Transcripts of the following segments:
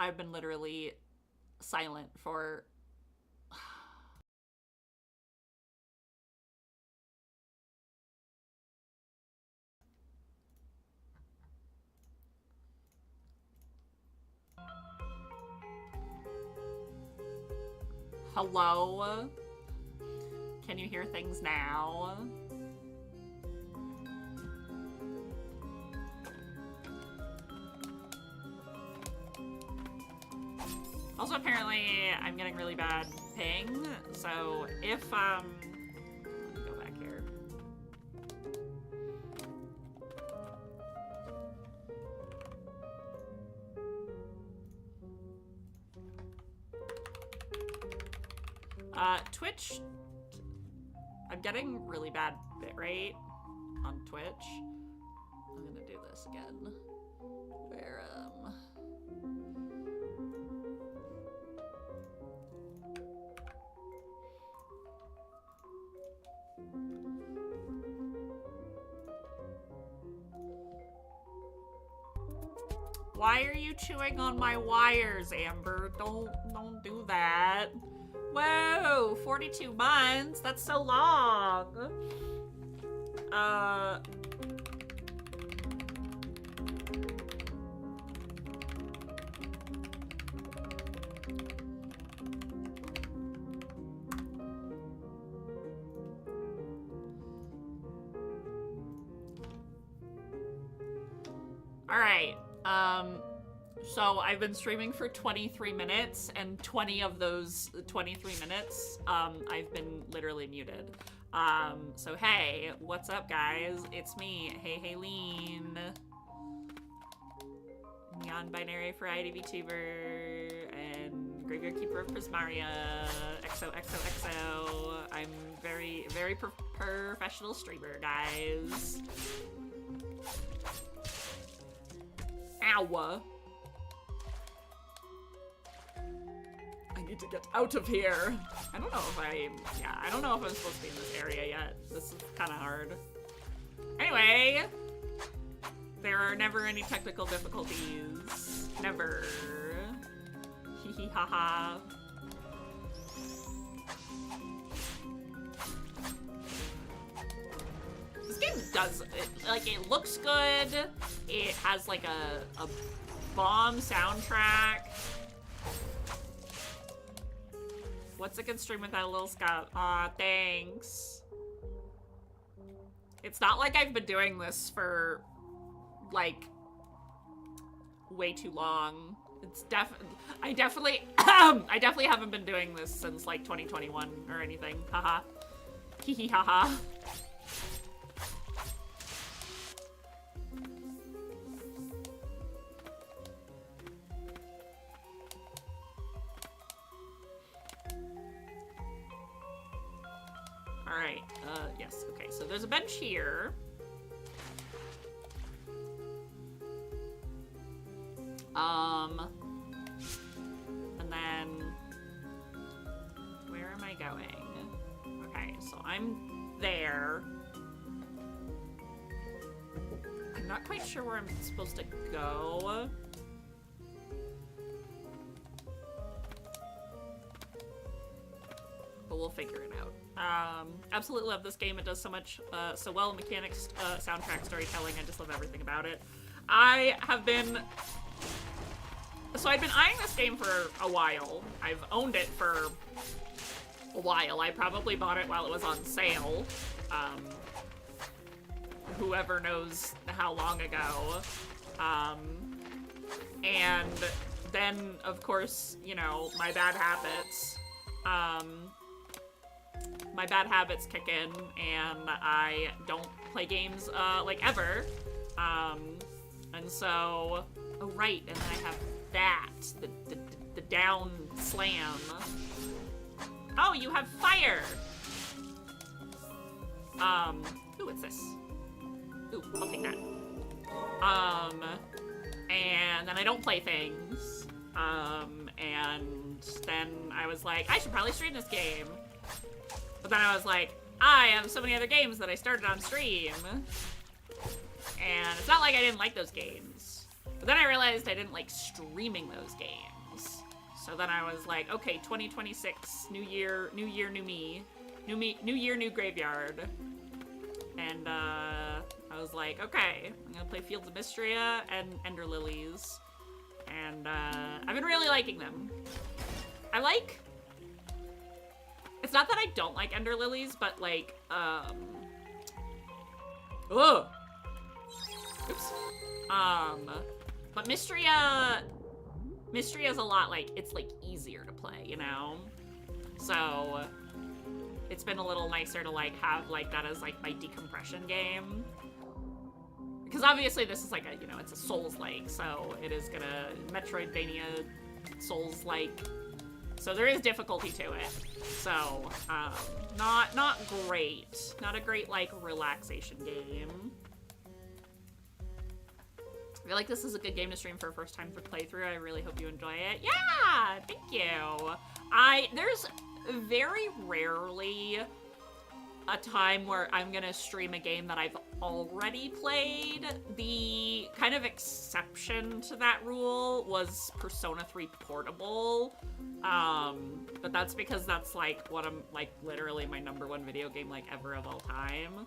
I've been literally silent for... Hello? Can you hear things now? Also, apparently, I'm getting really bad ping, so if, let me go back here. Twitch, I'm getting really bad bitrate on Twitch. I'm gonna do this again, where, why are you chewing on my wires, Amber? Don't do that. Whoa, 42 months? That's so long. Alright, so I've been streaming for 23 minutes, and 20 of those 23 minutes, I've been literally muted. So hey, what's up, guys? It's me, Hey Haylene, non-binary variety VTuber, and Graveyard Keeper of Prismaria, XOXOXO. I'm very, very professional streamer, guys. Ow. I need to get out of here. I don't know if I don't know if I'm supposed to be in this area yet. This is kind of hard. Anyway, there are never any technical difficulties. Never. Hee hee ha ha. This game does, it looks good. It has like a bomb soundtrack. What's a good stream without a little scout? Aw, thanks. It's not like I've been doing this for, like, way too long. It's I definitely haven't been doing this since, like, 2021 or anything. Haha. Hee hee haha. Alright, yes, okay, so there's a bench here. And then, where am I going? Okay, so I'm there. I'm not quite sure where I'm supposed to go. But we'll figure it out. Absolutely love this game. It does so much, so well. Mechanics, soundtrack, storytelling. I just love everything about it. So I'd been eyeing this game for a while. I've owned it for a while. I probably bought it while it was on sale. Whoever knows how long ago. And then, of course, you know, my bad habits. My bad habits kick in, and I don't play games, like, ever. And so, oh right, and then I have that, the down slam. Oh, you have fire! Ooh, what's this? Ooh, I'll take that. And then I don't play things. And then I was like, I should probably stream this game. But then I was like, I have so many other games that I started on stream. And it's not like I didn't like those games. But then I realized I didn't like streaming those games. So then I was like, okay, 2026, new year, new me. New year, new graveyard. And I was like, okay, I'm gonna play Fields of Mystria and Ender Lilies. And I've been really liking them. I like... It's not that I don't like Ender Lilies, but like, oh! Oops. But Mystria is a lot like, it's like easier to play, you know? So, it's been a little nicer to like have like that as like my decompression game. Because obviously this is like a, you know, it's a Souls-like, so it is gonna, Metroidvania Souls-like. So there is difficulty to it. So, not great. Not a great, like, relaxation game. I feel like this is a good game to stream for a first time for playthrough. I really hope you enjoy it. Yeah, thank you. There's very rarely a time where I'm gonna stream a game that I've already played. The kind of exception to that rule was Persona 3 Portable. But that's because that's like what I'm like literally my #1 video game like ever of all time.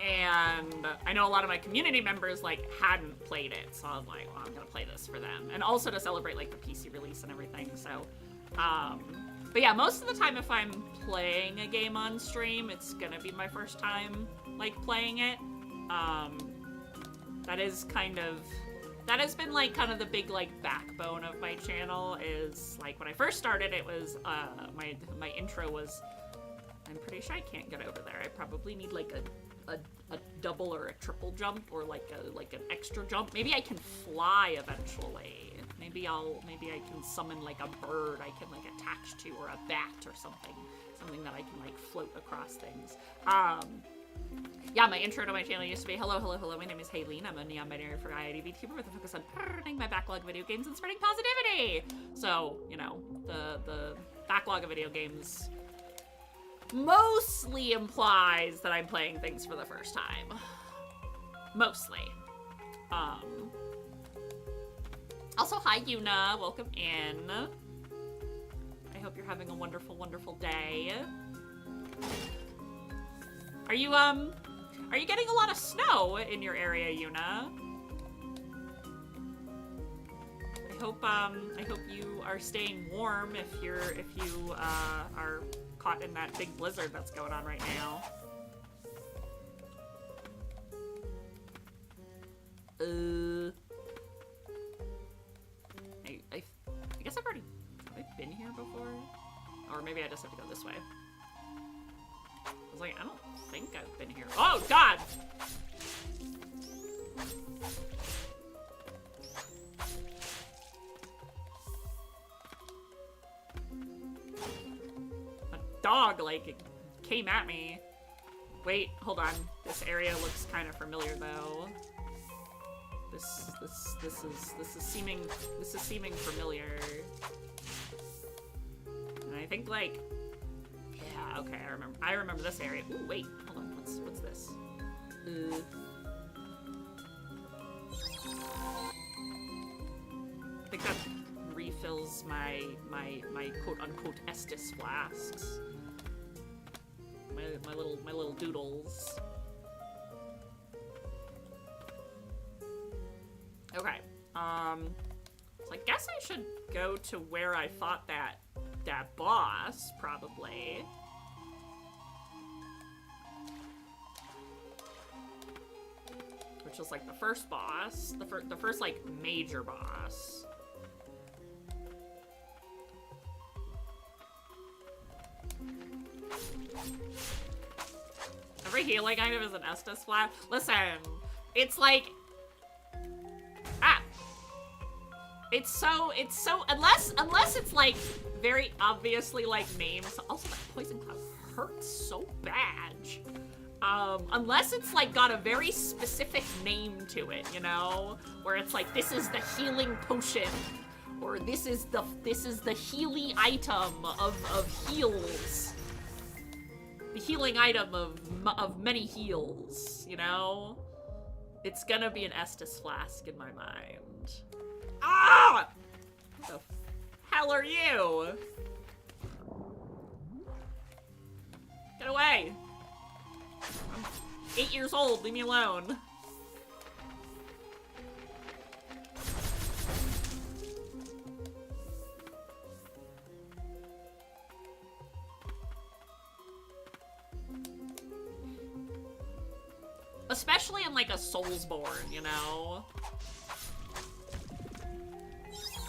And I know a lot of my community members like hadn't played it, so I was like, well, I'm gonna play this for them. And also to celebrate like the PC release and everything, so but yeah, most of the time if I'm playing a game on stream, it's gonna be my first time, like, playing it. That has been, like, kind of the big, like, backbone of my channel is, like, when I first started, it was, my intro was, I'm pretty sure I can't get over there. I probably need, like, a double or a triple jump or, like an extra jump. Maybe I can fly eventually. Maybe I can summon like a bird I can like attach to, or a bat or something that I can like float across things. Yeah, my intro to my channel used to be, hello, my name is Haylene. I'm a non-binary variety VTuber with a focus on earning my backlog of video games and spreading positivity. So, you know, the backlog of video games mostly implies that I'm playing things for the first time. Mostly. Also, hi, Yuna. Welcome in. I hope you're having a wonderful, wonderful day. Are you getting a lot of snow in your area, Yuna? I hope you are staying warm if you are caught in that big blizzard that's going on right now. I guess have I been here before? Or maybe I just have to go this way. I was like, I don't think I've been here. Oh, God! A dog, like, came at me. Wait, hold on. This area looks kind of familiar, though. This is seeming familiar. And I think like, yeah, okay, I remember this area. Ooh, wait, hold on, what's this? I think that refills my quote unquote Estus flasks. My little doodles. Okay, so I guess I should go to where I fought that boss, probably. Which was like the first boss, the first like major boss. Every healing item is an Estus flask. Listen, it's like, It's so, unless it's like very obviously like named. Also, that poison cloud hurts so bad. Unless it's like got a very specific name to it, you know, where it's like this is the healing potion, or this is the healing item of heals, the healing item of many heals, you know. It's gonna be an Estus flask in my mind. Ah! What the hell are you? Get away! I'm 8 years old, leave me alone. Especially in like a Soulsborne, you know?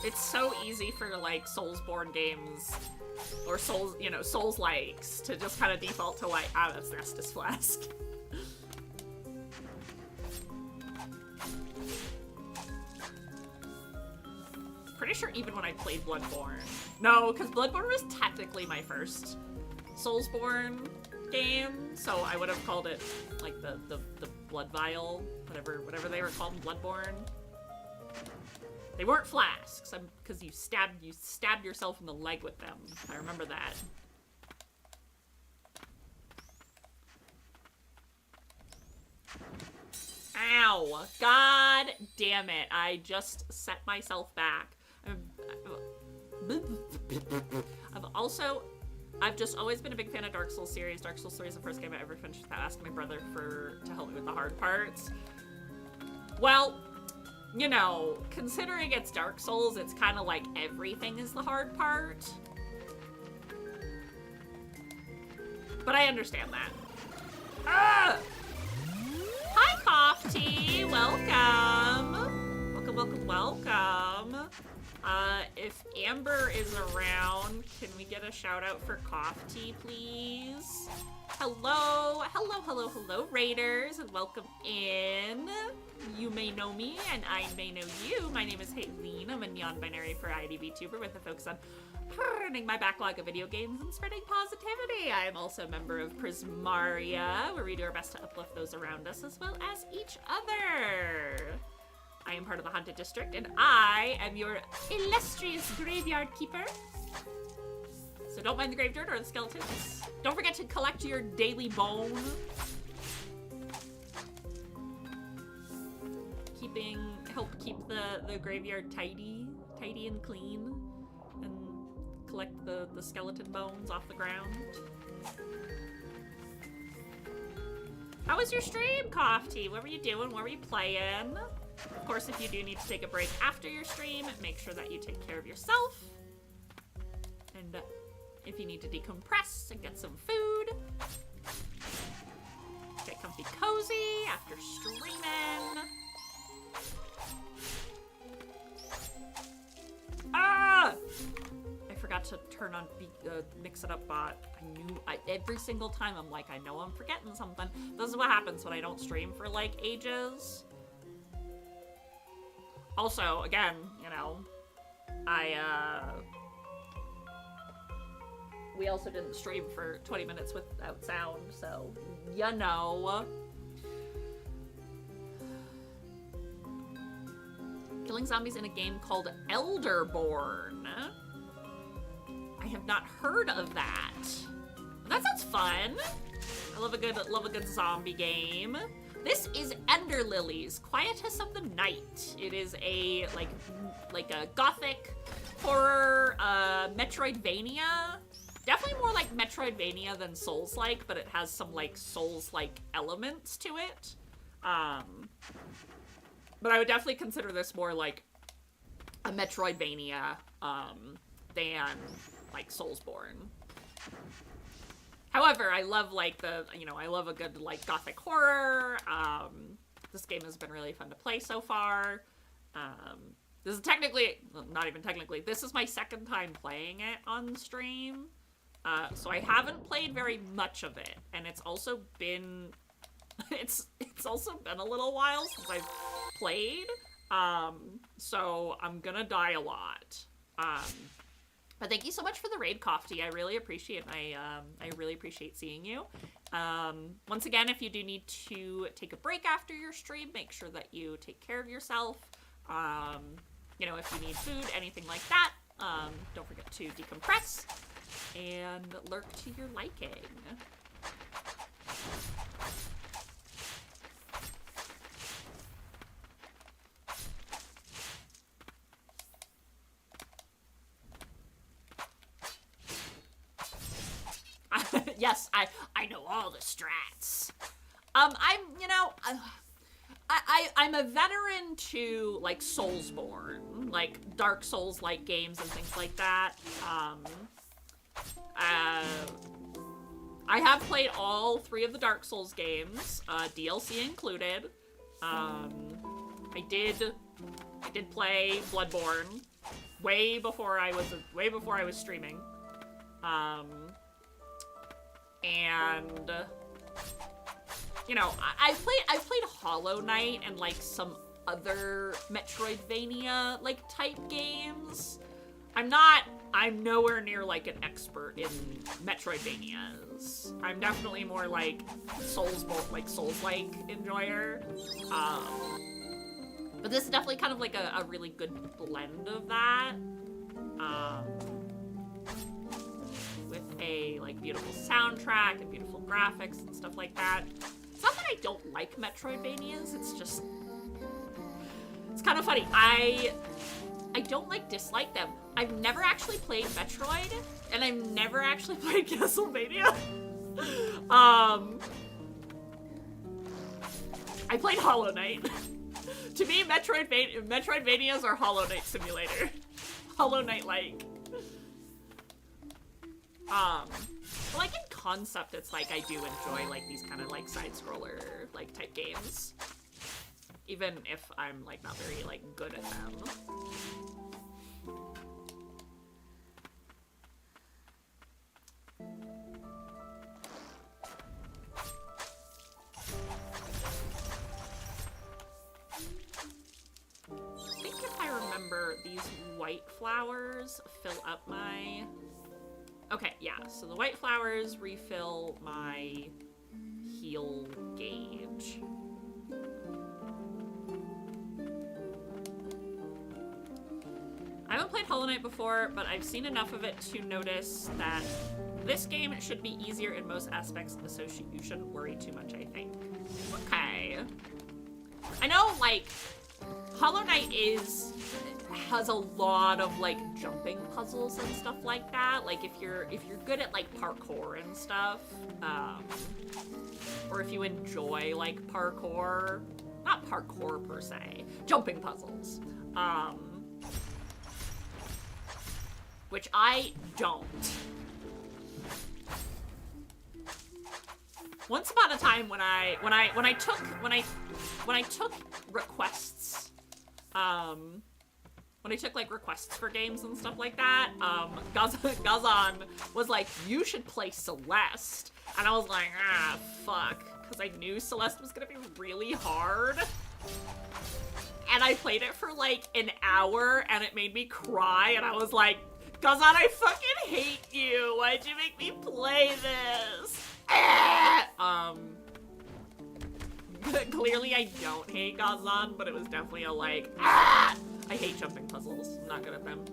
It's so easy for like Soulsborne games or Souls, you know, Souls-likes to just kind of default to like, ah, that's Estus Flask. Pretty sure even when I played Bloodborne. No, because Bloodborne was technically my first Soulsborne game, so I would have called it like the blood vial, whatever they were called in Bloodborne. They weren't flasks, because you stabbed yourself in the leg with them. I remember that. Ow! God damn it! I just set myself back. I've just always been a big fan of Dark Souls series. Dark Souls 3 is the first game I ever finished without asking my brother to help me with the hard parts. Well, you know, considering it's Dark Souls, it's kind of like everything is the hard part. But I understand that. Ah! Hi, Coffee! Welcome! Welcome. If Amber is around, can we get a shout out for Coffee, please? Hello, Raiders, and welcome in. You may know me, and I may know you. My name is Hayleen. I'm a non-binary variety VTuber with a focus on turning my backlog of video games and spreading positivity. I am also a member of Prismaria, where we do our best to uplift those around us as well as each other. I am part of the Haunted District, and I am your illustrious graveyard keeper. So don't mind the grave dirt or the skeletons. Don't forget to collect your daily bone. Help keep the graveyard tidy and clean, and collect the skeleton bones off the ground. How was your stream, Coffee? What were you doing? What were you playing? Of course, if you do need to take a break after your stream, make sure that you take care of yourself. And if you need to decompress and get some food, get comfy cozy after streaming. Ah! I forgot to turn on Mix It Up bot. Every single time I'm like, I know I'm forgetting something. This is what happens when I don't stream for like ages. Also, again, you know, we also didn't stream for 20 minutes without sound, so, you know. Killing zombies in a game called Elderborn. I have not heard of that. That sounds fun. I love a good zombie game. This is Enderlilies, Quietus of the Night. It is a like a gothic horror Metroidvania. Definitely more like Metroidvania than Souls-like, but it has some like Souls-like elements to it. But I would definitely consider this more like a Metroidvania than like Soulsborne. However, I love like I love a good like gothic horror. This game has been really fun to play so far. This is not even technically, this is my second time playing it on stream. So I haven't played very much of it, and it's also been it's also been a little while since I've played. So I'm gonna die a lot. But thank you so much for the raid, Coffee. I really appreciate I really appreciate seeing you. Once again, if you do need to take a break after your stream, make sure that you take care of yourself. You know, if you need food, anything like that, don't forget to decompress and lurk to your liking. Yes, I know all the strats. I'm a veteran to, like, Soulsborne, like, Dark Souls-like games and things like that. I have played all 3 of the Dark Souls games, DLC included. I did play Bloodborne way before I was streaming. And you know, I've played Hollow Knight and like some other Metroidvania like type games. I'm nowhere near like an expert in Metroidvanias. I'm definitely more like Souls-like enjoyer. But this is definitely kind of like a really good blend of that. With a like beautiful soundtrack and beautiful graphics and stuff like that. It's not that I don't like Metroidvanias, it's kind of funny. I don't like dislike them. I've never actually played Metroid, and I've never actually played Castlevania. I played Hollow Knight. To me, Metroidvanias are Hollow Knight Simulator. Hollow Knight-like. But like in concept, it's like I do enjoy like these kind of like side-scroller like type games. Even if I'm like not very like good at them. I think if I remember, these white flowers fill up my... Okay, yeah, so the white flowers refill my heal gauge. I haven't played Hollow Knight before, but I've seen enough of it to notice that this game should be easier in most aspects, so you shouldn't worry too much, I think. Okay. I know, like, Hollow Knight has a lot of like jumping puzzles and stuff like that. Like if you're good at like parkour and stuff, or if you enjoy like parkour, not parkour per se, jumping puzzles, which I don't. Once upon a time when I took requests, when I took like requests for games and stuff like that, Gazan was like, you should play Celeste. And I was like, ah, fuck. Because I knew Celeste was gonna be really hard. And I played it for like an hour and it made me cry and I was like, Gazan, I fucking hate you. Why'd you make me play this? Clearly I don't hate Gazan, but it was definitely a like, I hate jumping puzzles. I'm not good at them.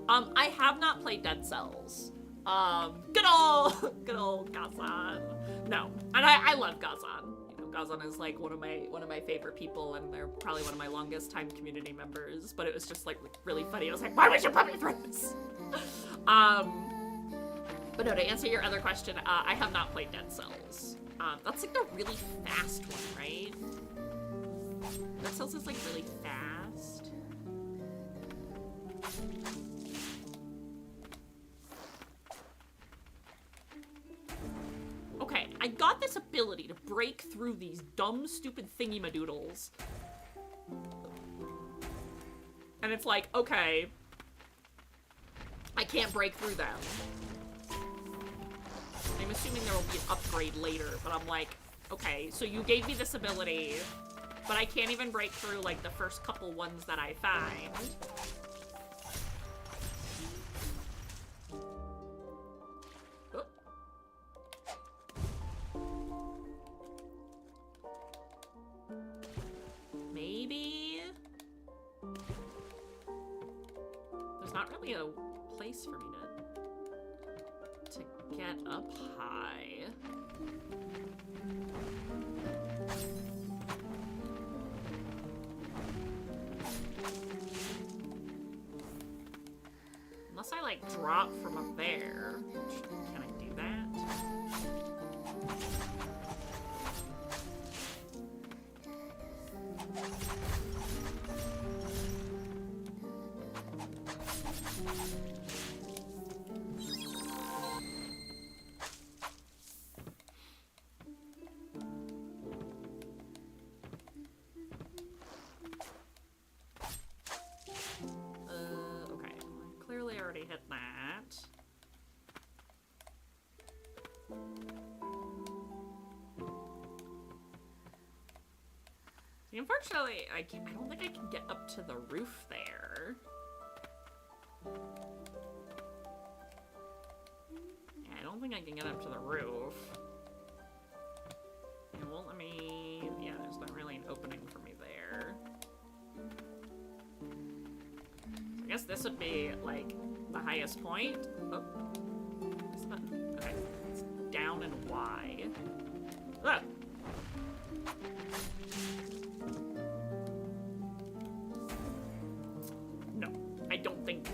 I have not played Dead Cells. Good old Gazan. No, and I love Gazan. You know, Gazan is like one of my favorite people, and they're probably one of my longest time community members. But it was just like really funny. I was like, why would you put me through this? But no, to answer your other question, I have not played Dead Cells. That's like the really fast one, right? Dead Cells is like really fast. Okay, I got this ability to break through these dumb, stupid thingy-madoodles. And it's like, okay, I can't break through them. I'm assuming there will be an upgrade later, but I'm like, okay, so you gave me this ability, but I can't even break through, like, the first couple ones that I find. Oh. Maybe? There's not really a place for me to get up high. Unless I like drop from up there. Can I do that? Unfortunately, I don't think I can get up to the roof there. Yeah, I don't think I can get up to the roof. It won't let me... Yeah, there's not really an opening for me there. So I guess this would be, like, the highest point. Oh. What's the button? Okay. It's down and Y. Ah! No, I don't think...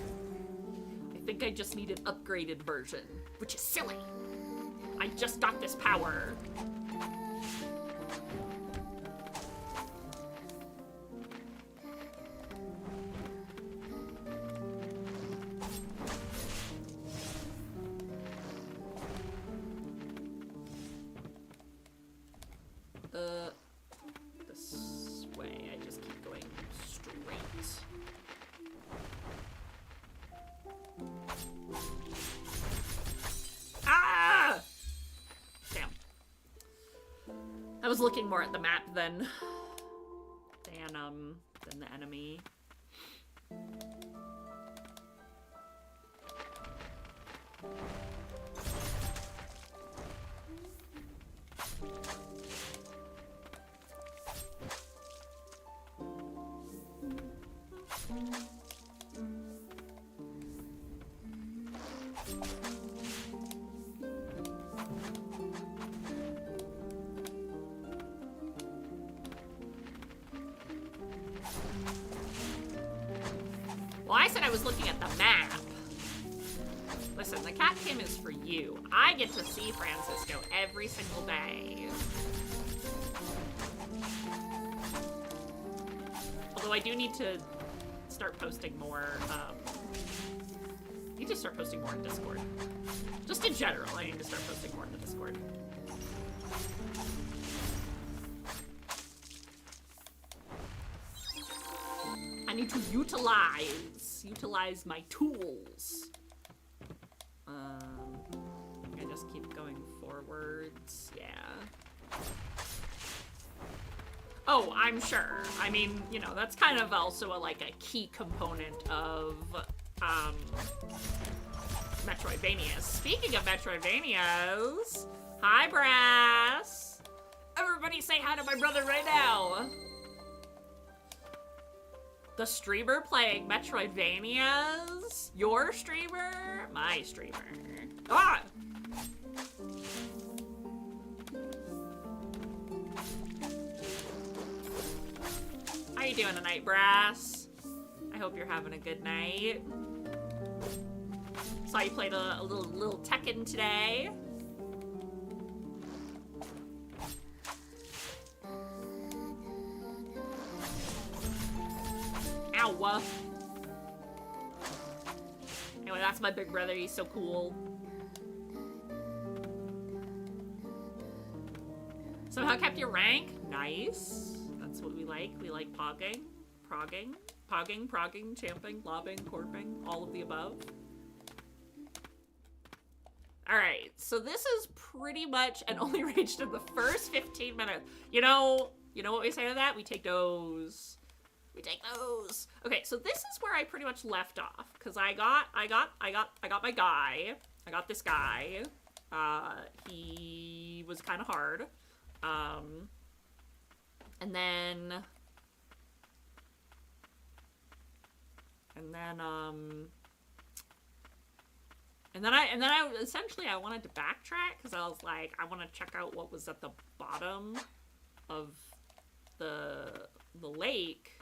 I think I just need an upgraded version, which is silly. I just got this power. This way. I just keep going straight. Ah! Damn. I was looking more at the map than the enemy. Well, I said I was looking at the map. Listen, the cat cam is for you. I get to see Francisco every single day. Although I do need to start posting more, I need to start posting more in Discord. Just in general, I need to start posting more in the Discord. I need to utilize my tools. I just keep going forwards, yeah. Oh, I'm sure. I mean, you know, that's kind of also like a key component of, Metroidvanias. Speaking of Metroidvanias, hi, Brass! Everybody say hi to my brother right now! The streamer playing Metroidvanias? Your streamer? My streamer. Ah! How you doing tonight, Brass? I hope you're having a good night. Saw you played a little Tekken today. Ow. Anyway, that's my big brother. He's so cool. So how kept your rank? Nice. That's what we like. We like pogging, champing, lobbing, corping, all of the above. Alright, so this is pretty much an only reached in the first 15 minutes. You know what we say to that? We take those. We take those. Okay, so this is where I pretty much left off. Because I got my guy. I got this guy. He was kind of hard. And then I essentially I wanted to backtrack because I was like, I want to check out what was at the bottom of the lake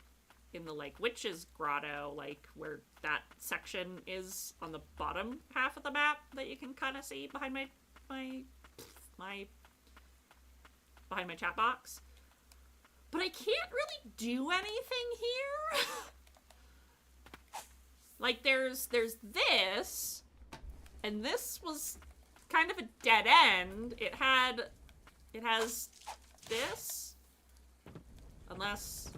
in the like witch's grotto, like where that section is on the bottom half of the map that you can kind of see behind my behind my chat box. But I can't really do anything here. Like there's this, and this was kind of a dead end. It has this, unless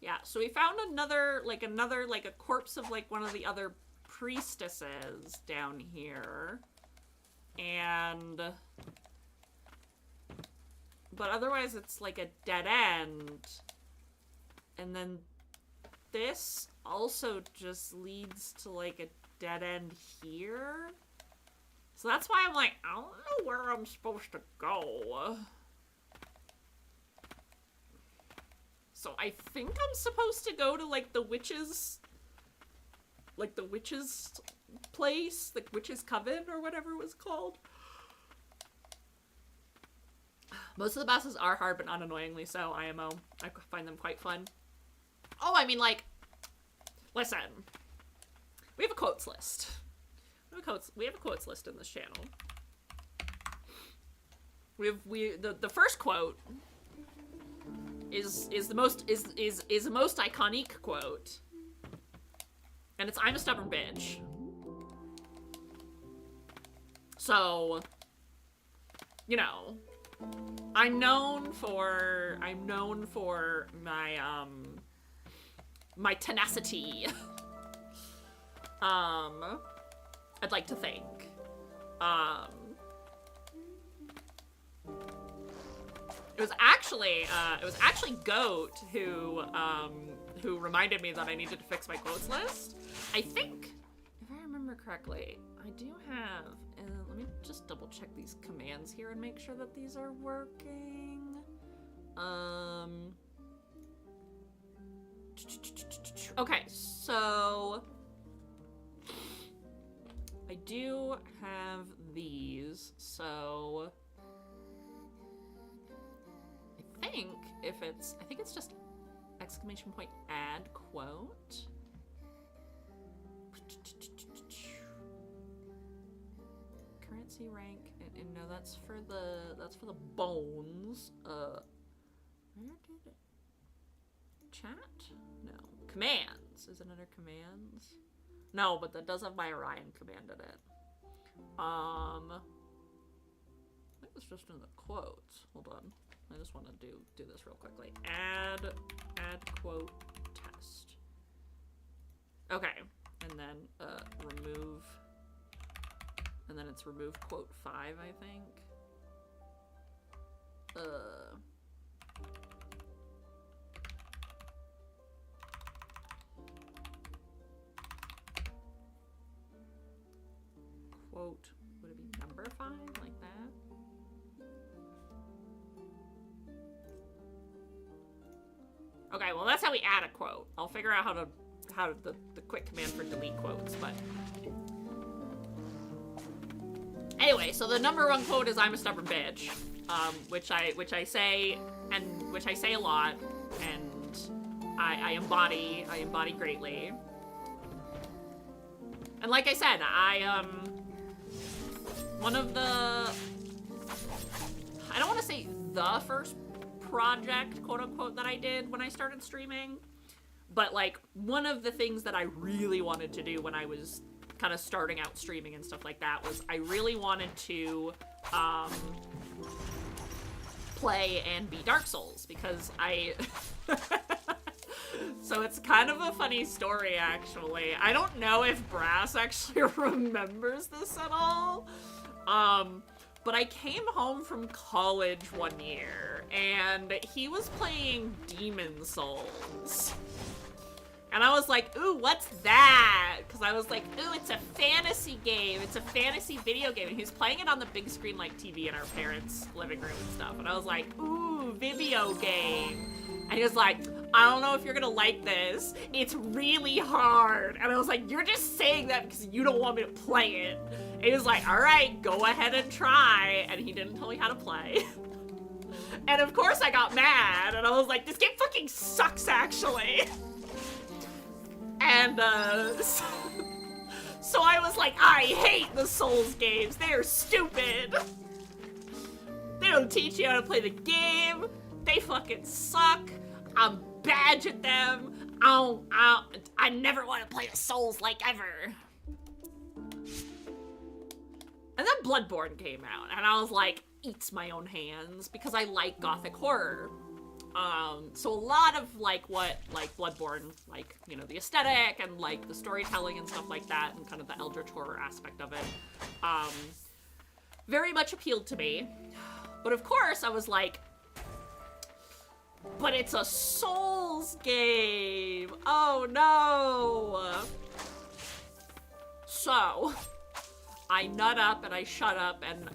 yeah. So we found another like a corpse of like one of the other priestesses down here. and... But otherwise it's like a dead end. And then this also just leads to like a dead end here. So that's why I'm like, I don't know where I'm supposed to go. So I think I'm supposed to go to like the witch's place, like witch's coven or whatever it was called. Most of the bosses are hard, but not annoyingly so. IMO. I find them quite fun. Oh, I mean, like, listen. We have a quotes list. We have a quotes list in this channel. The first quote is the most iconic quote, and it's "I'm a stubborn bitch." So, you know. I'm known for my my tenacity. I'd like to think. It was actually Goat who reminded me that I needed to fix my quotes list. I think, if I remember correctly, I do have. Let me just double check these commands here and make sure that these are working. Okay, so I do have these, so I think it's just exclamation point add quote. Currency rank, and no, that's for the bones. Where did it? Chat? No. Commands. Is it under commands? No, but that does have my Orion command in it. I think it's just in the quotes. Hold on. I just want to do this real quickly. Add quote test. Okay, and then remove. And then it's remove quote 5, I think. Quote, would it be number 5, like that? Okay, well that's how we add a quote. I'll figure out how the quick command for delete quotes, but anyway, so the number 1 quote is "I'm a stubborn bitch," which I say a lot, and I embody greatly. And like I said, one of the, I don't want to say the first project, quote unquote, that I did when I started streaming, but like one of the things that I really wanted to do when I was kind of starting out streaming and stuff like that was I really wanted to play and beat Dark Souls, because I so it's kind of a funny story, actually. I don't know if Brass actually remembers this at all, but I came home from college one year and he was playing Demon Souls. And I was like, ooh, what's that? Because I was like, ooh, it's a fantasy game. It's a fantasy video game. And he was playing it on the big screen like TV in our parents' living room and stuff. And I was like, ooh, video game. And he was like, I don't know if you're gonna like this. It's really hard. And I was like, you're just saying that because you don't want me to play it. And he was like, all right, go ahead and try. And he didn't tell me how to play. And of course I got mad. And I was like, this game fucking sucks, actually. And, so I was like, I hate the Souls games. They are stupid. They don't teach you how to play the game. They fucking suck. I'm bad at them. I never want to play a Souls like ever. And then Bloodborne came out, and I was like, eats my own hands, because I like gothic horror. So a lot of like what like Bloodborne, like, you know, the aesthetic and like the storytelling and stuff like that, and kind of the eldritch horror aspect of it, very much appealed to me. But of course, I was like, but it's a Souls game. Oh no. So I nut up and I shut up, and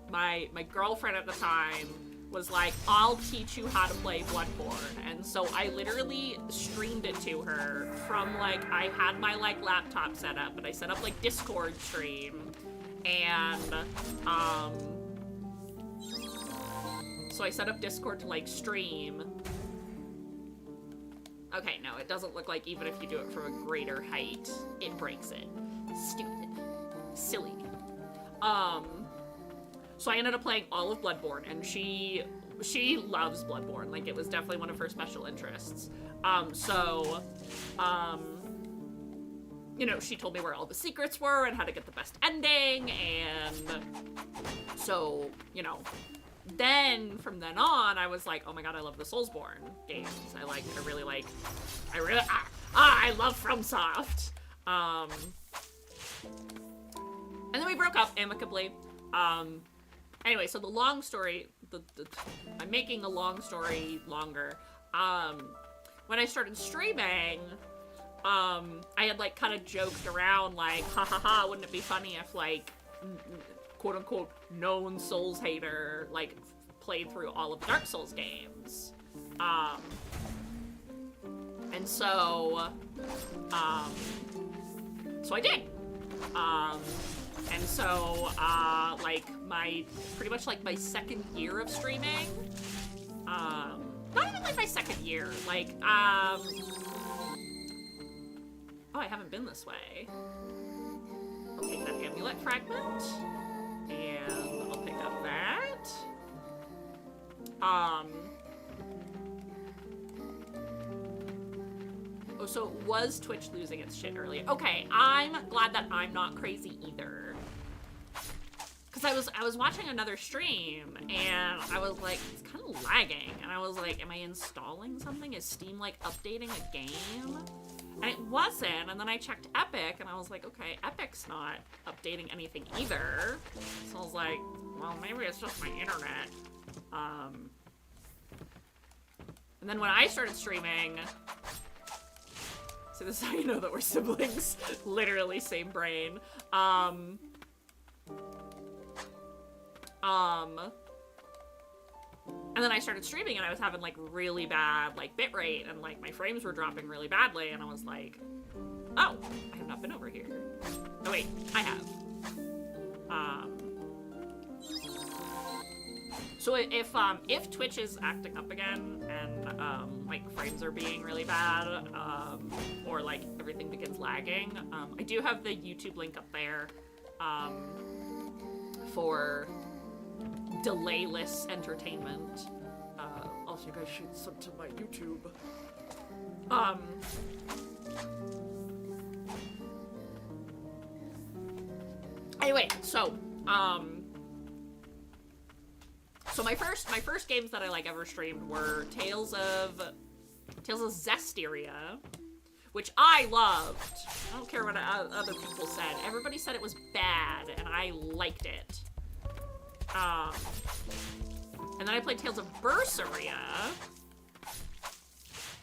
my girlfriend at the time was like, I'll teach you how to play Bloodborne. And so I literally streamed it to her from, like, I had my, like, laptop set up, and I set up, like, Discord stream. And, so I set up Discord to, like, stream. Okay, no, it doesn't look like even if you do it from a greater height, it breaks it. Stupid. Silly. So I ended up playing all of Bloodborne, and she loves Bloodborne. Like, it was definitely one of her special interests. You know, she told me where all the secrets were and how to get the best ending, and so, you know, then, from then on, I was like, oh my god, I love the Soulsborne games. I love FromSoft. And then we broke up amicably. Anyway, so the long story, I'm making a long story longer. When I started streaming, I had, like, kind of joked around, like, ha ha ha, wouldn't it be funny if, like, quote unquote, known Souls hater, like, played through all of the Dark Souls games. And so, so I did. And so, like, pretty much, like, my second year of streaming, not even, like, my second year, like, oh, I haven't been this way. I'll take that amulet fragment, and I'll pick up that. Oh, so was Twitch losing its shit earlier? Okay, I'm glad that I'm not crazy either. Cause I was watching another stream, and I was like, it's kind of lagging, and I was like, am I installing something? Is Steam, like, updating a game? And it wasn't, and then I checked Epic, and I was like, okay, Epic's not updating anything either. So I was like, well, maybe it's just my internet. And then when I started streaming, so this is how you know that we're siblings, literally same brain. And then I started streaming, and I was having, like, really bad, like, bitrate, and, like, my frames were dropping really badly, and I was like, oh, I have not been over here. Oh, wait, I have. So if Twitch is acting up again, and, like, frames are being really bad, or, like, everything begins lagging, I do have the YouTube link up there, for delayless entertainment. Also, you guys should sub to my YouTube. Anyway, so my first games that I, like, ever streamed were Tales of Zestiria, which I loved. I don't care what other people said. Everybody said it was bad, and I liked it. And then I played Tales of Berseria.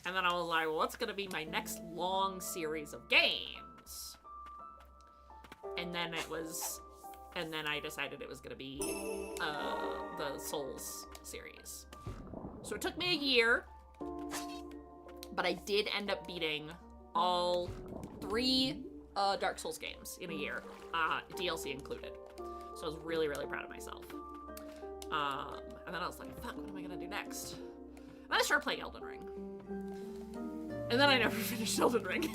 And then I was like, well, what's gonna be my next long series of games? And then I decided it was gonna be, the Souls series. So it took me a year, but I did end up beating all 3 Dark Souls games in a year, DLC included. So I was really, really proud of myself. And then I was like, fuck, what am I gonna do next? And then I started playing Elden Ring. And then I never finished Elden Ring.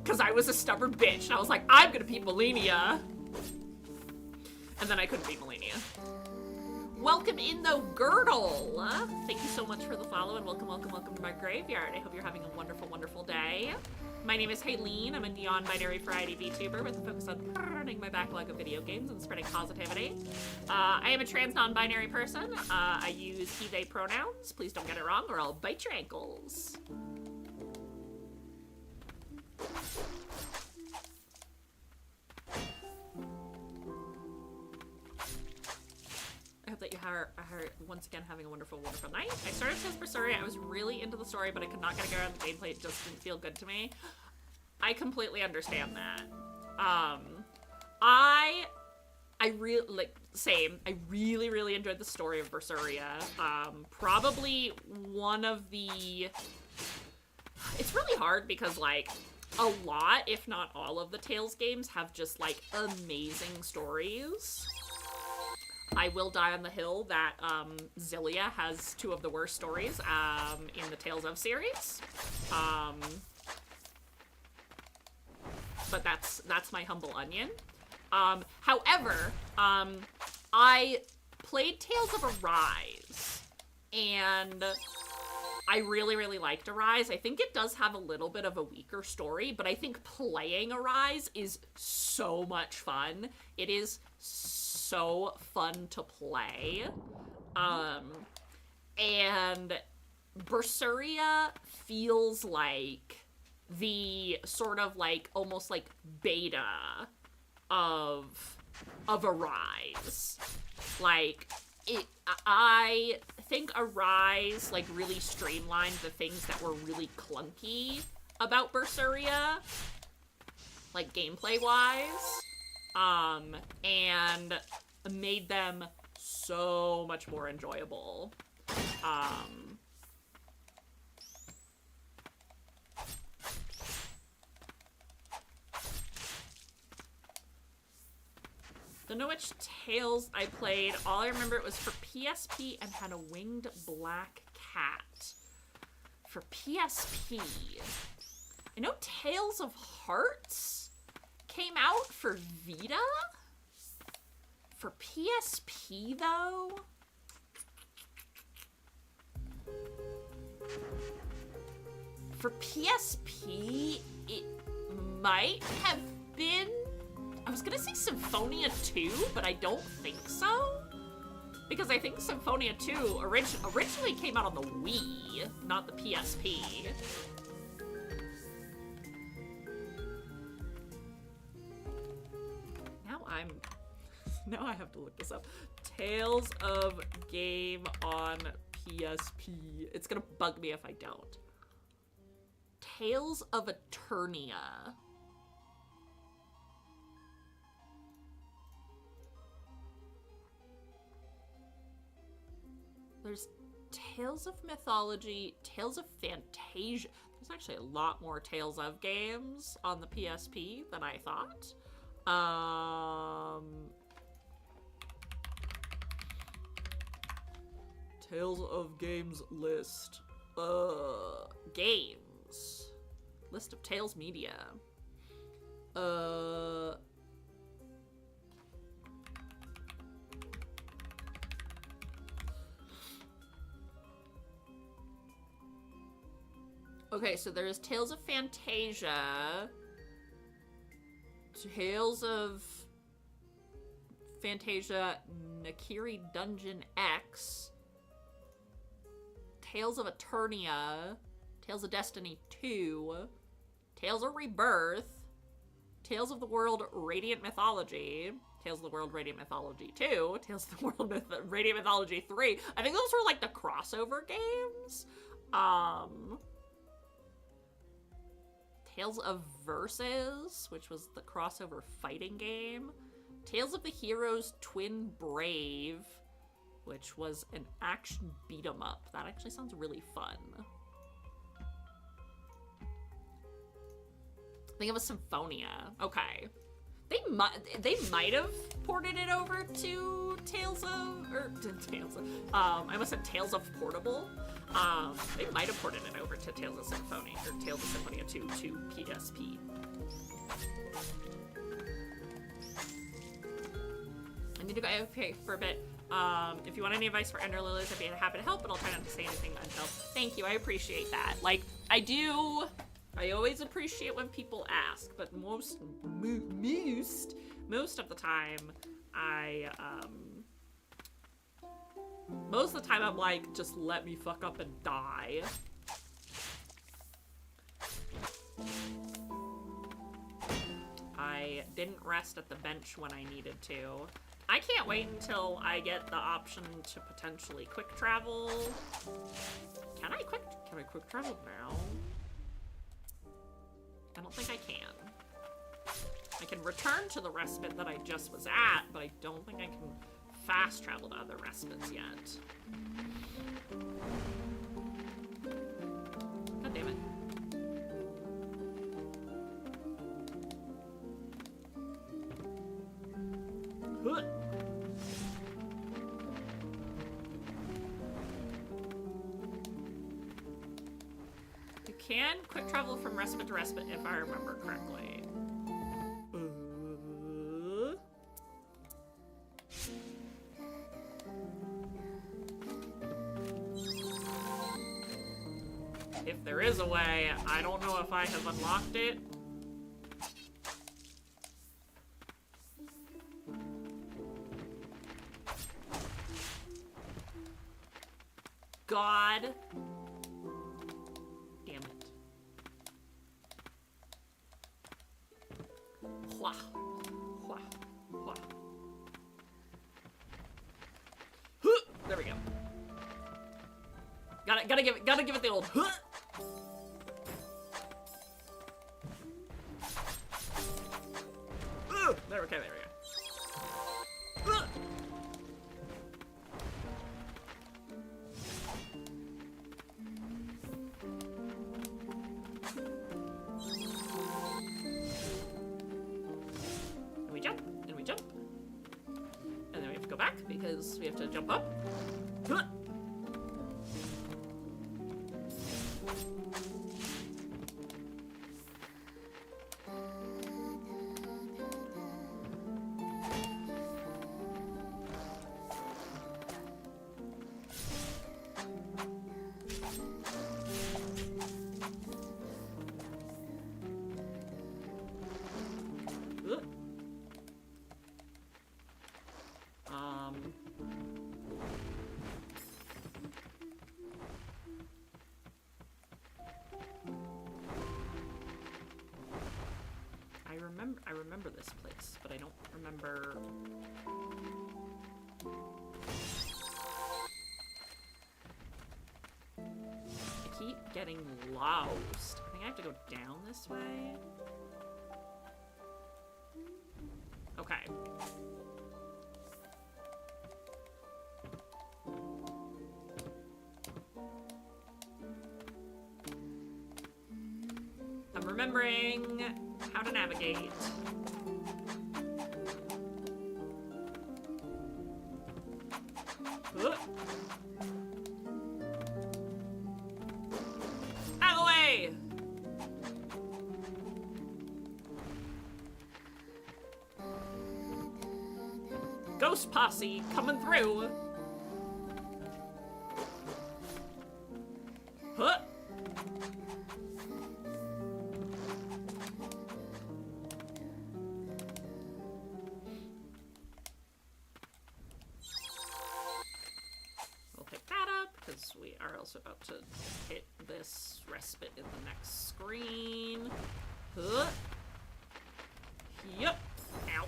Because I was a stubborn bitch, and I was like, I'm gonna beat Malenia. And then I couldn't beat Malenia. Welcome in, though, Girdle. Thank you so much for the follow, and welcome, welcome, welcome to my graveyard. I hope you're having a wonderful, wonderful day. My name is Haylene. I'm a non-binary variety VTuber with a focus on burning my backlog of video games and spreading positivity. I am a trans non-binary person. I use he, they pronouns. Please don't get it wrong, or I'll bite your ankles. hope that you are once again having a wonderful, wonderful night. I started Tales of Berseria. I was really into the story, but I could not get a grip on the gameplay. It just didn't feel good to me. I completely understand that. I really, like, same. I really, really enjoyed the story of Berseria. Probably one of the... It's really hard because, like, a lot, if not all of the Tales games have just, like, amazing stories. I will die on the hill that, Zillia has two of the worst stories, in the Tales of series. But that's my humble onion. However, I played Tales of Arise, and I really, really liked Arise. I think it does have a little bit of a weaker story, but I think playing Arise is so much fun. It is so fun to play. And Berseria feels like the sort of, like, almost like beta of Arise. Like, I think Arise, like, really streamlined the things that were really clunky about Berseria, like, gameplay-wise, and made them so much more enjoyable. Don't know which Tales I played. All I remember, it was for PSP and had a winged black cat. For PSP. I know Tales of Hearts came out for Vita? For PSP, though? For PSP, it might have been... I was gonna say Symphonia 2, but I don't think so. Because I think Symphonia 2 originally came out on the Wii, not the PSP. Now I have to look this up. Tales of Game on PSP. It's gonna bug me if I don't. Tales of Eternia. There's Tales of Mythology, Tales of Fantasia. There's actually a lot more Tales of games on the PSP than I thought. Tales of Games list. Games. List of Tales media. Okay, so there's Tales of Fantasia, Tales of Fantasia Nakiri Dungeon X, Tales of Eternia, Tales of Destiny 2, Tales of Rebirth, Tales of the World Radiant Mythology, Tales of the World Radiant Mythology 2, Tales of the World Radiant Mythology 3. I think those were like the crossover games. Tales of Versus, which was the crossover fighting game. Tales of the Heroes Twin Brave, which was an action beat-em-up. That actually sounds really fun. I think it was Symphonia. Okay. They might have ported it over to Tales of, or to Tales of, I almost said Tales of Portable. They might have ported it over to Tales of Symphonia, or Tales of Symphonia 2 to PSP. I need to go AFK for a bit. If you want any advice for Ender Lilies, I'd be happy to help, but I'll try not to say anything until. Thank you, I appreciate that. Like, I always appreciate when people ask, but most of the time, most of the time I'm like, just let me fuck up and die. I didn't rest at the bench when I needed to. I can't wait until I get the option to potentially quick travel. Can I quick travel now? I don't think I can. I can return to the respite that I just was at, but I don't think I can fast travel to other respites yet. God damn it. Huh. You can quick travel from respite to respite if I remember correctly. If there is a way, I don't know if I have unlocked it. God damn it. Hua. Hua. Hua. Huh. There we go. Gotta give it the old huh. There we go. And we jump. And then we have to go back because we have to jump up. I remember this place, but I don't remember. I keep getting lost. I think I have to go down this way. Okay. I'm remembering how to navigate. Out of the way! Ghost posse coming through. Huh? We are also about to hit this respite in the next screen. Huh. Yep. Ow.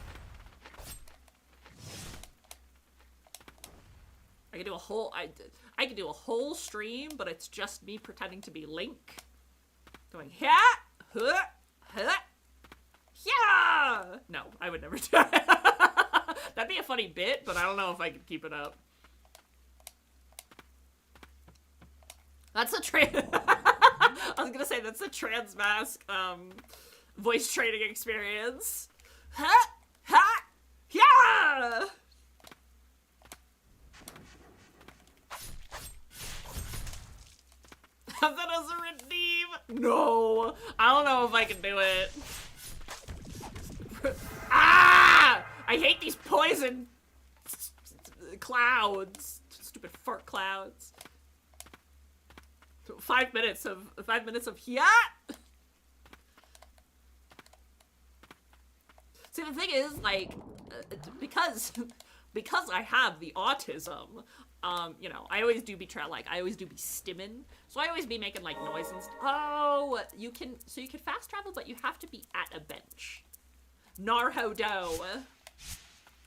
I could do a whole I could do a whole stream, but it's just me pretending to be Link. Going yeah, huh, huh, yeah. No, I would never do it. That'd be a funny bit, but I don't know if I could keep it up. That's a I was gonna say that's a Transmask voice training experience. Ha! Ha! Yeah! Have that as a redeem? No! I don't know if I can do it. Ah! I hate these poison clouds. Stupid fart clouds. 5 minutes of yeah. See, the thing is, like, because I have the autism, you know, I always do be stimming, so I always be making like noise and stuff. Oh, you can fast travel, but you have to be at a bench. Narhodo.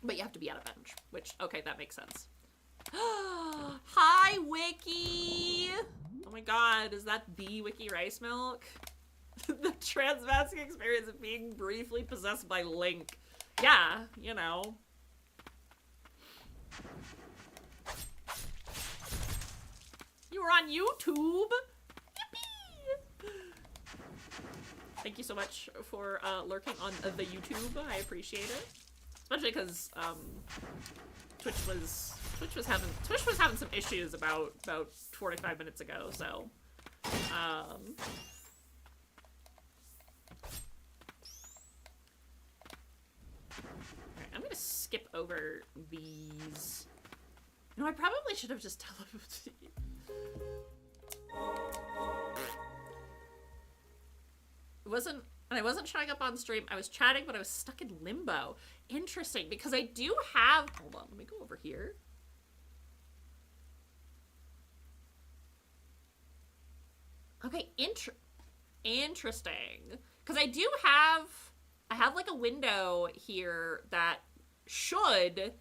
But you have to be on a bench, which, okay, that makes sense. Hi, Wiki! Oh my god, is that the Wiki Rice Milk? The transmasking experience of being briefly possessed by Link. Yeah, you know. You were on YouTube? Yippee! Thank you so much for lurking on the YouTube. I appreciate it. Especially because Twitch was having some issues about 45 minutes ago, so alright, I'm gonna skip over these. No, I probably should have just teleported. I wasn't showing up on stream. I was chatting, but I was stuck in limbo. Interesting, because I do have... Hold on, let me go over here. Okay, interesting. Because I do have... I have, like, a window here that should, in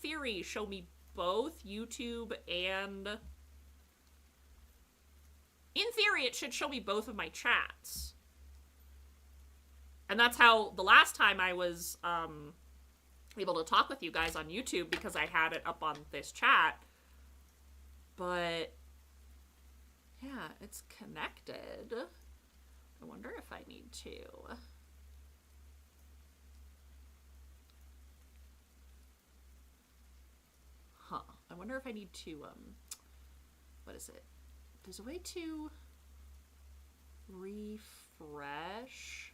theory, show me both YouTube and... In theory, it should show me both of my chats. And that's how the last time I was able to talk with you guys on YouTube, because I had it up on this chat. But yeah, it's connected. I wonder if I need to. Huh. I wonder if I need to, what is it? There's a way to refresh.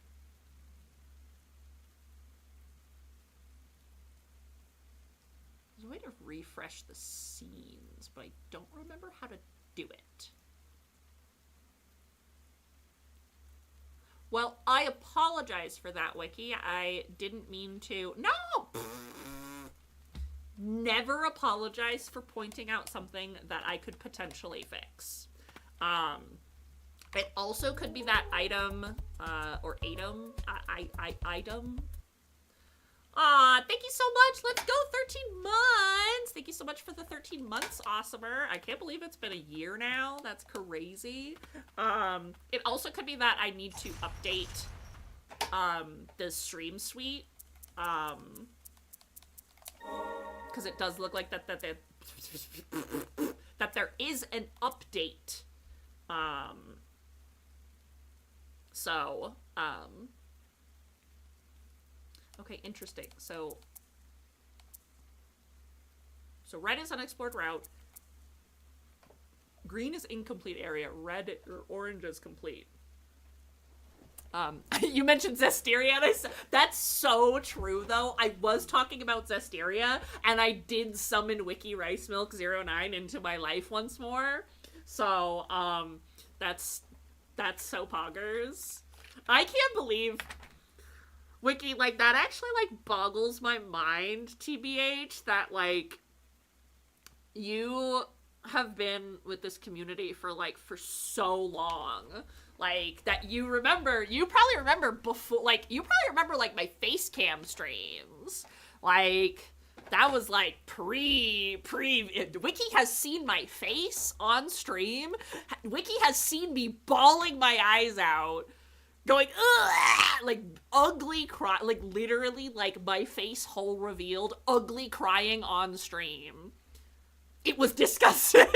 There's a way to refresh the scenes, but I don't remember how to do it. Well, I apologize for that, Wiki. I didn't mean to. No! Never apologize for pointing out something that I could potentially fix. It also could be that item, or item. Thank you so much. Let's go 13 months. Thank you so much for the 13 months, Awesomer. I can't believe it's been a year now. That's crazy. It also could be that I need to update, the stream suite. Because it does look like that there is an update. Okay, interesting. So red is unexplored route. Green is incomplete area. Red or orange is complete. You mentioned Zestiria, and that's so true, though. I was talking about Zestiria, and I did summon Wiki Rice Milk 09 into my life once more. So, that's so poggers. I can't believe, Wiki, like, that actually, like, boggles my mind, TBH, that, like, you have been with this community for so long. Like, that you probably remember before, like, my face cam streams. Like, that was, like, Wiki has seen my face on stream. Wiki has seen me bawling my eyes out, going, ugh, like, ugly cry, like, literally, like, my face hole revealed, ugly crying on stream. It was disgusting.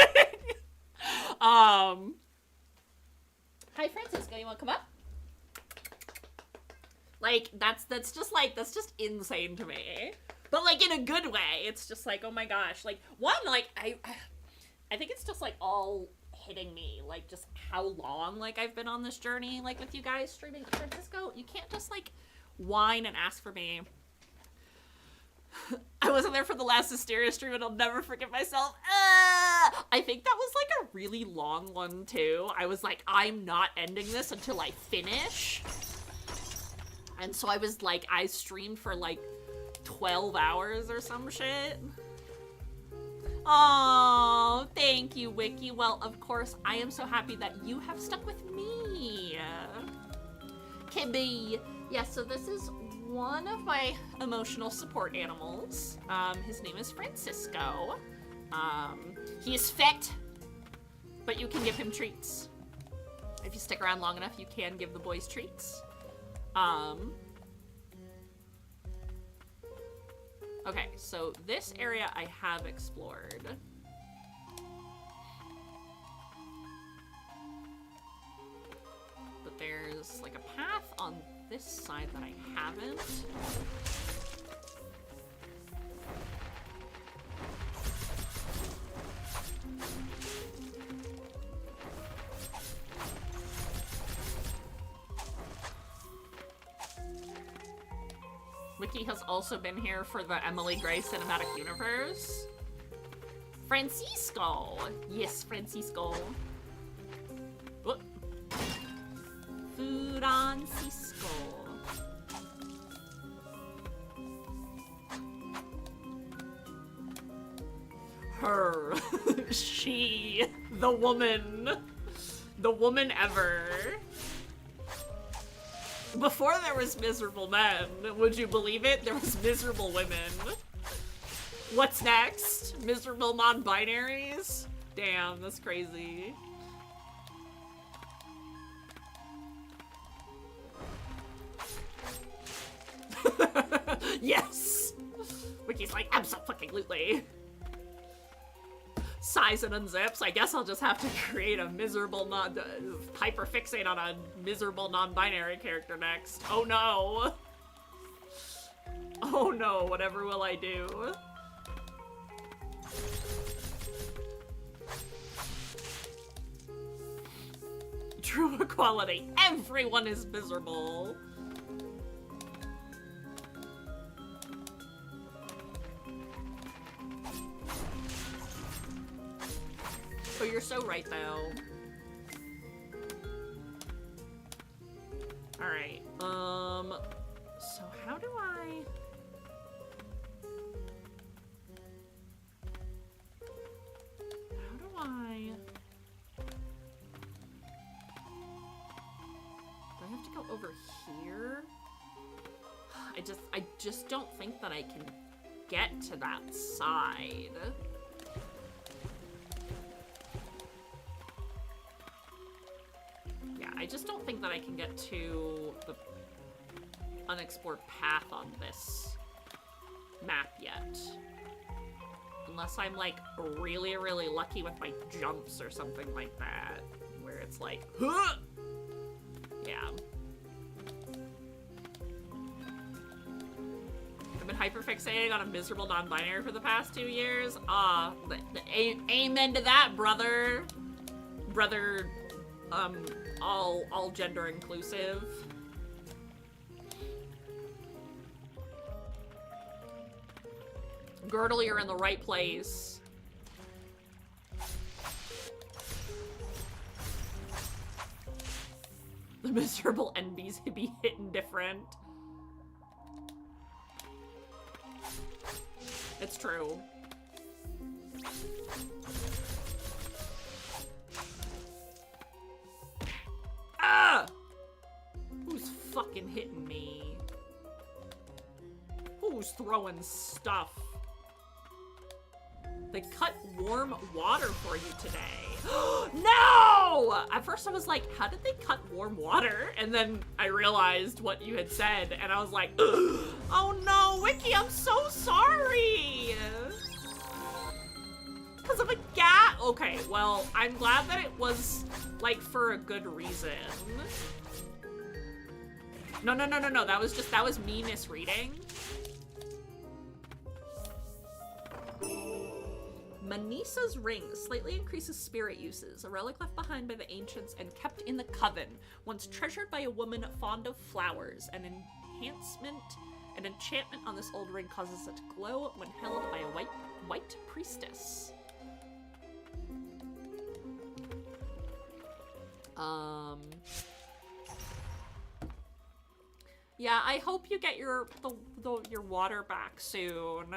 Hi, Francisco, you want to come up? Like, that's just insane to me. But, like, in a good way. It's just like, oh my gosh. Like, one, like, I think it's just, like, all hitting me. Like, just how long, like, I've been on this journey, like, with you guys streaming. Francisco, you can't just, like, whine and ask for me. I wasn't there for the last Hysteria stream and I'll never forgive myself. I think that was like a really long one too. I was like, I'm not ending this until I finish. And so I was like, I streamed for like 12 hours or some shit. Oh, thank you, Wiki. Well, of course, I am so happy that you have stuck with me. Kibby. Yeah, so this is one of my emotional support animals. His name is Francisco. He is fit, but you can give him treats. If you stick around long enough, you can give the boys treats. Okay, so this area I have explored. But there's like a path on this side that I haven't. Wiki has also been here for the Emily Gray Cinematic Universe. Francisco! Yes, Francisco. Whoop. Food on Cisco. Her. She. The woman. The woman ever. Before there was miserable men, would you believe it? There was miserable women. What's next? Miserable non-binaries? Damn, that's crazy. Yes! Wiki's like, abso-fucking-lutely. Size and unzips. I guess I'll just have to create a miserable hyperfixate on a miserable non-binary character next. Oh no! Oh no, whatever will I do? True equality. Everyone is miserable. Oh, you're so right, though. Alright, so how do I... Do I have to go over here? I just don't think that I can get to that side. Yeah, I just don't think that I can get to the unexplored path on this map yet. Unless I'm, like, really, really lucky with my jumps or something like that. Where it's like, huh! Yeah. I've been hyperfixating on a miserable non-binary for the past 2 years. Amen to that, brother. Brother, all gender inclusive. Girdle, you're in the right place. The miserable envies be hitting different. It's true. Ah! Who's fucking hitting me? Who's throwing stuff? They cut warm water for you today. No! At first I was like, how did they cut warm water? And then I realized what you had said, and I was like, oh no, Wiki, I'm so sorry! Because of a gat? Okay, well, I'm glad that it was, like, for a good reason. No, that was me misreading. Manisa's ring slightly increases spirit uses, a relic left behind by the ancients and kept in the coven, once treasured by a woman fond of flowers. An enchantment on this old ring causes it to glow when held by a white priestess. Yeah, I hope you get your water back soon.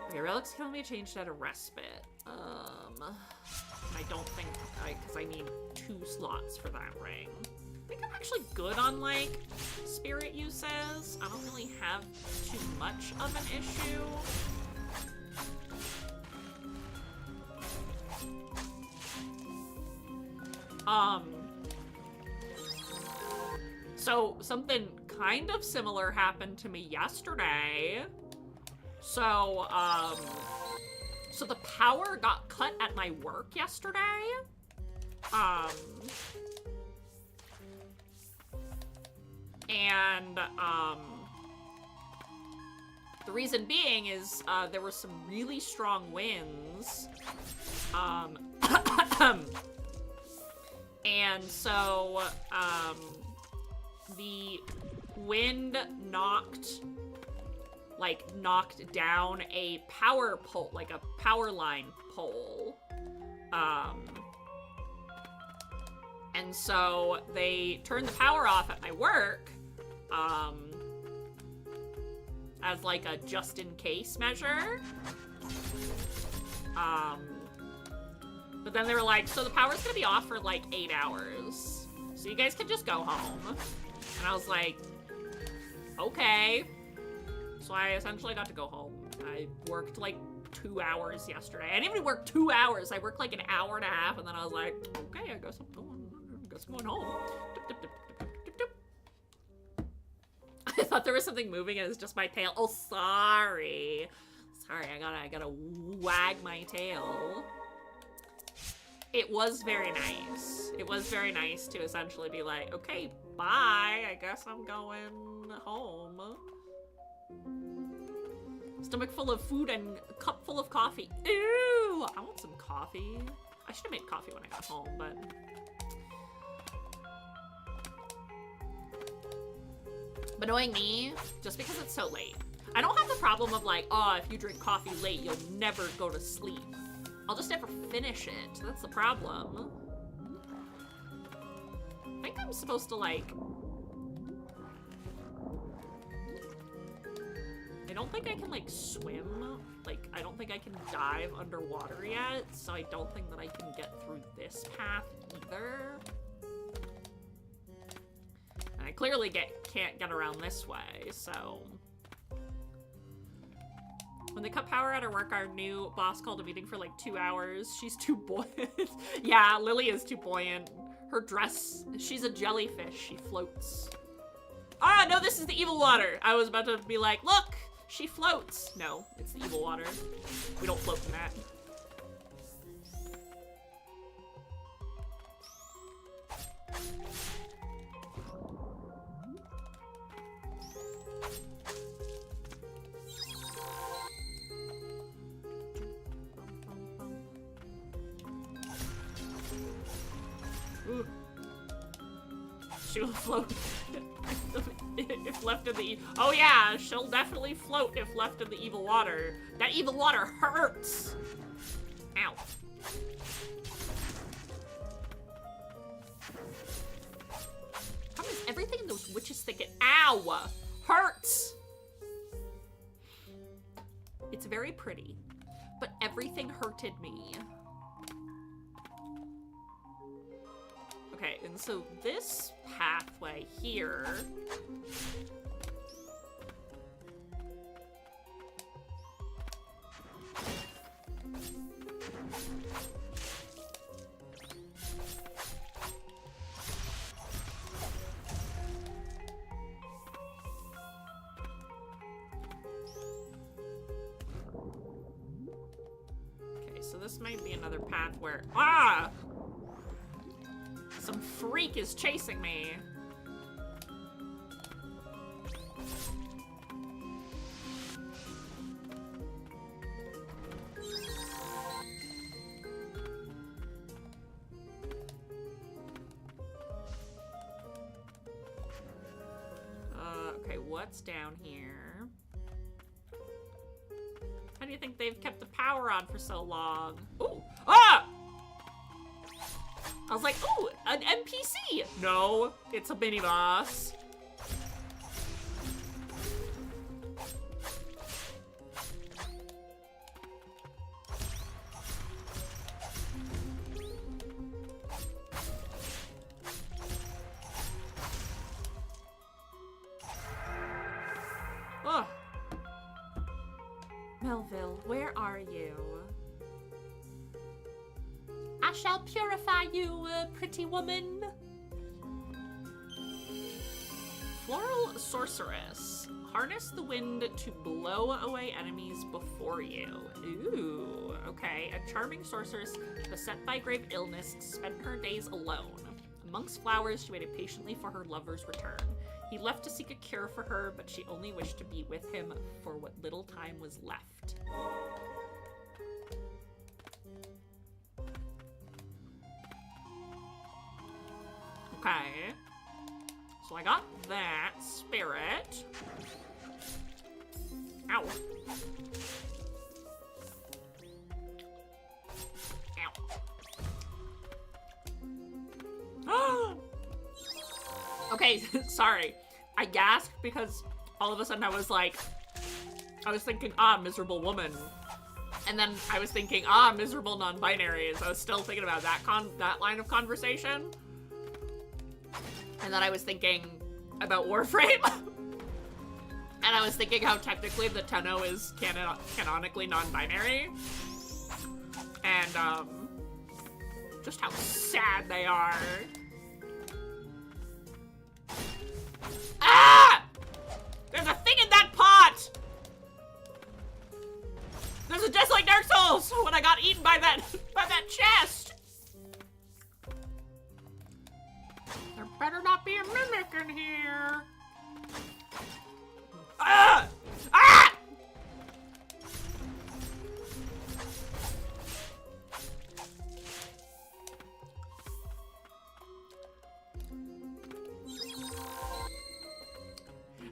Okay, relics can only be changed at a respite. I don't think because I need 2 slots for that ring. think I'm actually good on, like, spirit uses. I don't really have too much of an issue. So something kind of similar happened to me yesterday. So, so the power got cut at my work yesterday. The reason being is, there were some really strong winds. And so, the wind knocked down a power pole, like a power line pole. And so they turned the power off at my work, as like a just in case measure. But then they were like, so the power's gonna be off for like 8 hours. So you guys can just go home. And I was like, okay. So I essentially got to go home. I worked like 2 hours yesterday. I didn't even work 2 hours. I worked like an hour and a half, and then I was like, okay, I guess I'm going home. I thought there was something moving, and it was just my tail. Oh, sorry. Sorry, I gotta wag my tail. It was very nice. It was very nice to essentially be like, okay, bye. I guess I'm going home. Stomach full of food and a cup full of coffee. Ew! I want some coffee. I should have made coffee when I got home, but... But knowing me, just because it's so late. I don't have the problem of like, oh, if you drink coffee late, you'll never go to sleep. I'll just never finish it. That's the problem. I think I'm supposed to like... I don't think I can like swim. Like, I don't think I can dive underwater yet. So I don't think that I can get through this path either. And I clearly can't get around this way, so... When they cut power at our work, our new boss called a meeting for like 2 hours. She's too buoyant. Yeah, Lily is too buoyant. Her dress, she's a jellyfish. She floats. Ah, no, this is the evil water. I was about to be like, look, she floats. No, it's the evil water. We don't float in that. Ooh. She'll float if left in the... Oh yeah, she'll definitely float if left in the evil water. That evil water hurts! Ow. How does everything in those witches think it... Ow! Hurts! It's very pretty, but everything hurted me. Okay, and so this pathway here... Okay, so this might be another path where... Ah! Some freak is chasing me. Okay, what's down here? How do you think they've kept the power on for so long? Ooh! Ah! I was like, ooh, an NPC! No, it's a mini-boss. Melville, where are you? I shall purify you, pretty woman. Floral Sorceress. Harness the wind to blow away enemies before you. Ooh, okay. A charming sorceress beset by grave illness spent her days alone. Amongst flowers, she waited patiently for her lover's return. He left to seek a cure for her, but she only wished to be with him for what little time was left. Okay. So I got that spirit. Ow. Ow. Okay, sorry. I gasped because all of a sudden I was thinking, miserable woman. And then I was thinking, miserable non-binaries. I was still thinking about that line of conversation. And then I was thinking about Warframe. And I was thinking how technically the Tenno is canonically non-binary. And, just how sad they are. Ah! There's a thing in that pot! There's a just like Dark Souls when I got eaten by that chest! There better not be a mimic in here. Ah! Ah!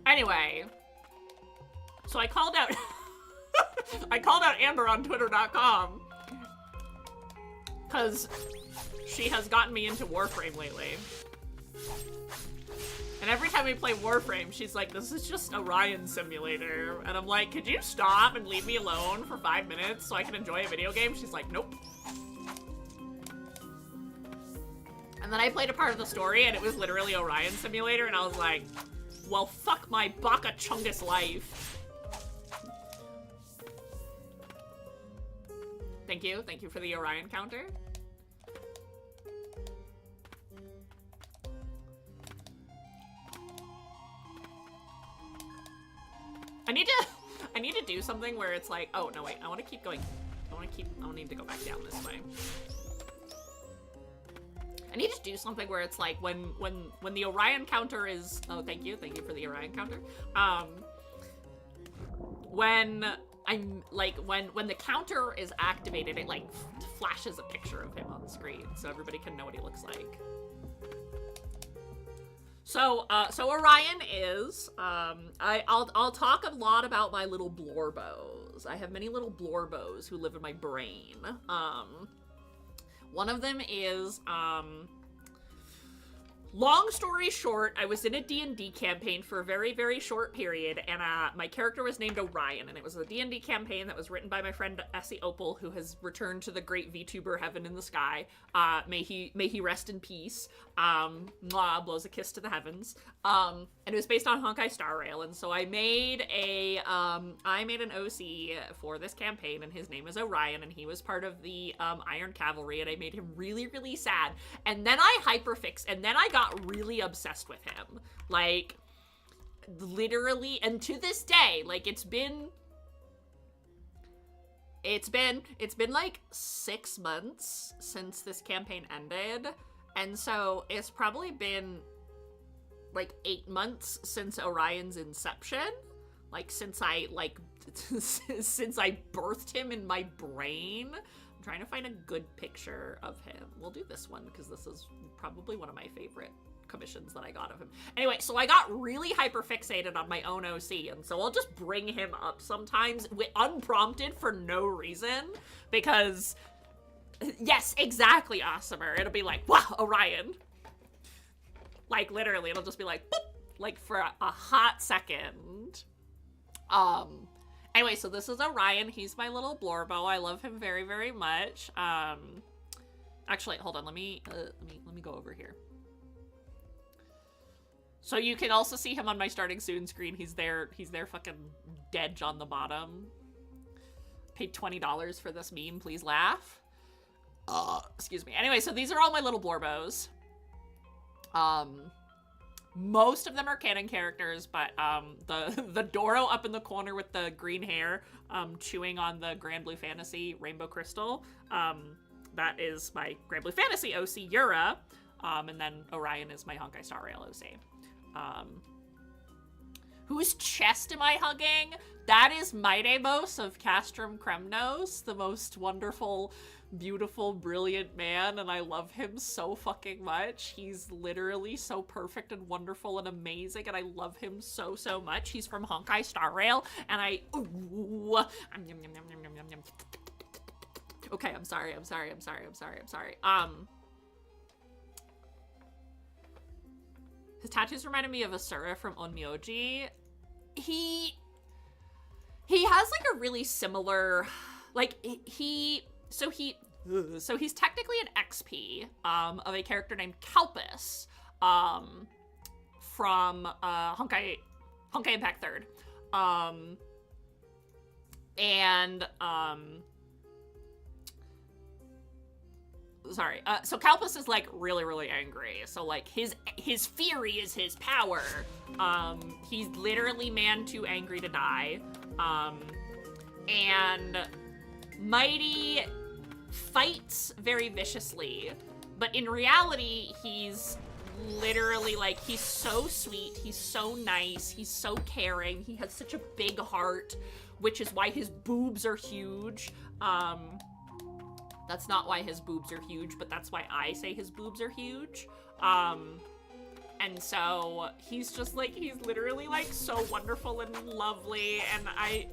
Anyway, so I called out Amber on Twitter.com because she has gotten me into Warframe lately. And every time we play Warframe, she's like, this is just Orion Simulator. And I'm like, could you stop and leave me alone for 5 minutes so I can enjoy a video game? She's like, nope. And then I played a part of the story and it was literally Orion Simulator and I was like, well, fuck my Baka Chungus life. Thank you for the Orion counter. I need to do something where it's like, oh no wait, I want to keep going. I need to go back down this way. I need to do something where it's like when the Orion counter is, oh thank you for the Orion counter. When I'm like when the counter is activated, it like flashes a picture of him on the screen so everybody can know what he looks like. So Orion is, I'll talk a lot about my little blorbos. I have many little blorbos who live in my brain. One of them is, long story short, I was in a D&D campaign for a very, very short period, and my character was named Orion, and it was a D&D campaign that was written by my friend Essie Opal, who has returned to the great VTuber heaven in the sky. May he rest in peace. Mwah, blows a kiss to the heavens. And it was based on Honkai Star Rail, and so I made an OC for this campaign, and his name is Orion, and he was part of the Iron Cavalry, and I made him really, really sad. And then I got really obsessed with him. Like, literally, and to this day, like, it's been like 6 months since this campaign ended, and so it's probably been like 8 months since Orion's inception, like since I birthed him in my brain. I'm trying to find a good picture of him. We'll do this one because this is probably one of my favorite commissions that I got of him. Anyway, so I got really hyperfixated on my own OC, and so I'll just bring him up sometimes unprompted for no reason, because yes, exactly, Awesomer. It'll be like, wow, Orion. Like, literally, it'll just be like, boop, like for a hot second. Anyway, so this is Orion. He's my little blorbo. I love him very, very much. Actually, hold on. Let me go over here. So you can also see him on my starting soon screen. He's there fucking dead on the bottom. Paid $20 for this meme, please laugh. Excuse me. Anyway, so these are all my little Blorbos. Most of them are canon characters, but the Doro up in the corner with the green hair, chewing on the Grand Blue Fantasy Rainbow Crystal, that is my Grand Blue Fantasy OC Yura, and then Orion is my Honkai Star Rail OC. Whose chest am I hugging? That is Maidemos of Castrum Kremnos, the most wonderful, beautiful, brilliant man, and I love him so fucking much. He's literally so perfect and wonderful and amazing, and I love him so, so much. He's from Honkai Star Rail, and okay, I'm sorry. His tattoos reminded me of Asura from Onmyoji. He has like a really similar, like so he's technically an XP of a character named Kalpus from Honkai Impact 3rd. So Kalpus is like really, really angry. So like his fury is his power. He's literally man too angry to die. And Mighty fights very viciously, but in reality, he's literally like, he's so sweet, he's so nice, he's so caring, he has such a big heart, which is why his boobs are huge. That's not why his boobs are huge, but that's why I say his boobs are huge. And so he's just like, he's literally like so wonderful and lovely, and I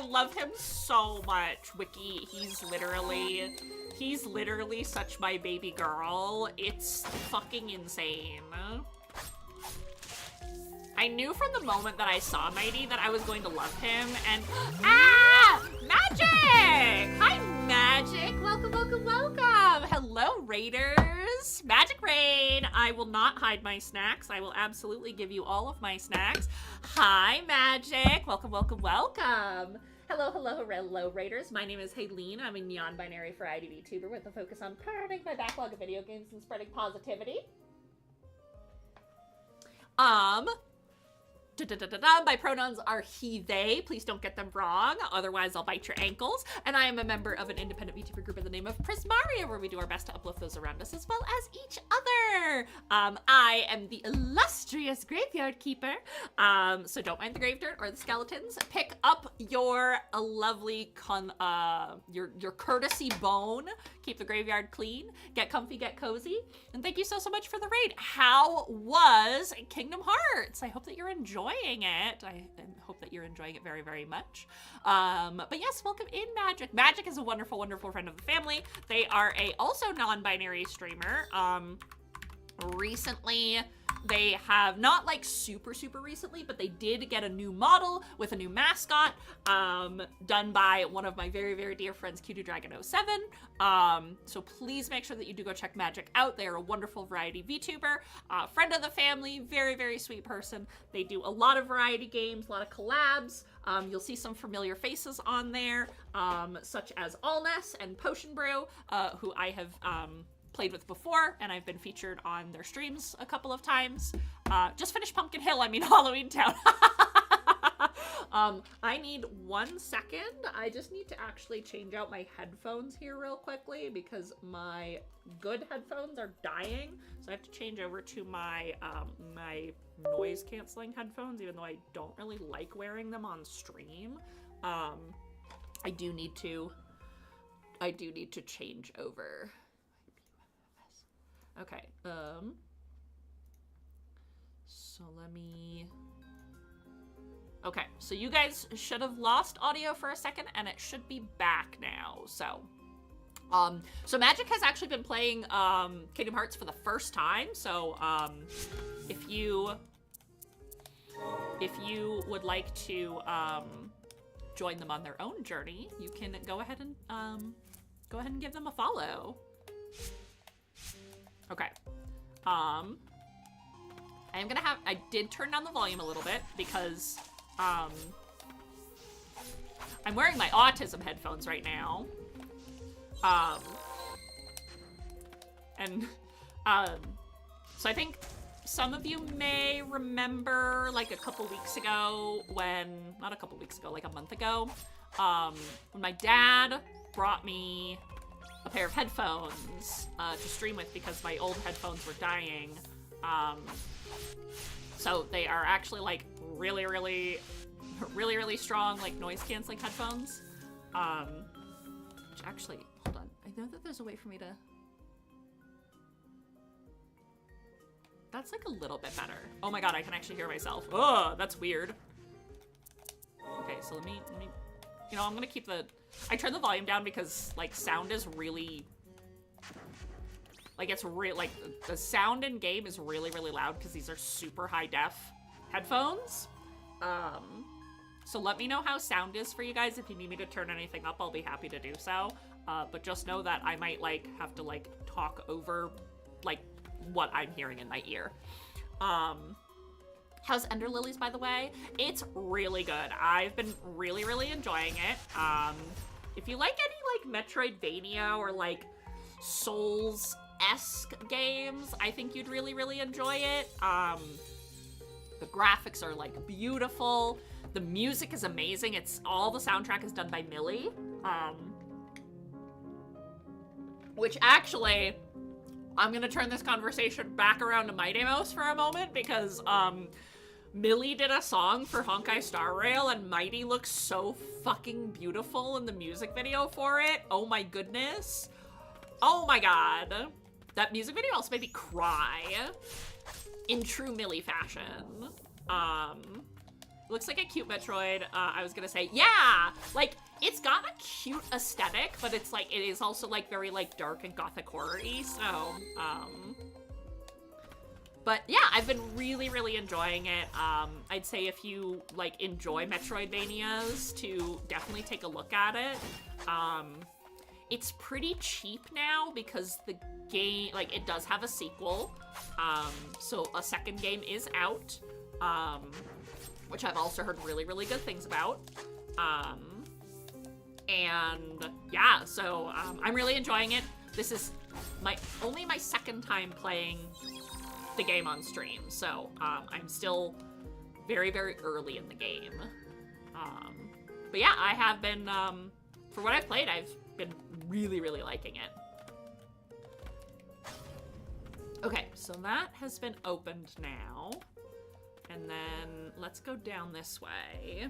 love him so much. Wiki, he's literally such my baby girl. It's fucking insane. I knew from the moment that I saw Mighty that I was going to love him, and Magic! Hi, Magic! Welcome. Hello, Raiders! Magic Raid! I will not hide my snacks. I will absolutely give you all of my snacks. Hi, Magic! Welcome. Hello, Raiders. My name is Haylene. I'm a non-binary variety VTuber with a focus on parroting my backlog of video games and spreading positivity. My pronouns are he, they. Please don't get them wrong, otherwise I'll bite your ankles. And I am a member of an independent VTuber group by the name of Prismaria, where we do our best to uplift those around us as well as each other. I am the illustrious graveyard keeper, so don't mind the grave dirt or the skeletons. Pick up your lovely your courtesy bone. Keep the graveyard clean. Get comfy, get cozy. And thank you so much for the raid. How was Kingdom Hearts? I hope that you're enjoying it. I hope that you're enjoying it very, very much. But yes, welcome in, Magic. Magic is a wonderful, wonderful friend of the family. They are also non-binary streamer. Recently, they have, not like super recently, but they did get a new model with a new mascot, done by one of my very, very dear friends, Q2 Dragon 07. So please make sure that you do go check Magic out. They are a wonderful variety VTuber, friend of the family, very, very sweet person. They do a lot of variety games, a lot of collabs. You'll see some familiar faces on there, such as Allness and Potion Brew, who I have, played with before, and I've been featured on their streams a couple of times. Just finished Pumpkin Hill, Halloween Town. I need 1 second. I just need to actually change out my headphones here real quickly because my good headphones are dying. So I have to change over to my my noise canceling headphones, even though I don't really like wearing them on stream. I do need to change over. Okay, so let me, okay, so you guys should have lost audio for a second, and it should be back now, so Magic has actually been playing, Kingdom Hearts for the first time, so, if you would like to, join them on their own journey, you can go ahead and give them a follow. Okay. I did turn down the volume a little bit because, I'm wearing my autism headphones right now. So I think some of you may remember, like a couple weeks ago not a couple weeks ago, like a month ago, when my dad brought me a pair of headphones to stream with because my old headphones were dying. So they are actually like really, really, really, really strong, like noise canceling headphones. Which actually, hold on. I know that there's a way for me to... That's like a little bit better. Oh my god, I can actually hear myself. Ugh, that's weird. Okay, so let me, you know, I'm gonna keep the... I turned the volume down because, like, sound is really... Like, it's real, like, the sound in game is really, really loud because these are super high def headphones. So let me know how sound is for you guys. If you need me to turn anything up, I'll be happy to do so. But just know that I might, like, have to, like, talk over, like, what I'm hearing in my ear. How's Ender Lilies, by the way? It's really good. I've been really, really enjoying it. If you like any, like, Metroidvania or, like, Souls-esque games, I think you'd really, really enjoy it. The graphics are, like, beautiful. The music is amazing. All the soundtrack is done by Millie. Which actually... I'm gonna turn this conversation back around to Mighty Mouse for a moment because, Millie did a song for Honkai Star Rail and Mighty looks so fucking beautiful in the music video for it. Oh my goodness. Oh my god. That music video also made me cry in true Millie fashion. Looks like a cute Metroid. I was gonna say, yeah! Like, it's got a cute aesthetic, but it's like, it is also like very like dark and gothic horror-y, so, but yeah, I've been really, really enjoying it. I'd say if you like enjoy Metroidvanias to definitely take a look at it. It's pretty cheap now because the game, like it does have a sequel. So a second game is out, which I've also heard really, really good things about. And yeah, so I'm really enjoying it. This is only my second time playing the game on stream, so I'm still very, very early in the game. But yeah, I have been, for what I've played, I've been really, really liking it. Okay, so that has been opened now. And then let's go down this way.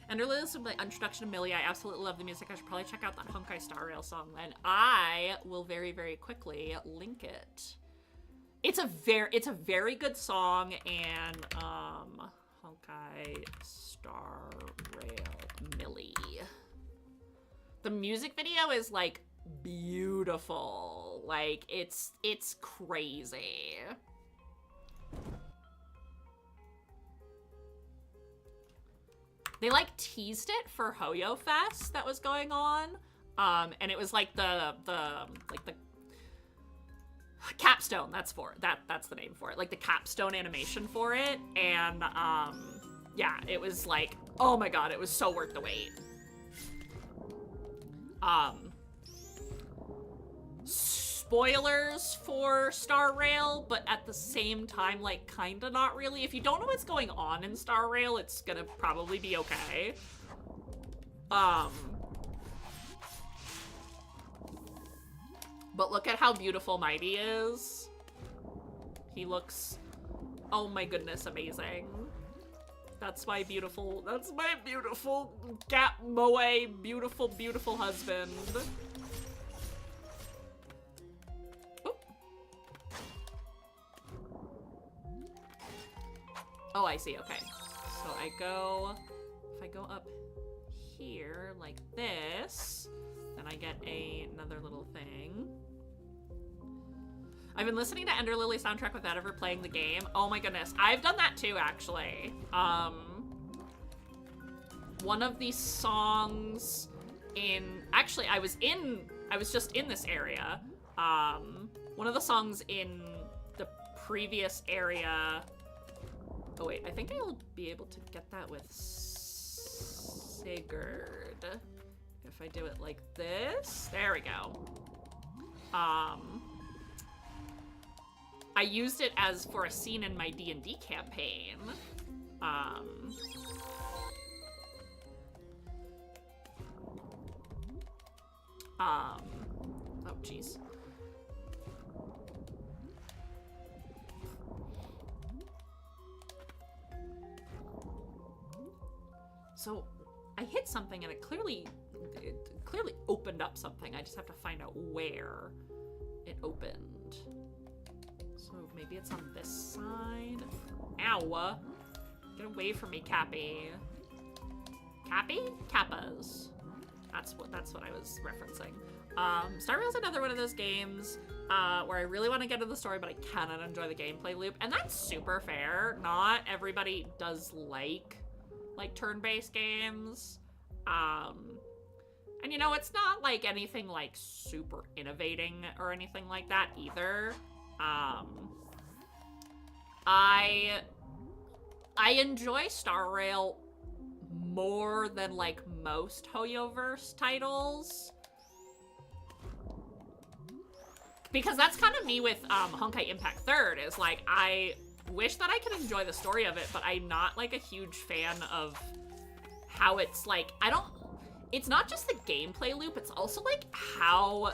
And earlier this was my introduction to Millie. I absolutely love the music. I should probably check out that Honkai Star Rail song then. I will very, very quickly link it. It's a very good song, and Honkai Star Rail Millie. The music video is like beautiful. Like it's crazy. They like teased it for Hoyo Fest that was going on, and it was like the capstone. That's the name for it. Like the capstone animation for it, and yeah, it was like, oh my god, it was so worth the wait. Spoilers for Star Rail, but at the same time, like, kinda not really. If you don't know what's going on in Star Rail, it's gonna probably be okay. But look at how beautiful Mighty is. He looks, oh my goodness, amazing. That's my beautiful Gap Moe, beautiful, beautiful husband. Oh, I see, okay. So if I go up here like this, then I get another little thing. I've been listening to Ender Lily soundtrack without ever playing the game. Oh my goodness, I've done that too, actually. One of these songs actually, I was just in this area. One of the songs in the previous area. Oh wait, I think I'll be able to get that with Sigurd. If I do it like this, there we go. I used it as for a scene in my D&D campaign. Oh, jeez. So I hit something and it clearly opened up something. I just have to find out where it opened. So maybe it's on this side. Ow! Get away from me, Cappy. Cappy? Kappas. That's what I was referencing. Star Rail's another one of those games where I really want to get into the story, but I cannot enjoy the gameplay loop, and that's super fair. Not everybody does like turn-based games. And you know, it's not like anything like super innovating or anything like that either. I enjoy Star Rail more than like most Hoyoverse titles, because that's kind of me with Honkai Impact Third, is like I wish that I could enjoy the story of it, but I'm not like a huge fan of how it's like, it's not just the gameplay loop, it's also like how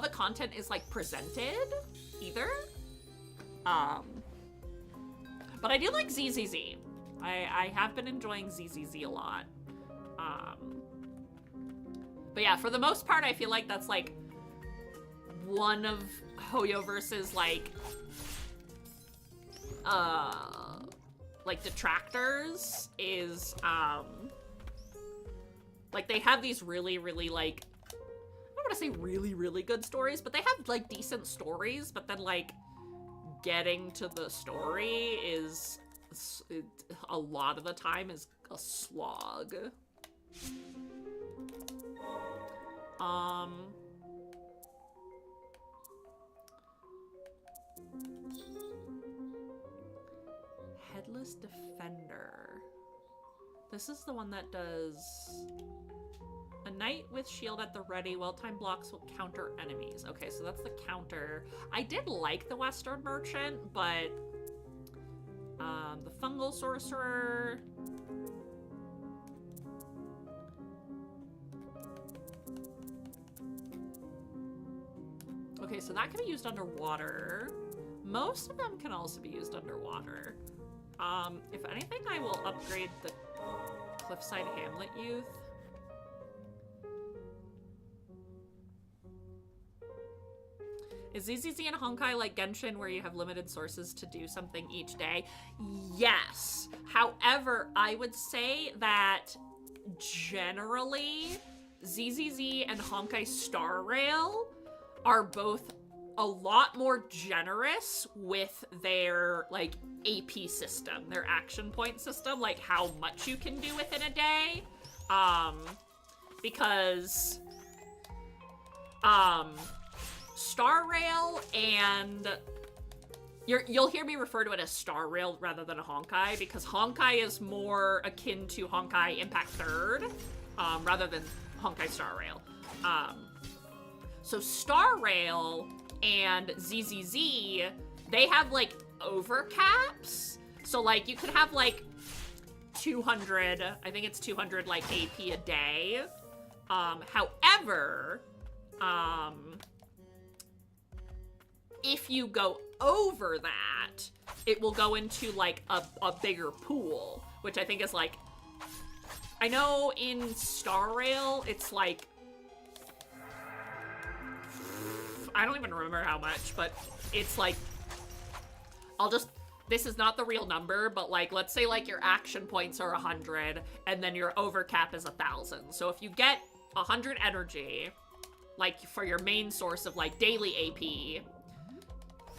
the content is like presented either. But I do like ZZZ. I have been enjoying ZZZ a lot. But yeah, for the most part, I feel like that's like one of Hoyoverse's like detractors is like they have these really like, I don't want to say really good stories, but they have like decent stories, but then like getting to the story is a lot of the time is a slog. Headless Defender. This is the one that does a knight with shield at the ready. Well-timed blocks will counter enemies. Okay, so that's the counter. I did like the Western Merchant, but the Fungal Sorcerer. Okay, so that can be used underwater. Most of them can also be used underwater. If anything, I will upgrade the Cliffside Hamlet Youth. Is ZZZ and Honkai like Genshin, where you have limited sources to do something each day? Yes. However, I would say that generally, ZZZ and Honkai Star Rail are both a lot more generous with their like AP system, their action point system, like how much you can do within a day. Because Star Rail and you'll hear me refer to it as Star Rail rather than a Honkai, because Honkai is more akin to Honkai Impact Third, rather than Honkai Star Rail. So Star Rail and ZZZ, they have like overcaps. So like you could have like 200, I think it's 200 like AP a day. However, if you go over that, it will go into like a bigger pool, which I think is like, I know in Star Rail, it's like, I don't even remember how much, but it's like, this is not the real number, but like, let's say like your action points are 100 and then your overcap is 1,000. So if you get 100 energy, like for your main source of like daily AP,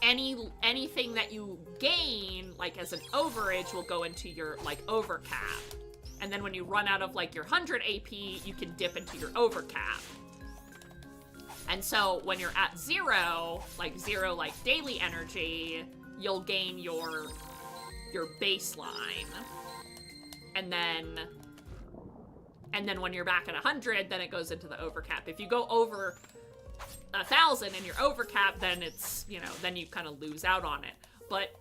anything that you gain like as an overage will go into your like overcap. And then when you run out of like your 100 AP, you can dip into your overcap. And so when you're at zero like daily energy, you'll gain your baseline. And then And then when you're back at 100, then it goes into the overcap. If you go over 1,000 and you're overcapped, then it's, you know, then you kind of lose out on it. But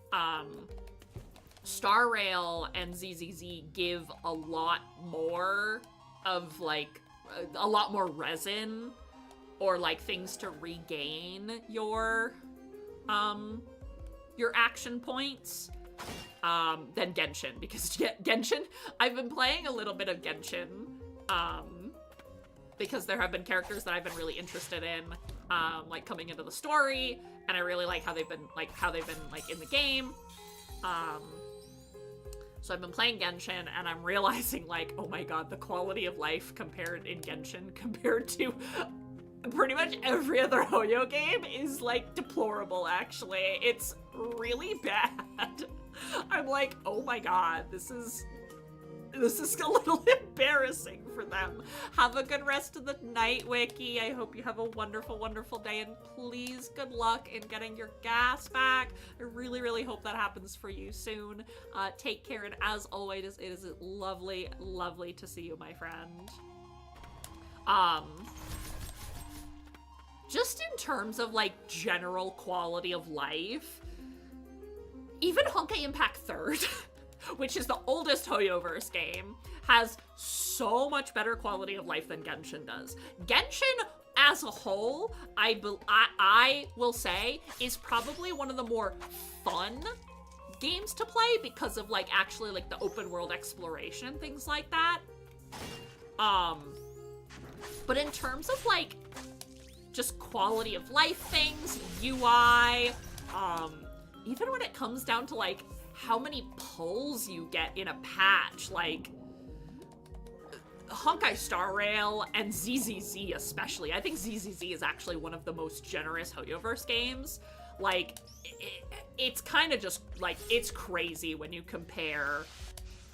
Star Rail and ZZZ give a lot more of, like, a lot more resin or, like, things to regain your action points than Genshin. Because Genshin, I've been playing a little bit of Genshin, because there have been characters that I've been really interested in, like coming into the story, and I really like how they've been like in the game. So I've been playing Genshin, and I'm realizing, like, oh my god, the quality of life compared in Genshin compared to pretty much every other Hoyo game is, like, deplorable, actually. It's really bad. I'm like, oh my god, this is a little embarrassing for them. Have a good rest of the night, Wiki. I hope you have a wonderful, wonderful day, and please, good luck in getting your gas back. I really, really hope that happens for you soon. Take care, and as always, it is lovely, lovely to see you, my friend. Just in terms of, like, general quality of life, even Honkai Impact 3rd, which is the oldest Hoyoverse game, has so much better quality of life than Genshin does. Genshin, as a whole, I will say, is probably one of the more fun games to play because of, like, actually, like, the open world exploration and things like that. But in terms of, like, just quality of life things, UI, even when it comes down to, like, how many pulls you get in a patch, like Honkai Star Rail and ZZZ especially. I think ZZZ is actually one of the most generous Hoyoverse games. Like, it's kind of just, like, it's crazy when you compare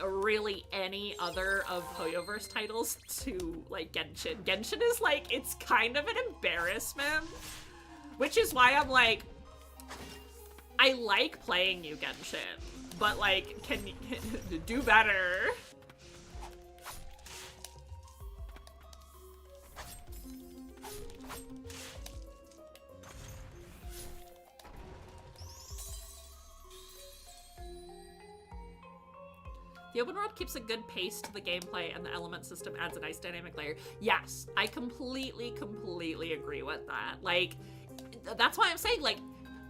really any other of Hoyoverse titles to, like, Genshin. Genshin is, like, it's kind of an embarrassment, which is why I'm like, I like playing new Genshin, but, like, can you do better? The open world keeps a good pace to the gameplay, and the element system adds a nice dynamic layer. Yes, I completely agree with that. Like, that's why I'm saying, like,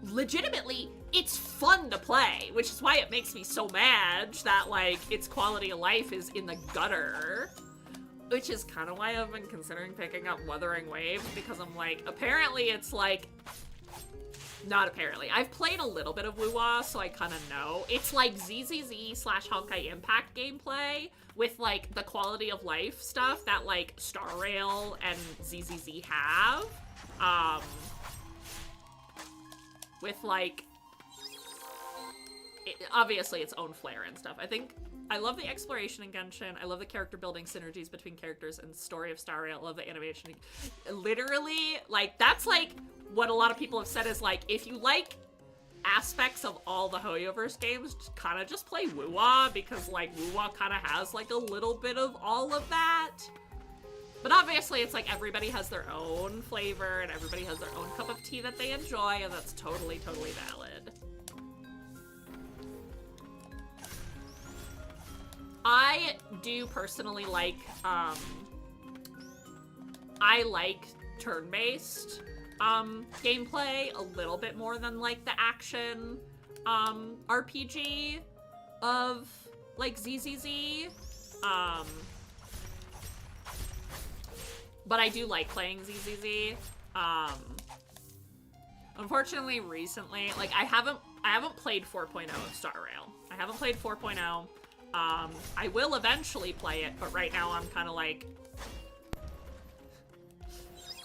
legitimately, it's fun to play, which is why it makes me so mad that, like, its quality of life is in the gutter. Which is kind of why I've been considering picking up Wuthering Waves, because I'm like, apparently it's like, not apparently. I've played a little bit of Wuwa, so I kind of know. It's like ZZZ/Honkai Impact gameplay with, like, the quality of life stuff that, like, Star Rail and ZZZ have. With, like, obviously its own flair and stuff. I love the exploration in Genshin. I love the character building synergies between characters and the story of Star Rail. I love the animation. Literally, like, that's, like, what a lot of people have said is, like, if you like aspects of all the Hoyoverse games, kind of just play Wuwa, because, like, Wuwa kind of has, like, a little bit of all of that. But obviously, it's like everybody has their own flavor, and everybody has their own cup of tea that they enjoy, and that's totally valid. I do personally like, I like turn-based gameplay a little bit more than, like, the action RPG of, like, ZZZ. But I do like playing ZZZ. Unfortunately, recently, like, I haven't played 4.0 of Star Rail. I haven't played 4.0. I will eventually play it, but right now I'm kind of like,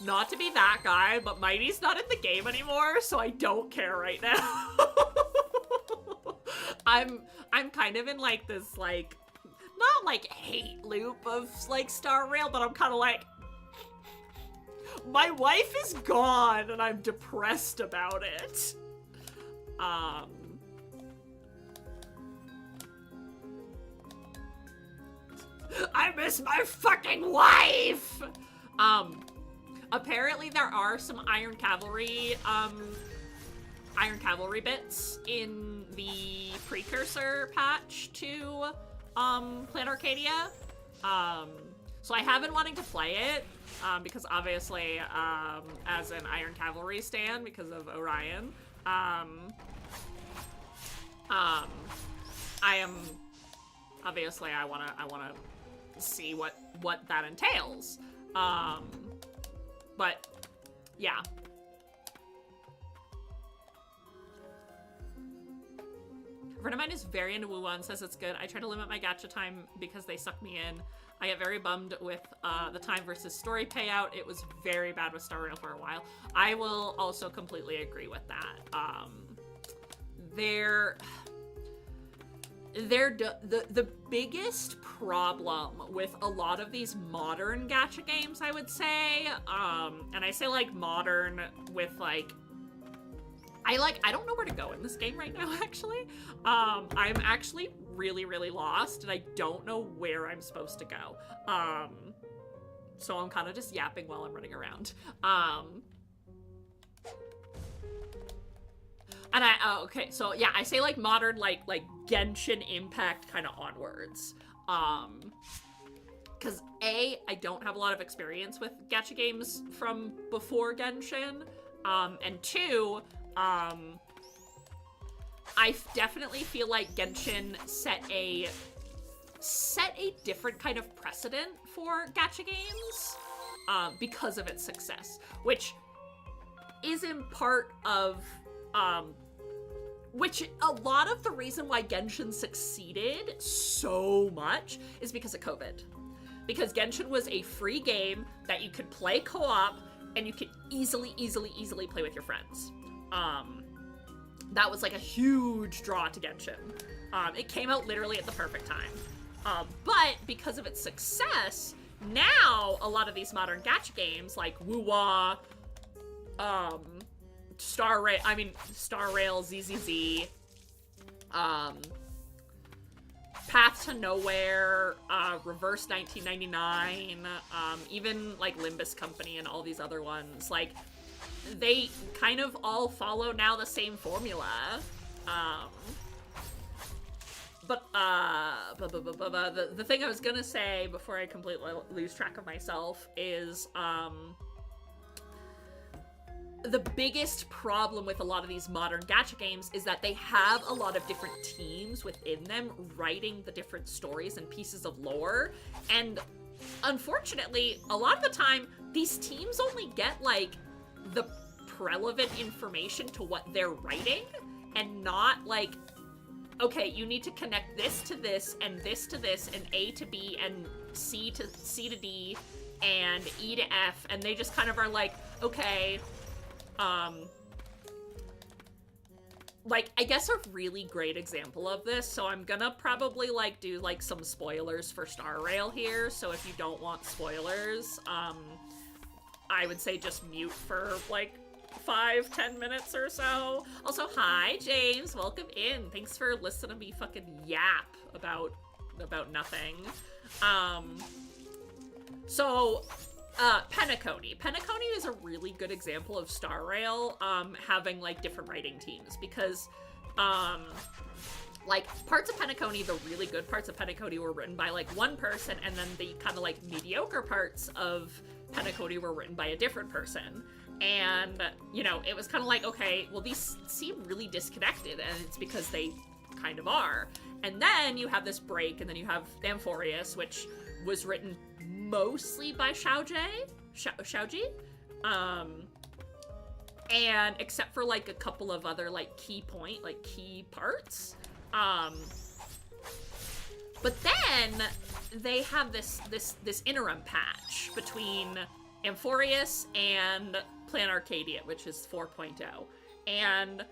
not to be that guy, but Mighty's not in the game anymore, so I don't care right now. I'm kind of in, like, this, like, not, like, hate loop of, like, Star Rail, but I'm kind of like, my wife is gone and I'm depressed about it. I miss my fucking wife! Apparently there are some Iron Cavalry bits in the precursor patch to, Plan Arcadia. So I have been wanting to play it, because obviously, as an Iron Cavalry stan, because of Orion, I am, obviously I wanna see what that entails. But, yeah. A friend of mine is very into Wuwa and says it's good. I try to limit my gacha time because they suck me in. I get very bummed with the time versus story payout. It was very bad with Star Rail for a while. I will also completely agree with that. The biggest problem with a lot of these modern gacha games, I would say, and I say like modern with like, I don't know where to go in this game right now, actually. I'm actually really, really lost, and I don't know where I'm supposed to go. So I'm kind of just yapping while I'm running around. And okay, so yeah, I say like modern, like Genshin Impact kind of onwards. Because A, I don't have a lot of experience with gacha games from before Genshin. And two, I definitely feel like Genshin set a different kind of precedent for gacha games, because of its success, which is in part of, which a lot of the reason why Genshin succeeded so much is because of COVID. Because Genshin was a free game that you could play co-op and you could easily play with your friends. That was like a huge draw to Genshin. It came out literally at the perfect time. But because of its success, now a lot of these modern gacha games like Wuwa, Star Rail, ZZZ, Path to Nowhere, Reverse 1999, even like Limbus Company and all these other ones, like, they kind of all follow now the same formula. But the thing I was gonna say before I completely lose track of myself is, the biggest problem with a lot of these modern gacha games is that they have a lot of different teams within them writing the different stories and pieces of lore. And unfortunately, a lot of the time, these teams only get, like, the relevant information to what they're writing, and not, like, okay, you need to connect this to this, and this to this, and A to B, and C to D, and E to F, and they just kind of are like, okay, like, I guess a really great example of this, so I'm gonna probably, like, do, like, some spoilers for Star Rail here, so if you don't want spoilers, I would say just mute for, like, 5-10 minutes or so. Also, hi, James, welcome in. Thanks for listening to me fucking yap about nothing. Penacony. Penacony is a really good example of Star Rail, having, like, different writing teams, because, like, parts of Penacony, the really good parts of Penacony were written by, like, one person, and then the kind of, like, mediocre parts of Penacony were written by a different person. And, you know, it was kind of like, okay, well, these seem really disconnected, and it's because they kind of are. And then you have this break, and then you have Amphorius, which was written mostly by Xiaoji, and except for, like, a couple of other, like, key parts. But then they have this interim patch between Amphorius and Plan Arcadia, which is 4.0. And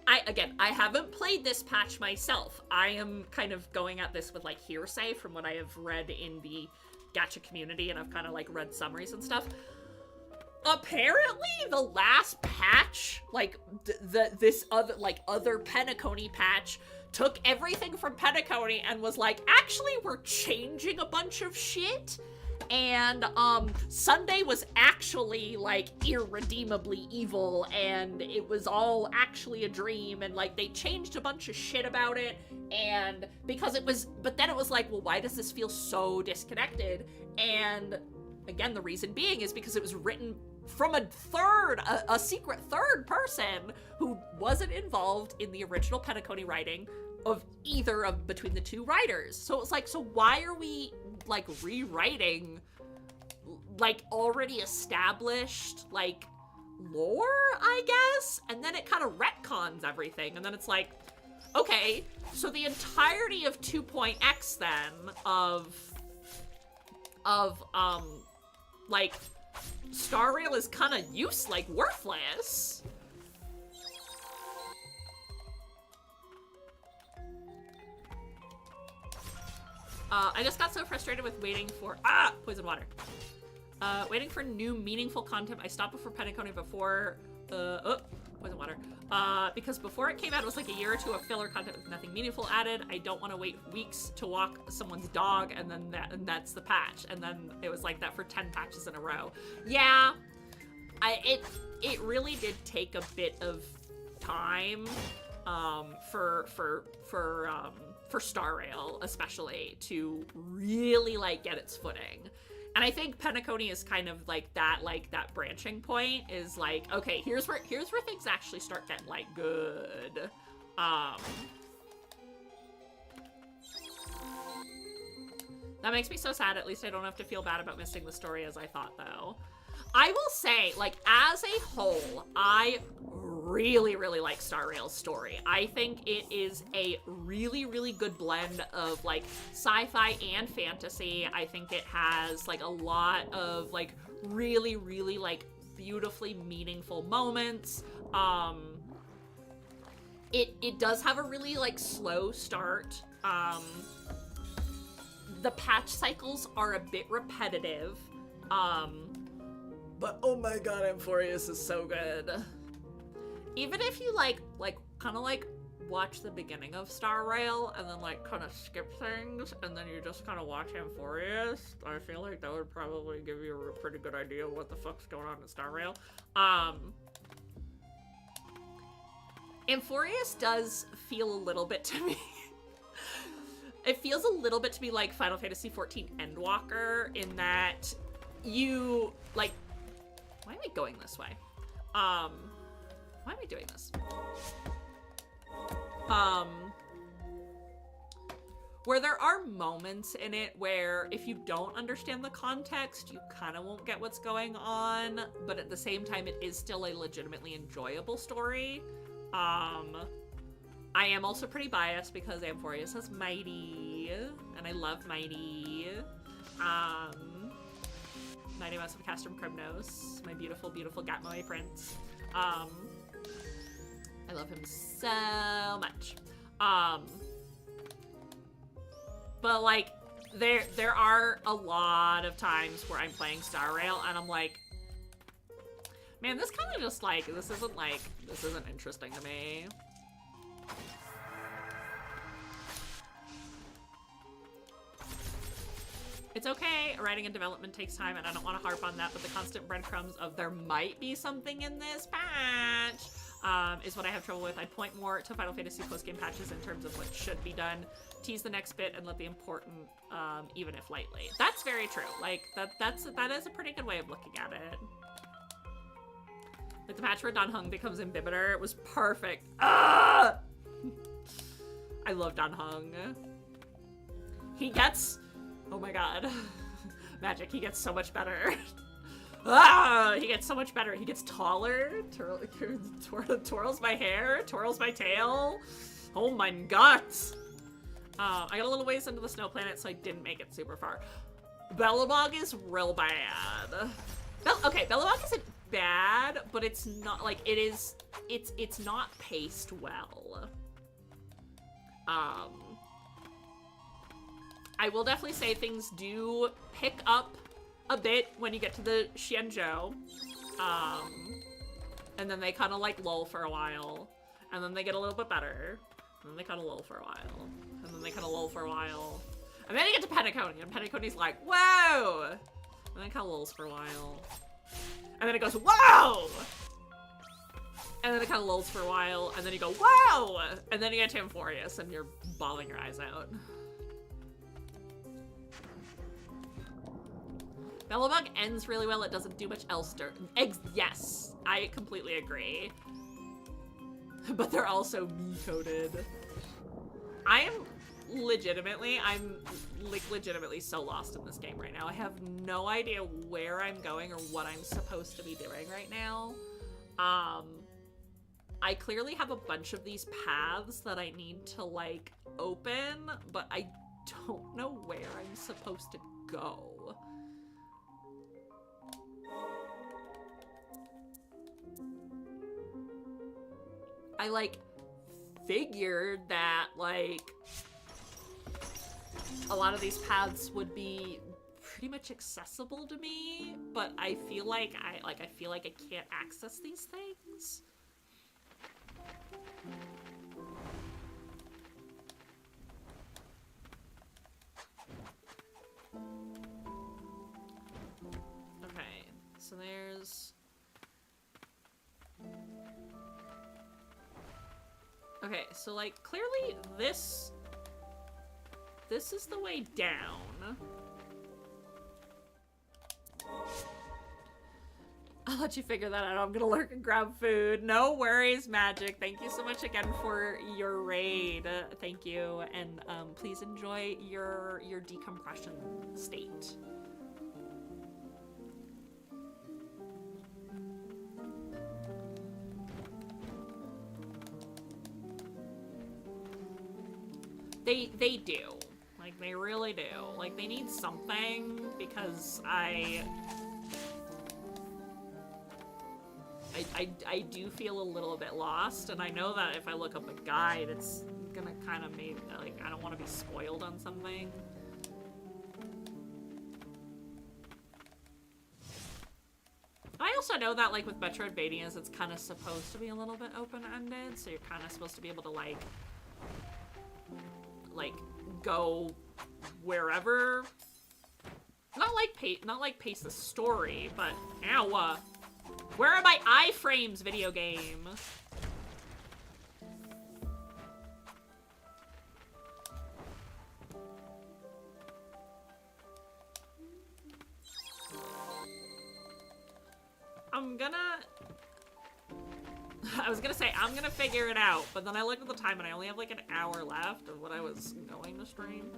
I haven't played this patch myself. I am kind of going at this with, like, hearsay from what I have read in the gacha community, and I've kind of, like, read summaries and stuff. Apparently, the last patch, like, this other Penacony patch, took everything from Penacony and was like, actually, we're changing a bunch of shit. And Sunday was actually like irredeemably evil, and it was all actually a dream, and like they changed a bunch of shit about it. And because it was, but then it was like, well, why does this feel so disconnected? And again, the reason being is because it was written from a secret third person who wasn't involved in the original Penacony writing of either of between the two writers. So it's like, so why are we like rewriting like already established like lore, I guess? And then it kind of retcons everything, and then it's like, okay, so the entirety of 2.x then of like Star Rail is kind of like worthless. I just got so frustrated with waiting for poison water. Waiting for new meaningful content. I stopped before Penacony before poison water. Because before it came out, it was like a year or two of filler content with nothing meaningful added. I don't want to wait weeks to walk someone's dog, and then that's the patch. And then it was like that for 10 patches in a row. Yeah, it really did take a bit of time for Star Rail especially to really like get its footing. And I think Penacony is kind of like that branching point is like, okay, here's where things actually start getting like good. That makes me so sad. At least I don't have to feel bad about missing the story as I thought, though. I will say, like, as a whole, I really, really like Star Rail's story. I think it is a really, really good blend of, like, sci-fi and fantasy. I think it has, like, a lot of, like, really, really, like, beautifully meaningful moments. It does have a really, like, slow start. The patch cycles are a bit repetitive. But oh my god, Amphorius is so good. Even if you kind of like watch the beginning of Star Rail and then like kind of skip things and then you just kind of watch Amphorius, I feel like that would probably give you a pretty good idea of what the fuck's going on in Star Rail. Amphorius does feel a little bit to me. It feels a little bit to me like Final Fantasy XIV Endwalker in that you, like, why am I going this way? Why am I doing this? Where there are moments in it where if you don't understand the context, you kind of won't get what's going on, but at the same time, it is still a legitimately enjoyable story. I am also pretty biased because Amphorius has Mighty, and I love Mighty. Mighty Mouse of Castrum Kremnos, my beautiful, beautiful Gatmoe prince. I love him so much. But like, there are a lot of times where I'm playing Star Rail and I'm like, man, this kind of just like, this isn't interesting to me. It's okay, writing and development takes time, and I don't want to harp on that, but the constant breadcrumbs of there might be something in this patch is what I have trouble with. I'd point more to Final Fantasy postgame patches in terms of what should be done, tease the next bit, and let the important, even if lightly. That's very true. Like, that is a pretty good way of looking at it. Like, the patch where Dan Heng becomes Imbibitor was perfect. Ah! I love Dan Heng. He gets... Oh my god. Magic, he gets so much better. He gets so much better. He gets taller, twirls my hair, twirls my tail. Oh my god. I got a little ways into the snow planet, so I didn't make it super far. Belobog is real bad. Okay, Belobog isn't bad, but it's not, like, it's not paced well. I will definitely say things do pick up a bit when you get to the Xianzhou. And then they kind of like lull for a while. And then they get a little bit better. And then they kind of lull for a while. And then they kind of lull for a while. And then you get to Penacony, and Penacony's like, whoa! And then it kind of lulls for a while. And then it goes, whoa! And then it kind of lulls for a while, and then you go, whoa! And then you get to Amphorius, and you're bawling your eyes out. Bellabug ends really well. It doesn't do much else. Yes, I completely agree. But they're also me-coded. I'm legitimately so lost in this game right now. I have no idea where I'm going or what I'm supposed to be doing right now. I clearly have a bunch of these paths that I need to, like, open, but I don't know where I'm supposed to go. I, like, figured that, like, a lot of these paths would be pretty much accessible to me, but I feel like I can't access these things. Okay, so there's... Okay, so, like, clearly this is the way down. I'll let you figure that out. I'm gonna lurk and grab food. No worries, Magic. Thank you so much again for your raid. Thank you, and please enjoy your decompression state. They do. Like, they really do. Like, they need something, because I do feel a little bit lost, and I know that if I look up a guide, it's gonna kind of make, like, I don't want to be spoiled on something. I also know that, like, with Metroidvanias, it's kind of supposed to be a little bit open-ended, so you're kind of supposed to be able to, like, go wherever. Not like pace the story, but ow. Where are my iframes, video game? I was gonna say, I'm gonna figure it out, but then I looked at the time and I only have like an hour left of what I was going to stream.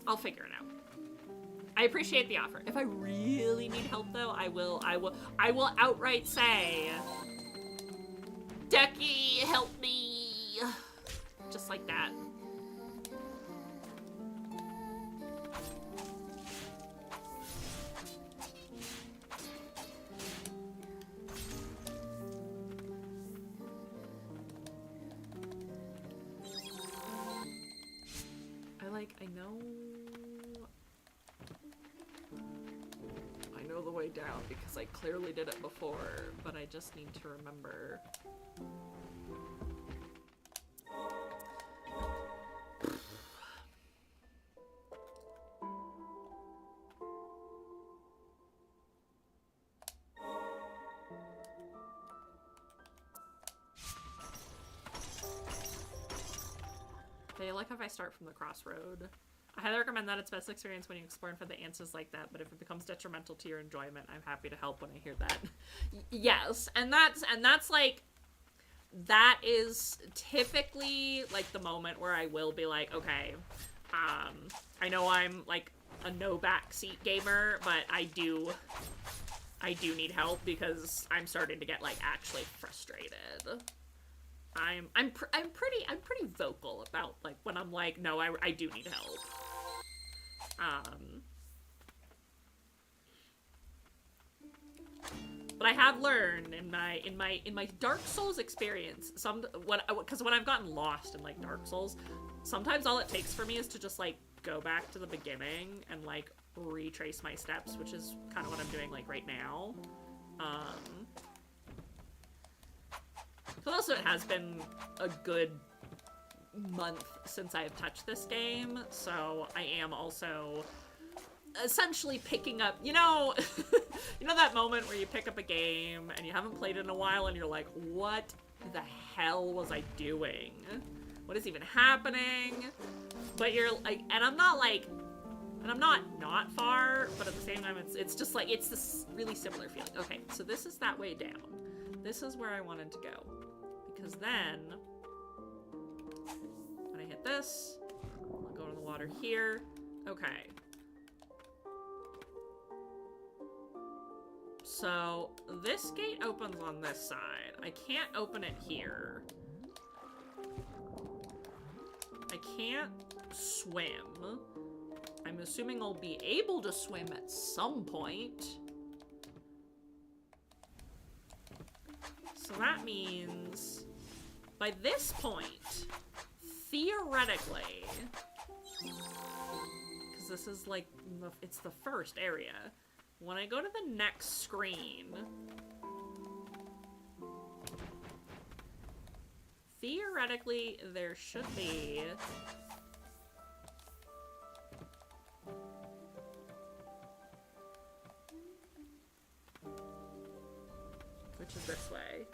I'll figure it out. I appreciate the offer. If I really need help though, I will outright say, Ducky, help me. Just like that. I know the way down because I clearly did it before, but I just need to remember. I like if I start from the crossroad. I highly recommend that. It's best experience when you explore and find the answers like that, but if it becomes detrimental to your enjoyment, I'm happy to help when I hear that. Yes, and that's like, that is typically like the moment where I will be like, okay, I know I'm like a no backseat gamer, but I do need help because I'm starting to get like actually frustrated. I'm pretty vocal about like when I'm like, no, I do need help. But I have learned in my Dark Souls experience, because when I've gotten lost in like Dark Souls, sometimes all it takes for me is to just like go back to the beginning and like retrace my steps, which is kind of what I'm doing like right now. But also, it has been a good month since I have touched this game, so I am also essentially picking up, you know, you know that moment where you pick up a game and you haven't played it in a while and you're like, what the hell was I doing? What is even happening? But you're like, and I'm not not far, but at the same time, it's just like, it's this really similar feeling. Okay, so this is that way down. This is where I wanted to go. Because then, when I hit this, I'll go to the water here. Okay. So, this gate opens on this side. I can't open it here. I can't swim. I'm assuming I'll be able to swim at some point. So that means, by this point, theoretically, because this is like, it's the first area, when I go to the next screen, theoretically, there should be which is this way.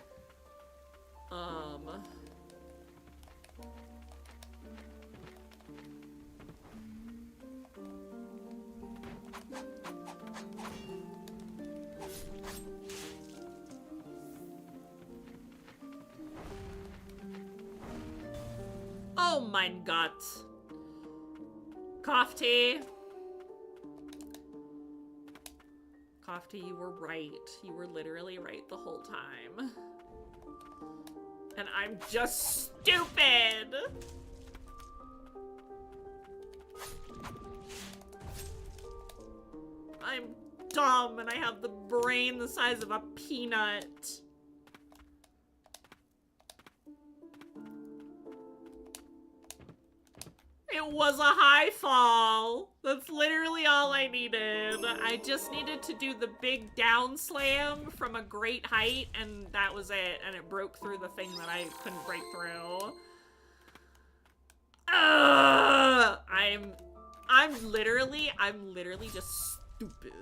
Oh mein Gott. Kofti. Kofti, you were right. You were literally right the whole time. And I'm just stupid! I'm dumb and I have the brain the size of a peanut. It was a high fall. That's literally all I needed. I just needed to do the big down slam from a great height, and that was it. And it broke through the thing that I couldn't break through. I'm literally just stupid.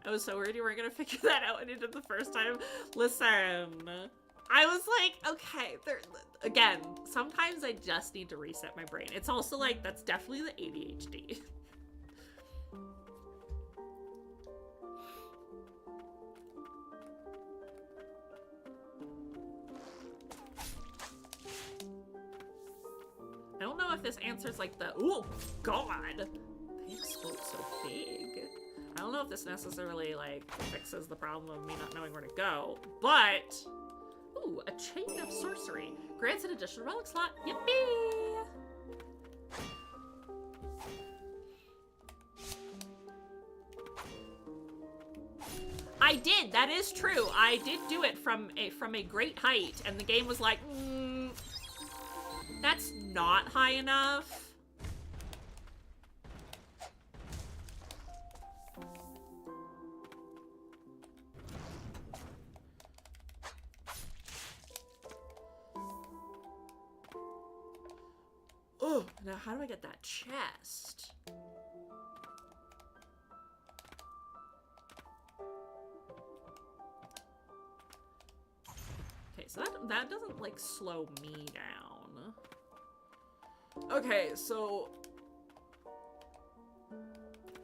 I was so worried you weren't gonna figure that out when you did the first time. Listen. I was like, okay, again, sometimes I just need to reset my brain. It's also like, that's definitely the ADHD. I don't know if this answers like the, oh god, they explode so big. I don't know if this necessarily like fixes the problem of me not knowing where to go, but ooh, a chain of sorcery. Grants an additional relic slot. Yippee! I did. That is true. I did do it from a great height, and the game was like, that's not high enough. Oh, now how do I get that chest? Okay, so that doesn't like slow me down. Okay, so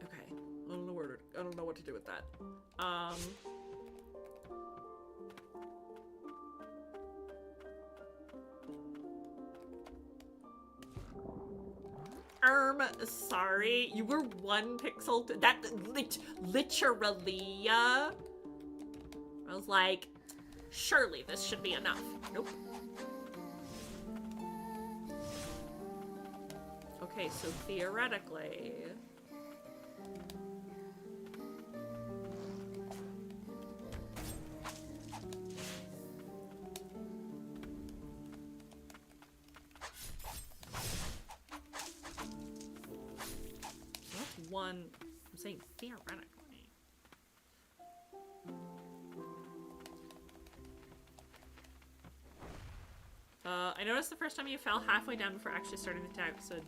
okay, I don't know what to do with that. Sorry, you were 1 pixel that literally, I was like, surely this should be enough. Nope. Okay, so theoretically, I'm saying theoretically. noticed the first time you fell halfway down before actually starting the episode.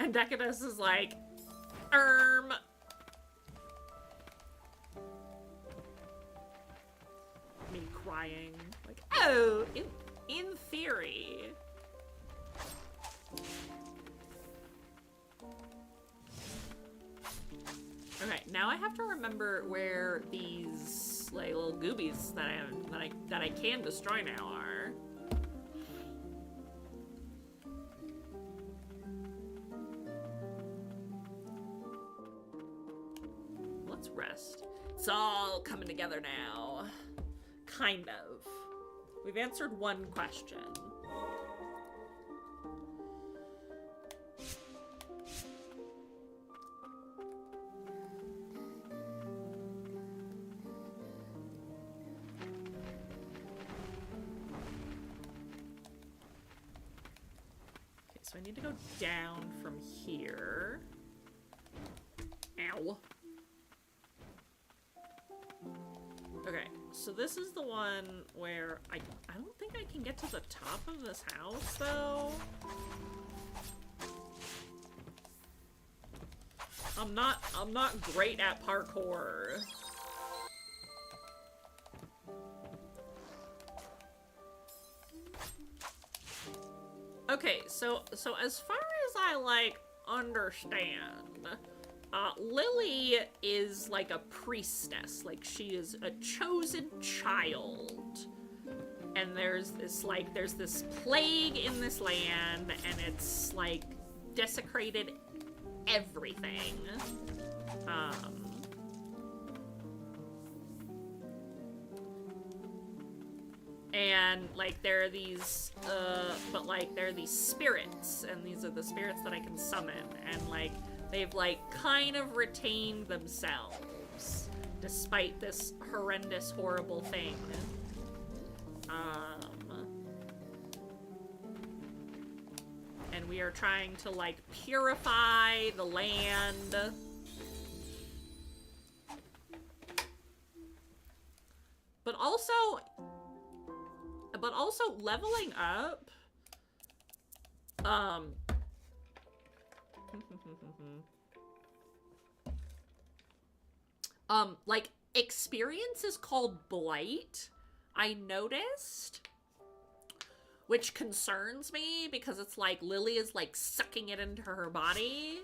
And Decadus is like, me crying. Like, oh, in theory. Okay, now I have to remember where these like little goobies that I can destroy now are. Let's rest. It's all coming together now. Kind of. We've answered one question. So I need to go down from here. Ow. Okay, so this is the one where I don't think I can get to the top of this house, though. I'm not great at parkour. Okay, so as far as I, like, understand, Lily is, like, a priestess. Like, she is a chosen child. And there's this plague in this land, and it's, like, desecrated everything. And, like, there are these, there are these spirits, and these are the spirits that I can summon, and, like, they've, like, kind of retained themselves, despite this horrendous, horrible thing. And we are trying to, like, purify the land. But also leveling up, like, experience is called Blight, I noticed, which concerns me, because it's like Lily is, like, sucking it into her body,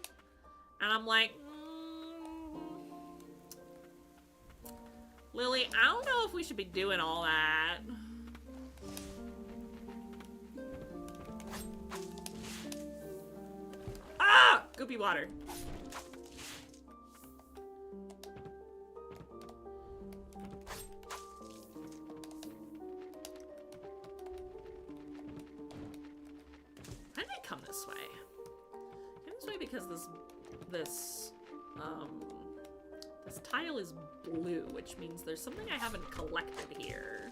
and I'm like, Lily, I don't know if we should be doing all that. Ah! Goopy water. How did I come this way? I came this way because this tile is blue, which means there's something I haven't collected here.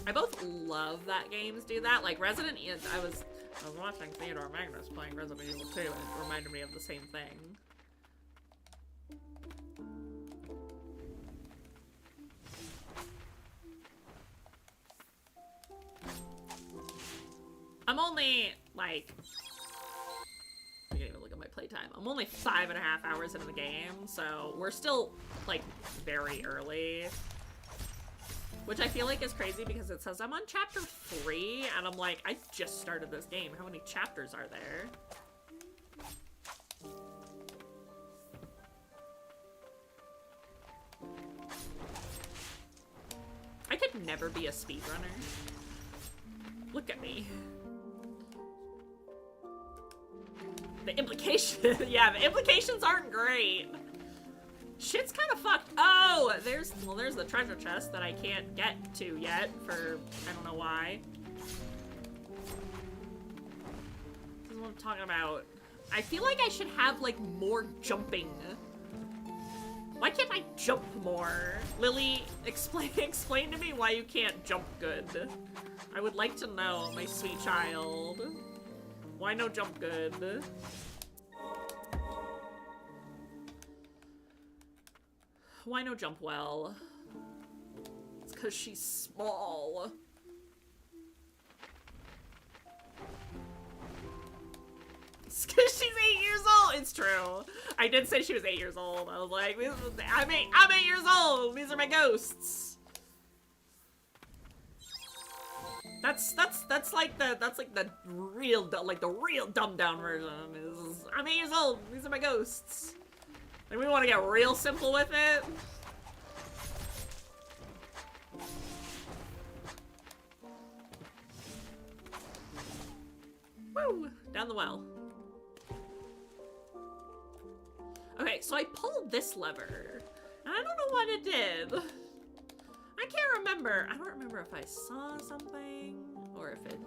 I both love that games do that. Like Resident Evil, I was watching Theodore Magnus playing Resident Evil 2, and it reminded me of the same thing. I'm only, like, I can't even look at my playtime. I'm only 5.5 hours into the game, so we're still, like, very early. Which I feel like is crazy because it says I'm on chapter 3, and I'm like, I just started this game. How many chapters are there? I could never be a speedrunner. Look at me. The implications, yeah, the implications aren't great. Shit's kind of fucked. Oh, there's the treasure chest that I can't get to yet for, I don't know why. This is what I'm talking about. I feel like I should have, like, more jumping. Why can't I jump more? Lily, explain to me why you can't jump good. I would like to know, my sweet child. Why no jump good? Why no jump well? It's because she's small. It's because she's 8 years old. It's true. I did say she was 8 years old. I was like, I'm 8 years old. These are my ghosts. That's like the real dumbed down version. Is I'm 8 years old. These are my ghosts. Like, we want to get real simple with it. Woo! Down the well. Okay, so I pulled this lever, and I don't know what it did. I can't remember. I don't remember if I saw something, or if it...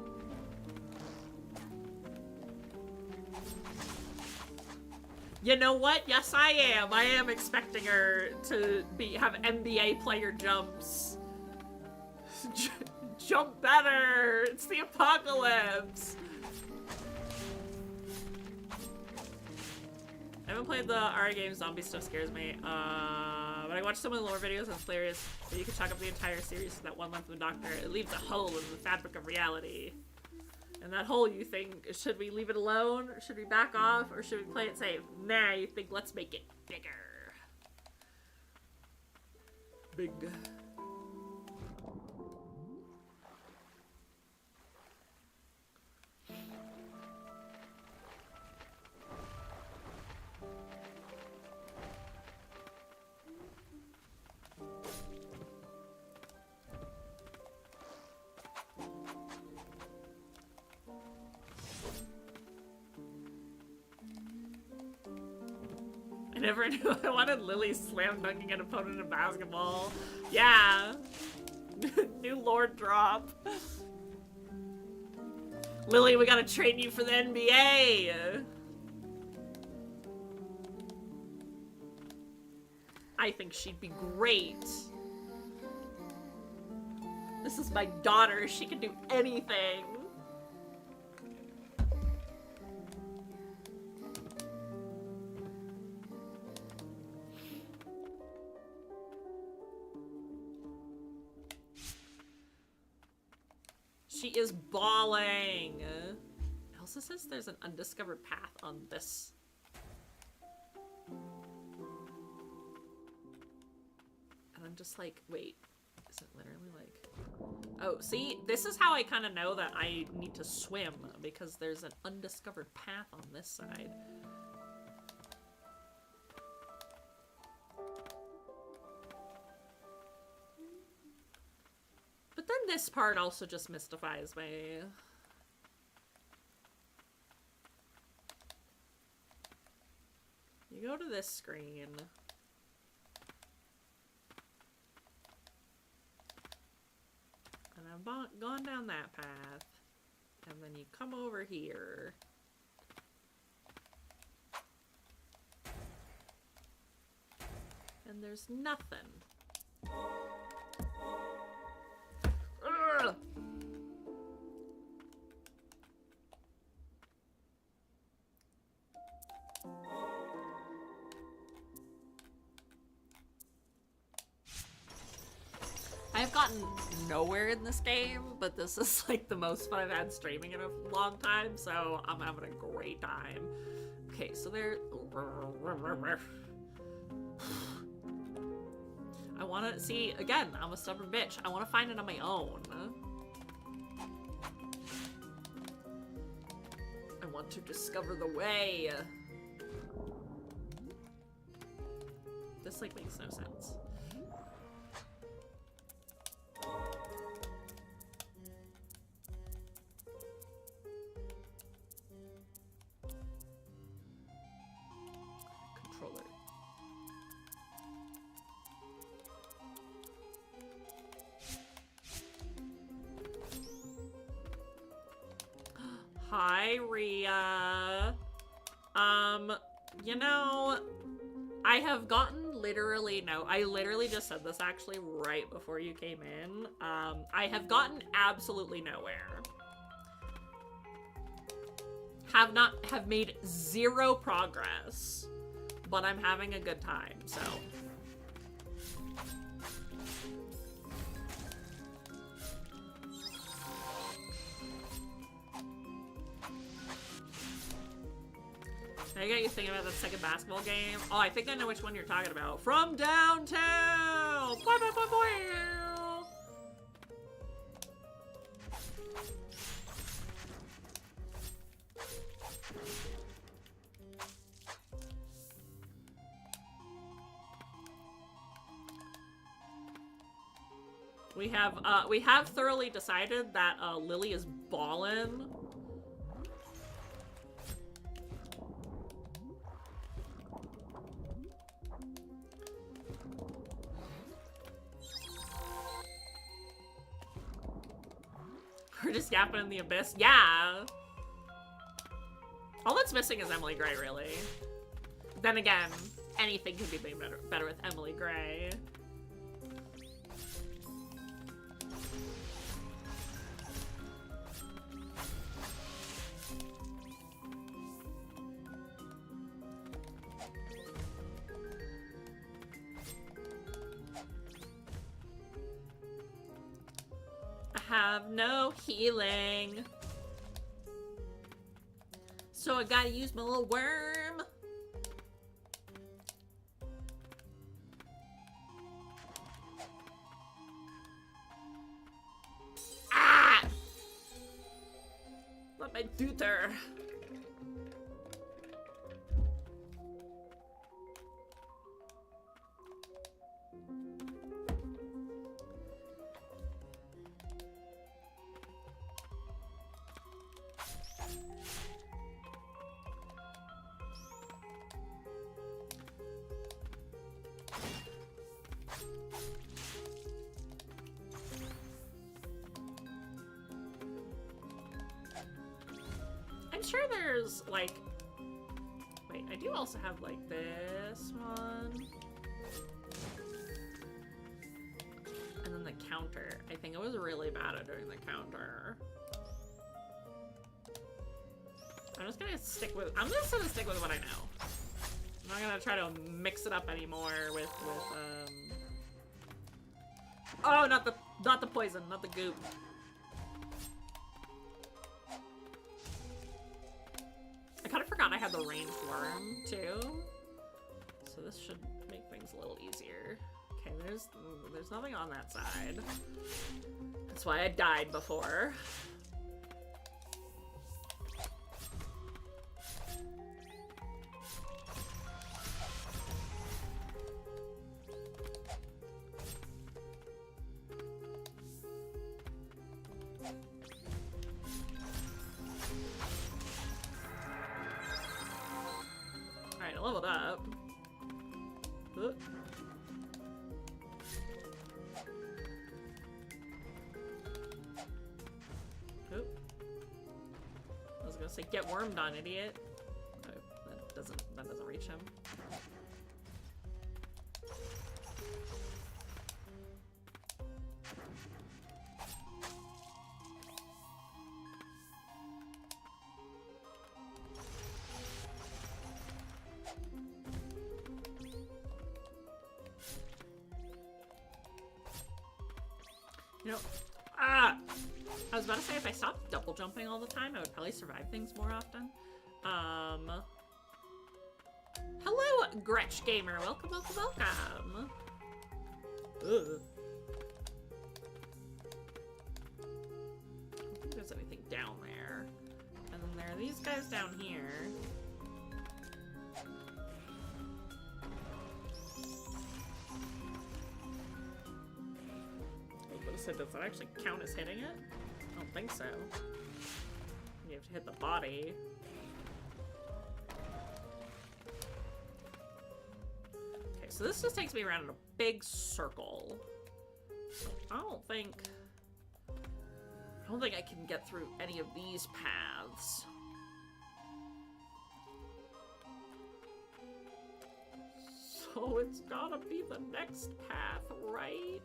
You know what? Yes, I am. I am expecting her to have NBA player jumps. Jump better! It's the apocalypse! I haven't played the RA game. Zombie stuff scares me. But I watched some of the lore videos and it's hilarious that you can chalk up the entire series to that 1 month with the Doctor. It leaves a hole in the fabric of reality. And that hole, you think, should we leave it alone? Or should we back off? Or should we play it safe? Nah, you think, let's make it bigger. Big. I never knew I wanted Lily slam dunking an opponent in basketball. Yeah. New Lord drop. Lily, we gotta train you for the NBA. I think she'd be great. This is my daughter. She can do anything. She is bawling. Elsa says there's an undiscovered path on this. And I'm just like, wait, is it literally like... Oh, see? This is how I kind of know that I need to swim, because there's an undiscovered path on this side. But then this part also just mystifies me. You go to this screen. And I've gone down that path. And then you come over here. And there's nothing. Ugh. I've gotten nowhere in this game, but this is like the most fun I've had streaming in a long time, so I'm having a great time. Okay, so there... I want to see, again, I'm a stubborn bitch. I want to find it on my own. I want to discover the way. This, like, makes no sense. Controller. Hi, Rhea. You know, I have gotten literally, no, I literally just said this actually right before you came in. I have gotten absolutely nowhere. Have made zero progress, but I'm having a good time, so. I got you thinking about that second basketball game. Oh, I think I know which one you're talking about. From downtown! Boy, boy, boy, boy! We have thoroughly decided that Lily is ballin'. We're just yapping in the abyss. Yeah. All that's missing is Emily Gray, really. Then again, anything could be made better with Emily Gray. Have no healing. So I gotta use my little worm. Ah! Let my tutor. Sure there's like, wait, I do also have like this one and then the counter. I think I was really bad at doing the counter. I'm just gonna stick with what I know. I'm not gonna try to mix it up anymore with oh, not the poison, not the goop. I kind of forgot I had the ranged worm, too. So this should make things a little easier. Okay, there's nothing on that side. That's why I died before. Leveled up. Oop. Oop. I was gonna say get wormed on, idiot. Oh, that doesn't reach him. You know, I was about to say if I stopped double jumping all the time, I would probably survive things more often. Hello, Gretch Gamer. Welcome, welcome, welcome. Ugh. I don't think there's anything down there. And then there are these guys down here. So does that actually count as hitting it? I don't think so. You have to hit the body. Okay, so this just takes me around in a big circle. So I don't think I can get through any of these paths. So it's gotta be the next path, right?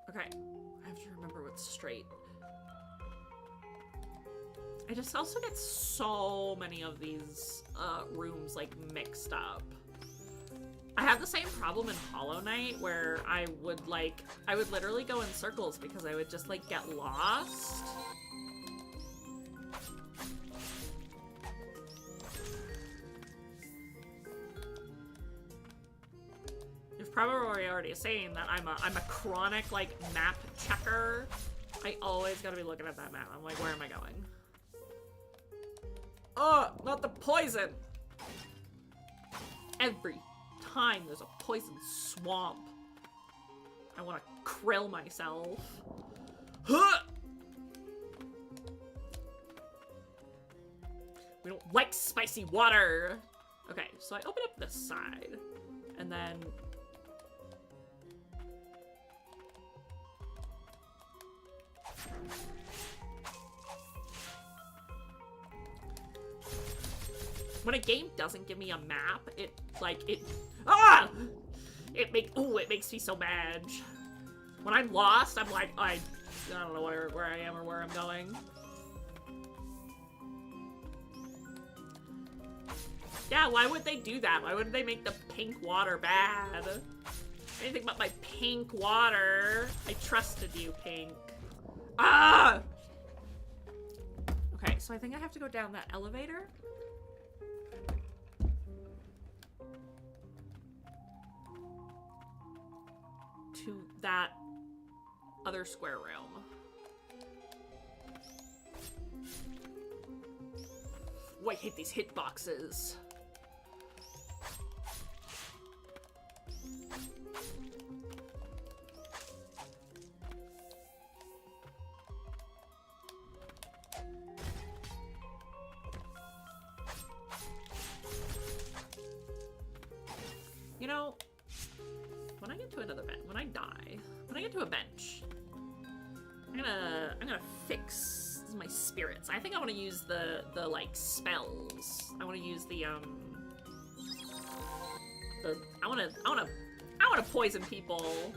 Okay, I have to remember what's straight. I just also get so many of these rooms like mixed up. I had the same problem in Hollow Knight where I would literally go in circles because I would just like get lost. You've probably already saying that I'm a chronic like map checker. I always gotta be looking at that map. I'm like, where am I going? Oh, not the poison! Every time there's a poison swamp, I want to krill myself. Huh! We don't like spicy water! Okay, so I open up this side, and then... when a game doesn't give me a map, it makes me so mad. When I'm lost, I'm like, I don't know where I am or where I'm going. Yeah, why would they do that? Why wouldn't they make the pink water bad? Anything but my pink water. I trusted you, Pink. Ah! Okay, so I think I have to go down that elevator. To that other square room. Oh, I hate these hitboxes. You know, when I get to another bench, when I die, when I get to a bench, I'm gonna fix my spirits. I think I want to use the like spells. I want to use I want to poison people.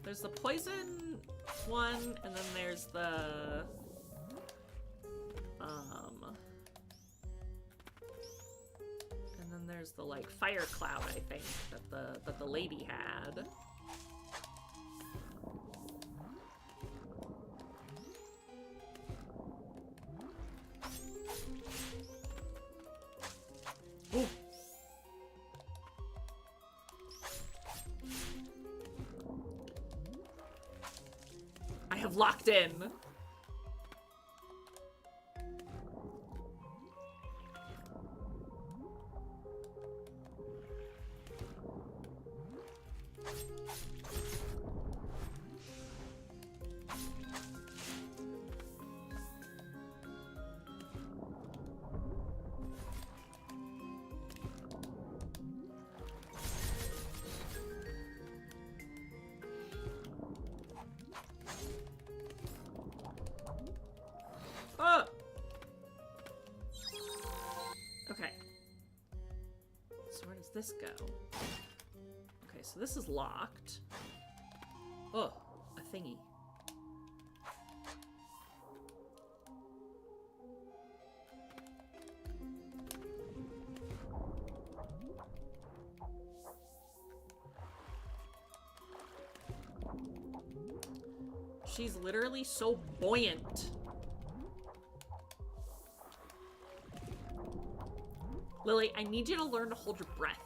There's the poison one, and then there's the and then there's the like fire cloud, I think, that the lady had. Ooh. I have locked in. Okay. So where does this go? Okay, so this is locked. Oh, a thingy. She's literally so buoyant. Lily, I need you to learn to hold your breath.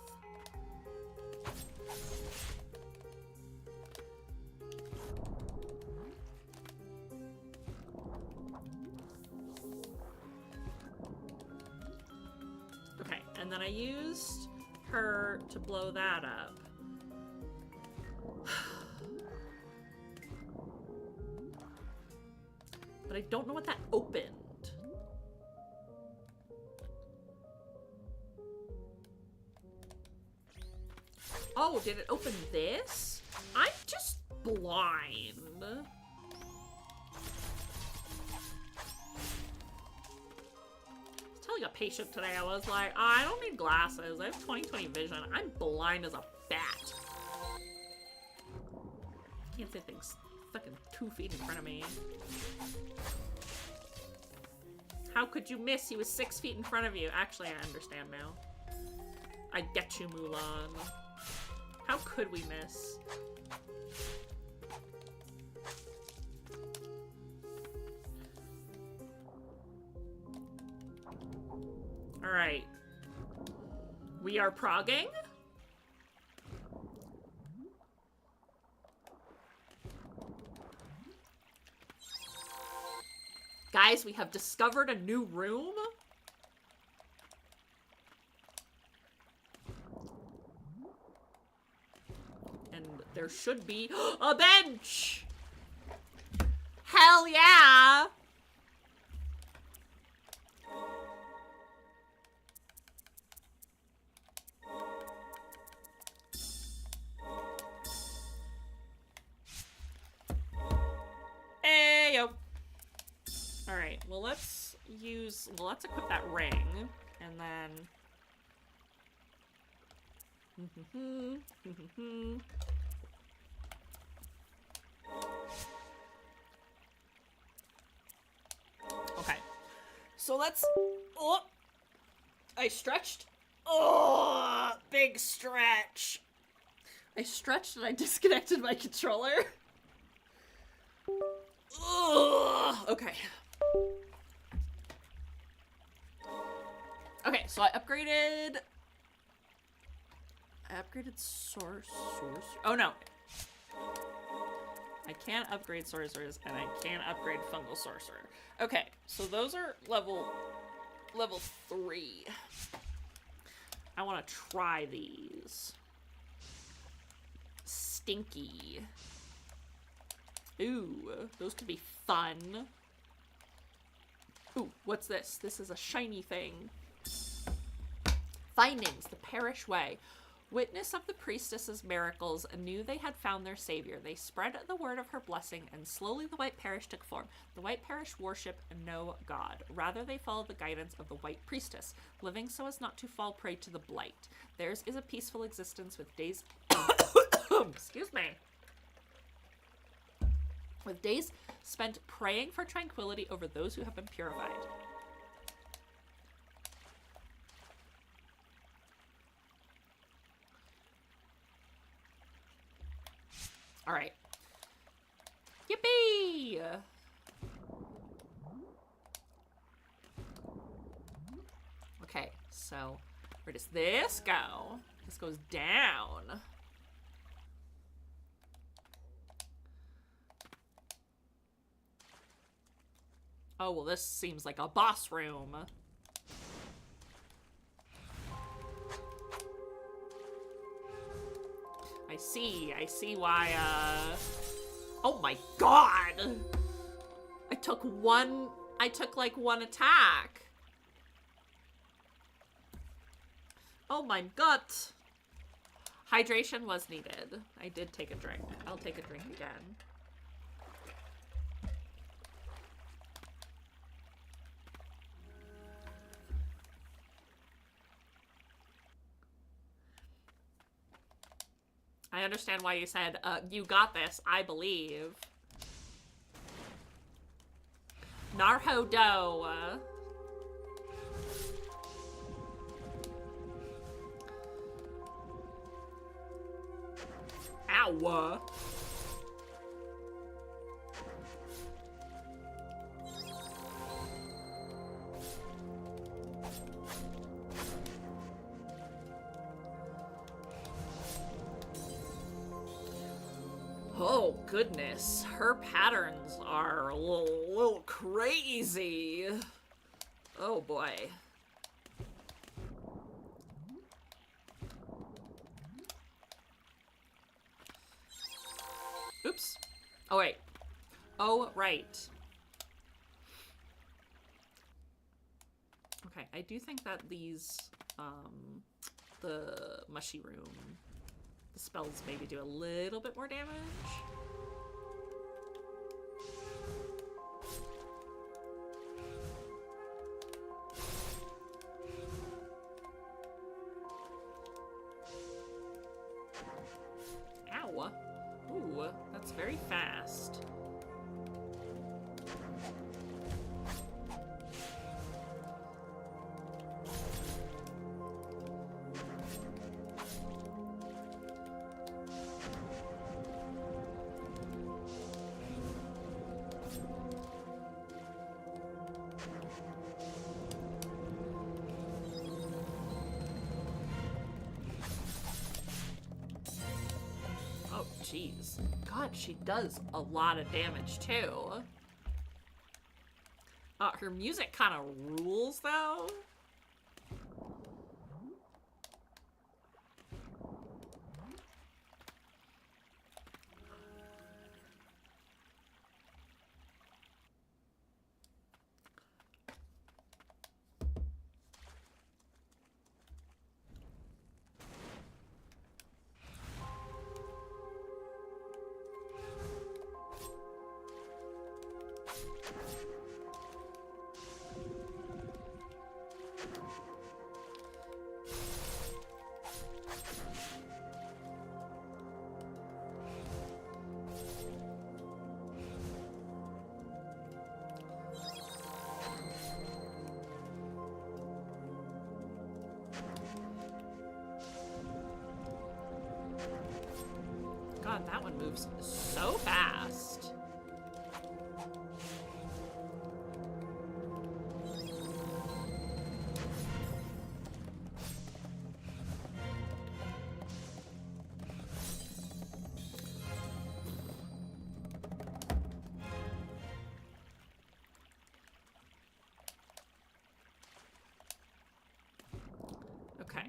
Okay, and then I used her to blow that up. But I don't know what that opened. Oh, did it open this? I'm just blind. I was telling a patient today, I was like, oh, I don't need glasses. I have 20/20 vision. I'm blind as a bat. Can't see things fucking 2 feet in front of me. How could you miss? He was 6 feet in front of you. Actually, I understand now. I get you, Mulan. How could we miss? Alright. We are progging? Guys, we have discovered a new room? And there should be a bench! Hell yeah! Ayo! Alright, well let's equip that ring, and then... Okay. So let's... Oh! I stretched. Oh! Big stretch! I stretched and I disconnected my controller. Ugh. Okay. Okay, so I upgraded source. Oh no. I can't upgrade sorcerers and I can't upgrade fungal sorcerer. Okay, so those are level 3. I want to try these. Stinky. Ooh, those could be fun. Ooh, what's this? This is a shiny thing. Findings, the parish way. Witness of the priestess's miracles knew they had found their savior. They spread the word of her blessing, and slowly the white parish took form. The white parish worship no god. Rather, they follow the guidance of the white priestess, living so as not to fall prey to the blight. Theirs is a peaceful existence with days... Excuse me. With days spent praying for tranquility over those who have been purified. All right. Yippee! Okay, so where does this go? This goes down. Oh, well, this seems like a boss room. I see why, oh my god! I took like one attack. Oh my god. Hydration was needed. I did take a drink. I'll take a drink again. I understand why you said, you got this, I believe. Narho-do. Ow. Oh, goodness. Her patterns are a little crazy. Oh, boy. Oops. Oh, wait. Oh, right. Okay, I do think that these, the mushy room... The spells maybe do a little bit more damage. Ow. Ooh, that's very fast. jeez. God, she does a lot of damage, too. Her music kind of rules, though. God, that one moves so fast. Okay.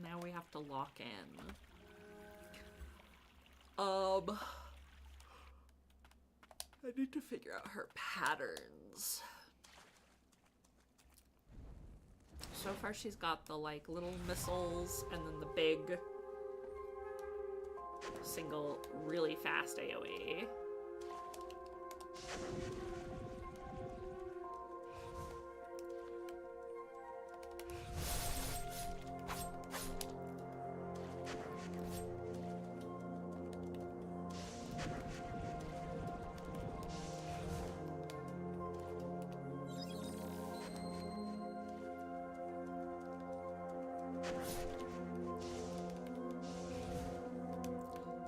Now we have to lock in. I need to figure out her patterns. So far she's got the like little missiles and then the big single really fast AoE.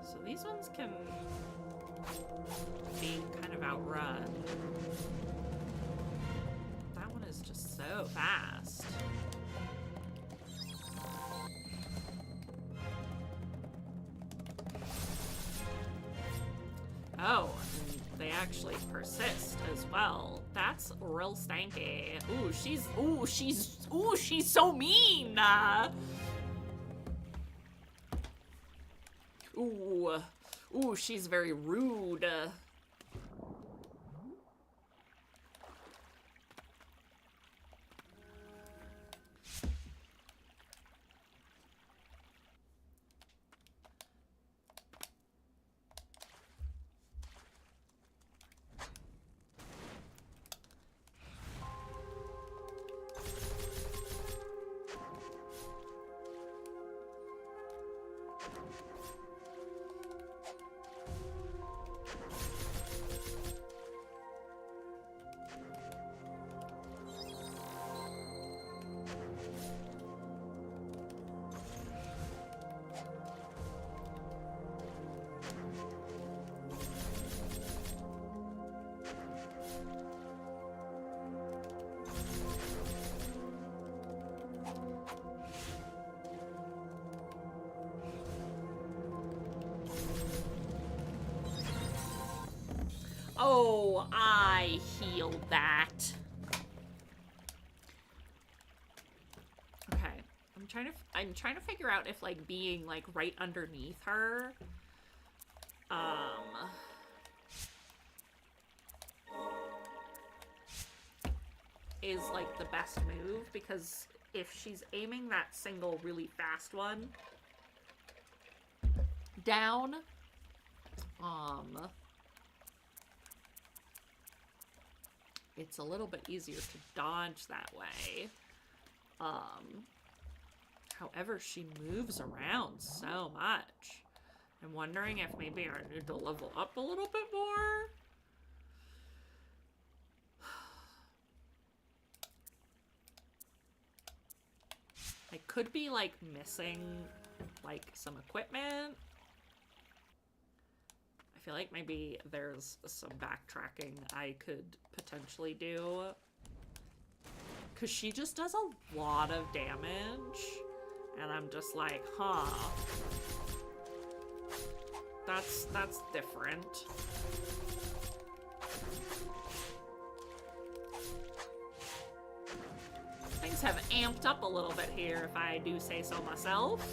So these ones can be kind of outrun. That one is just so fast. Oh, and they actually persist as well. That's real stanky. Ooh, she's so mean. Ooh, she's very rude. Oh, I healed that. Okay, I'm trying to figure out if like being like right underneath her, is like the best move, because if she's aiming that single really fast one down, it's a little bit easier to dodge that way. However, she moves around so much. I'm wondering if maybe I need to level up a little bit more. I could be like missing like some equipment. I feel like maybe there's some backtracking I could potentially do. Because she just does a lot of damage. And I'm just like, huh. That's different. Things have amped up a little bit here, if I do say so myself.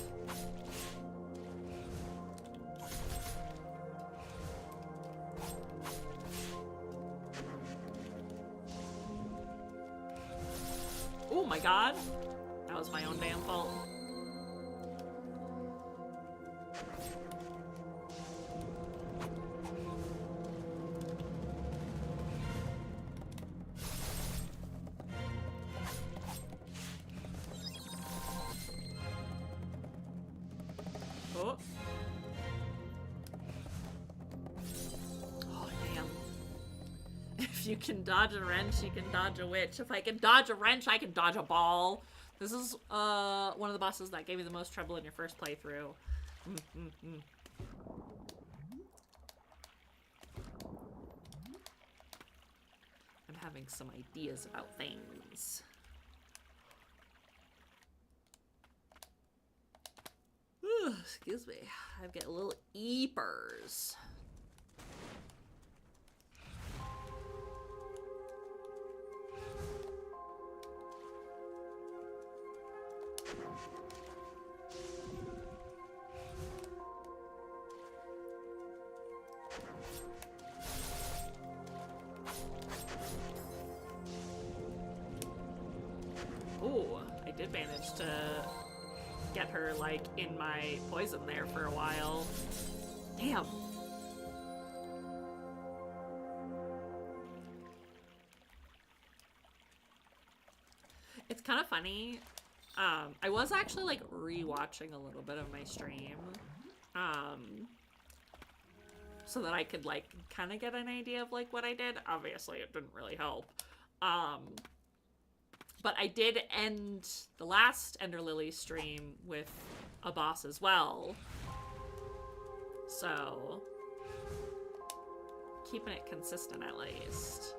Oh my god. That was my own damn fault. Oh. Oh, damn. If you can dodge a wrench, you can dodge a witch. If I can dodge a wrench, I can dodge a ball. This is one of the bosses that gave you the most trouble in your first playthrough. I'm having some ideas about things. Ooh, excuse me. I'm getting a little eepers. Ooh, I did manage to get her, like, in my poison there for a while. Damn. It's kind of funny. I was actually, like, re-watching a little bit of my stream. So that I could, like, kind of get an idea of, like, what I did. Obviously, it didn't really help. But I did end the last Ender Lily stream with a boss as well. So, keeping it consistent at least.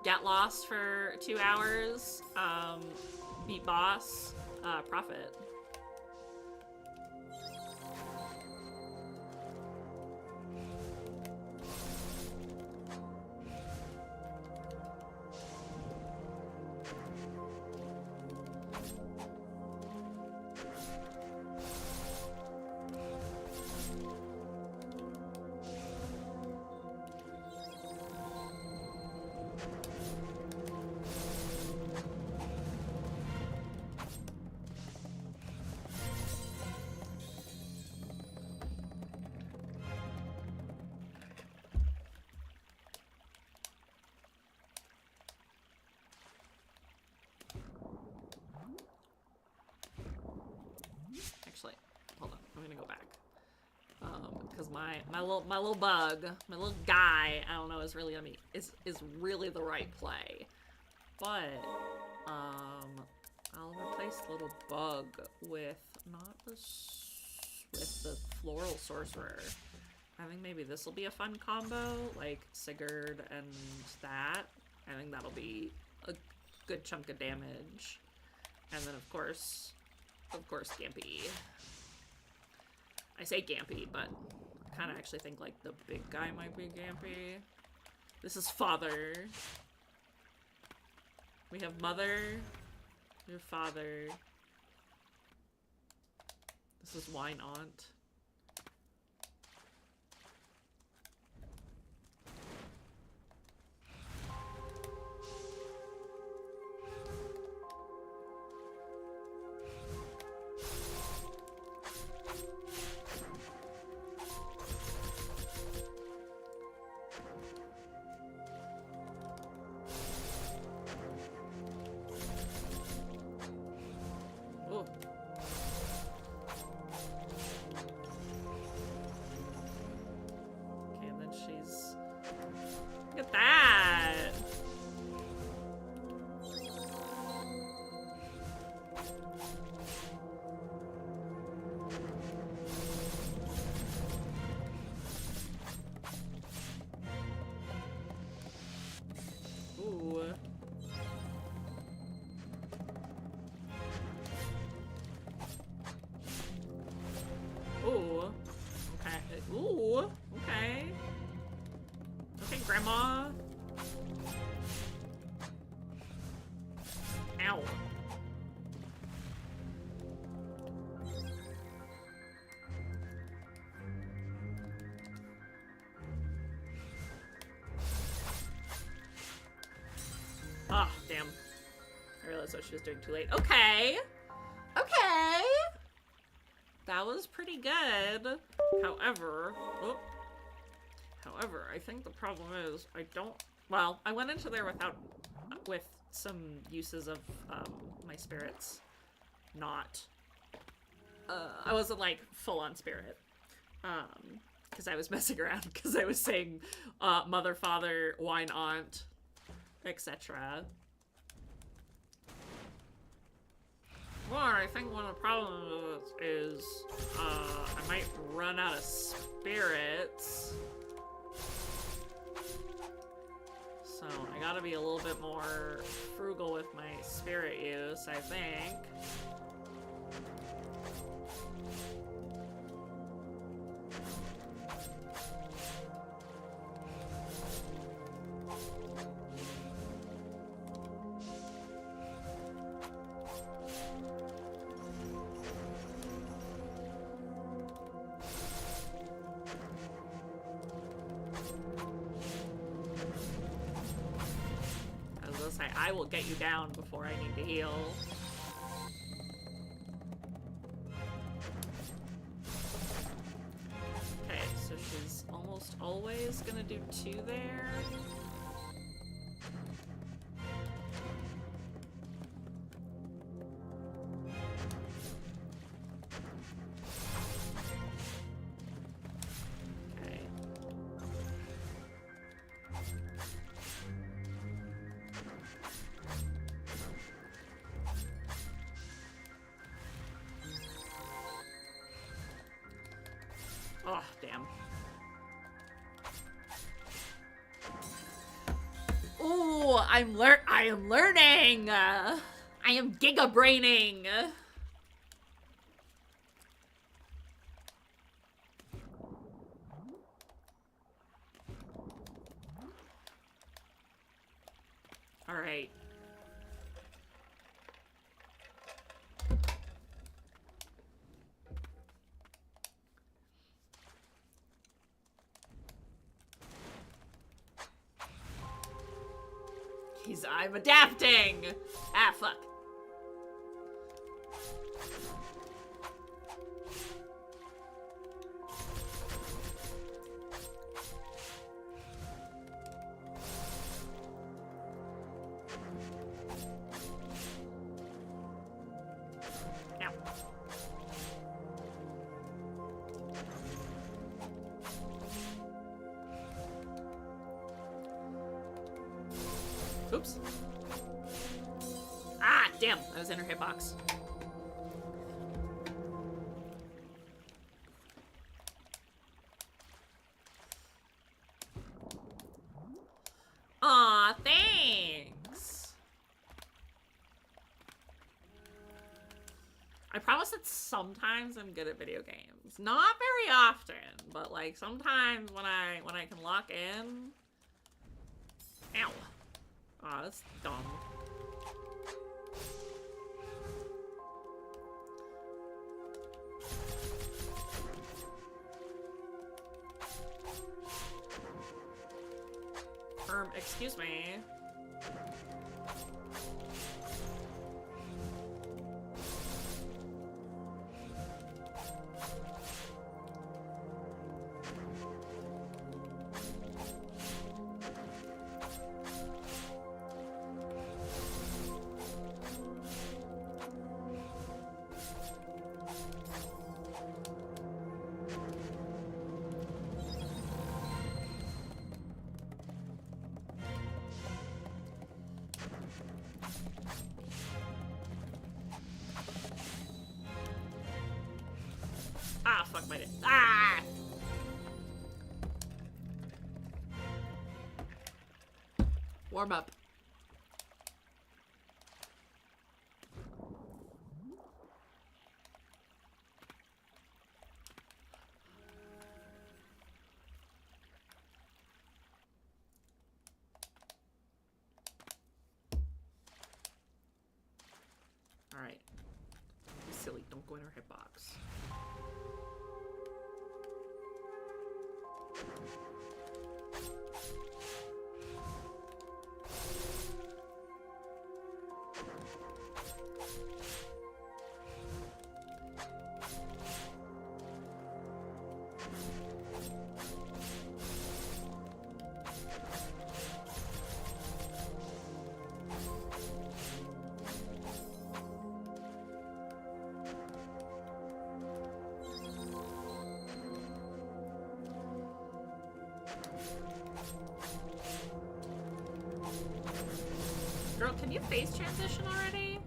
Get lost for 2 hours, beat boss, profit. Actually, hold on. I'm gonna go back. Because my little bug, my little guy, I don't know, is really is really the right play. But I'll replace the little bug with with the floral sorcerer. I think maybe this will be a fun combo, like Sigurd and that. I think that'll be a good chunk of damage. And then of course, Gampy. I say Gampy, but I kind of actually think like the big guy might be Gampy. This is father. We have mother. Your father. This is wine aunt. Oh, damn. I realized what she was doing too late. Okay. Okay. That was pretty good. However, I think the problem is I don't, well, I went into there with some uses of, my spirits. Not, I wasn't like full on spirit. Because I was messing around, because I was saying, mother, father, wine, aunt, etc. Or I think one of the problems is, I might run out of spirits. So I gotta be a little bit more frugal with my spirit use, I think. I will get you down before I need to heal. Okay, so she's almost always gonna do 2 there. Oh, damn. Ooh, I am learning! I am giga-braining! Alright. I'm adapting! Ah, fuck. Ow. Oops. Ah, damn. I was in her hitbox. Aw, thanks. I promise that sometimes I'm good at video games. Not very often, but like sometimes when I can lock in. Ow. Aw, that's dumb. Excuse me. Ah, fuck my dick. Ah! Warm up. Alright. Be silly, don't go in her hitbox. Girl, can you face transition already?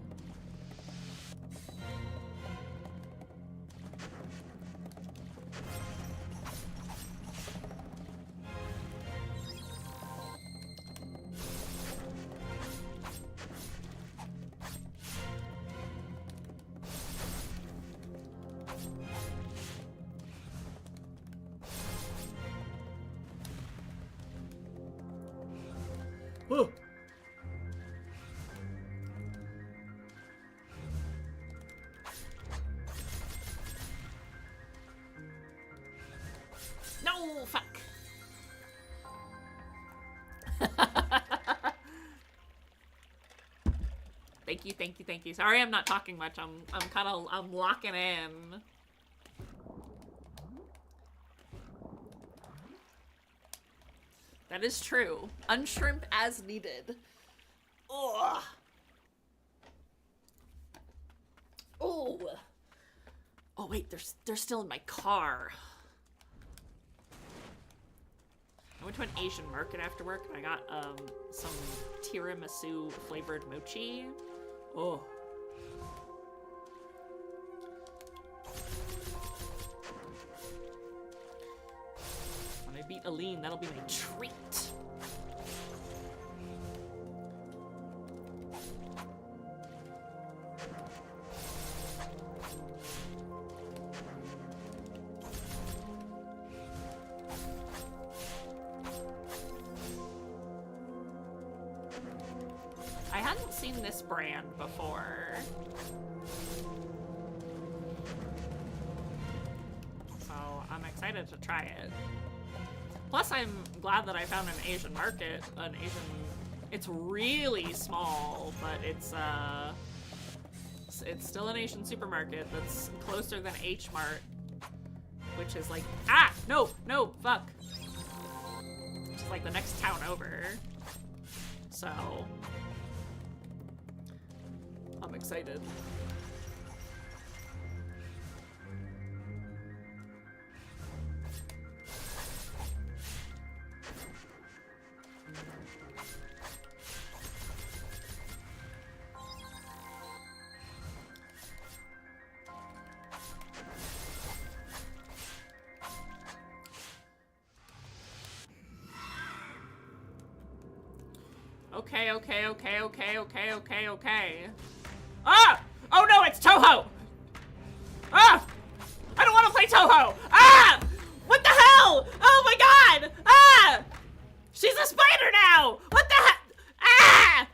Whoa. No, fuck. Thank you, thank you, thank you. Sorry I'm not talking much. I'm locking in. That is true. Unshrimp as needed. Ugh. Oh. Oh wait, they're still in my car. I went to an Asian market after work and I got some tiramisu flavored mochi. Oh. When I beat Aline, that'll be my treat. I hadn't seen this brand before. So I'm excited to try it. Plus I'm glad that I found an Asian market, it's really small, but it's still an Asian supermarket that's closer than H Mart, which is like, no, fuck. Which is like the next town over. So I'm excited. Okay. Ah! Oh no, it's Toho! Ah! I don't want to play Toho! Ah! What the hell? Oh my god! Ah! She's a spider now! What the heck? Ah!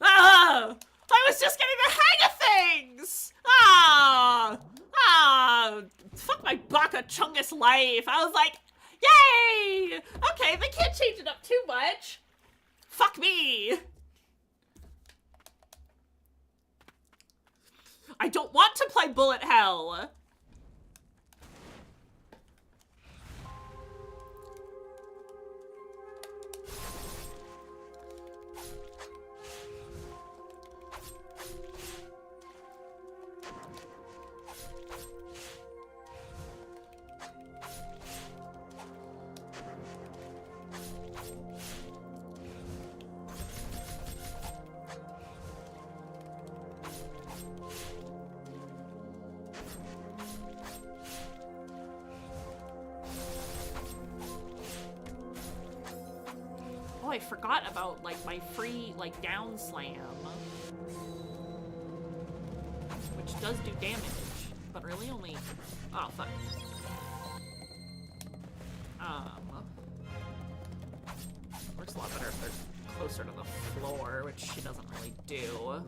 Ah! I was just getting the hang of things! Ah! Ah! Fuck my Baka Chungus life! I was like, yay! Okay, they can't change it up too much. Fuck me! I don't want to play Bullet Hell! Oh, I forgot about, like, my free, like, down slam. Which does do damage, but really only... Oh, fuck. Works a lot better if they're closer to the floor, which she doesn't really do.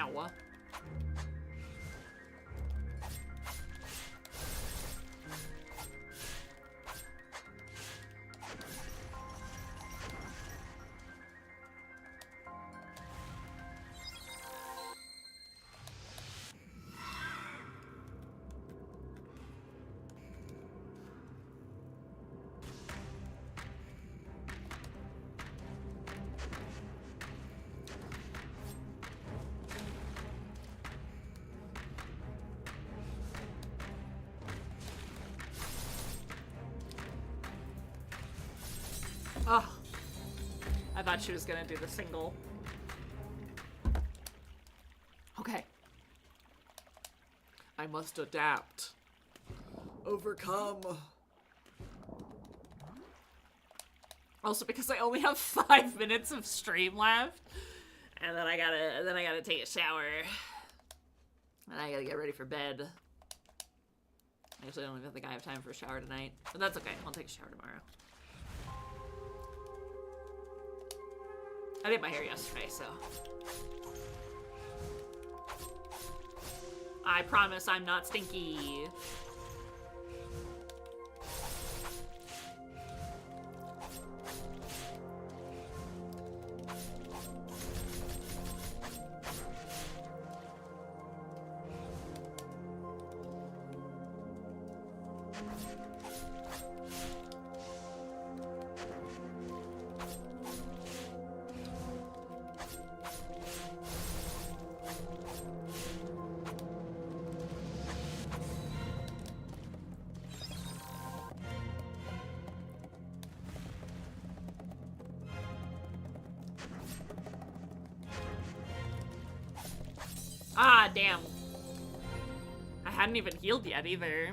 Ow. Oh, I thought she was gonna do the single. Okay. I must adapt. Overcome. Also because I only have 5 minutes of stream left. And then I gotta take a shower. And I gotta get ready for bed. Actually, I don't even think I have time for a shower tonight. But that's okay, I'll take a shower tomorrow. I did my hair yesterday, so. I promise I'm not stinky. Ah, damn. I hadn't even healed yet either.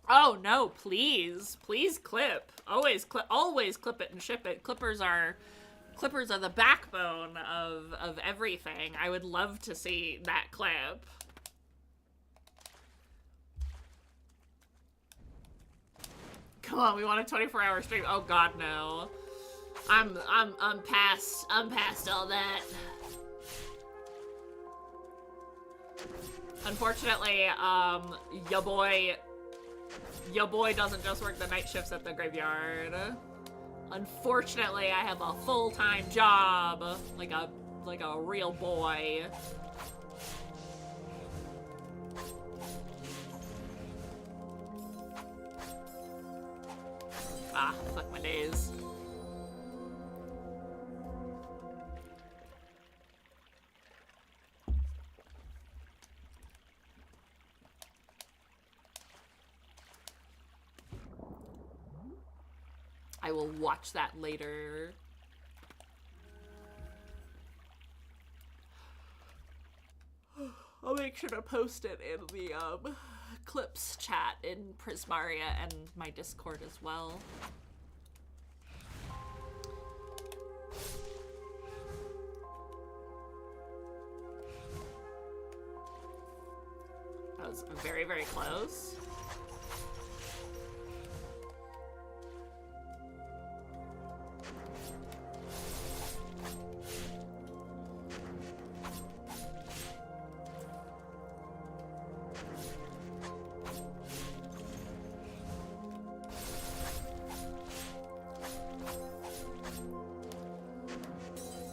Oh no, please. Please clip. Always clip it and ship it. Clippers are the backbone of everything. I would love to see that clip. Come on, we want a 24-hour stream. Oh god, no. I'm past all that. Unfortunately, ya boy doesn't just work the night shifts at the graveyard. Unfortunately, I have a full-time job, like a real boy. Ah, fuck my days. I will watch that later. I'll make sure to post it in the clips chat in Prismaria and my Discord as well. That was very, very close.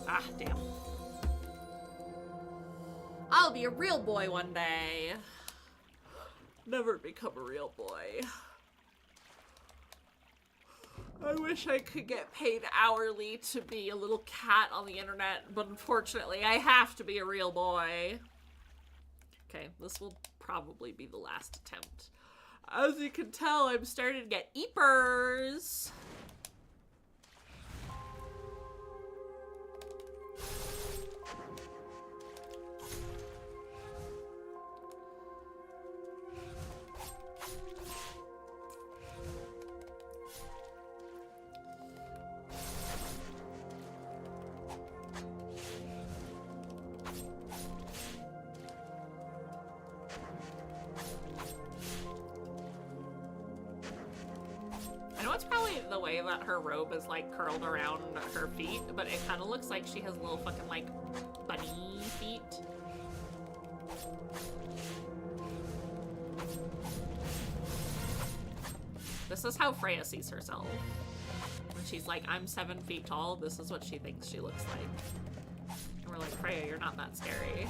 Ah, damn. I'll be a real boy one day. Never become a real boy. I wish I could get paid hourly to be a little cat on the internet, but unfortunately I have to be a real boy. Okay, this will probably be the last attempt. As you can tell, I'm starting to get eepers. the way that her robe is like curled around her feet, but it kind of looks like she has little fucking like bunny feet. This is how Freya sees herself. When she's like, I'm 7 feet tall, this is what she thinks she looks like. And we're like, Freya, you're not that scary.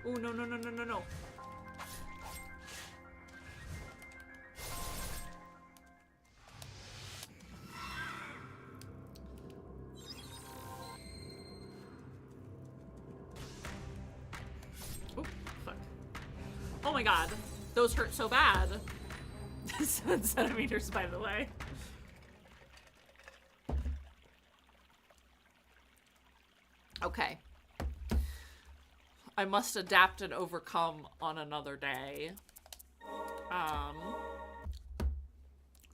Oh, no, no, no, no, no, no. Oh, fuck. Oh my god. Those hurt so bad. 7 centimeters, by the way. Okay. I must adapt and overcome on another day.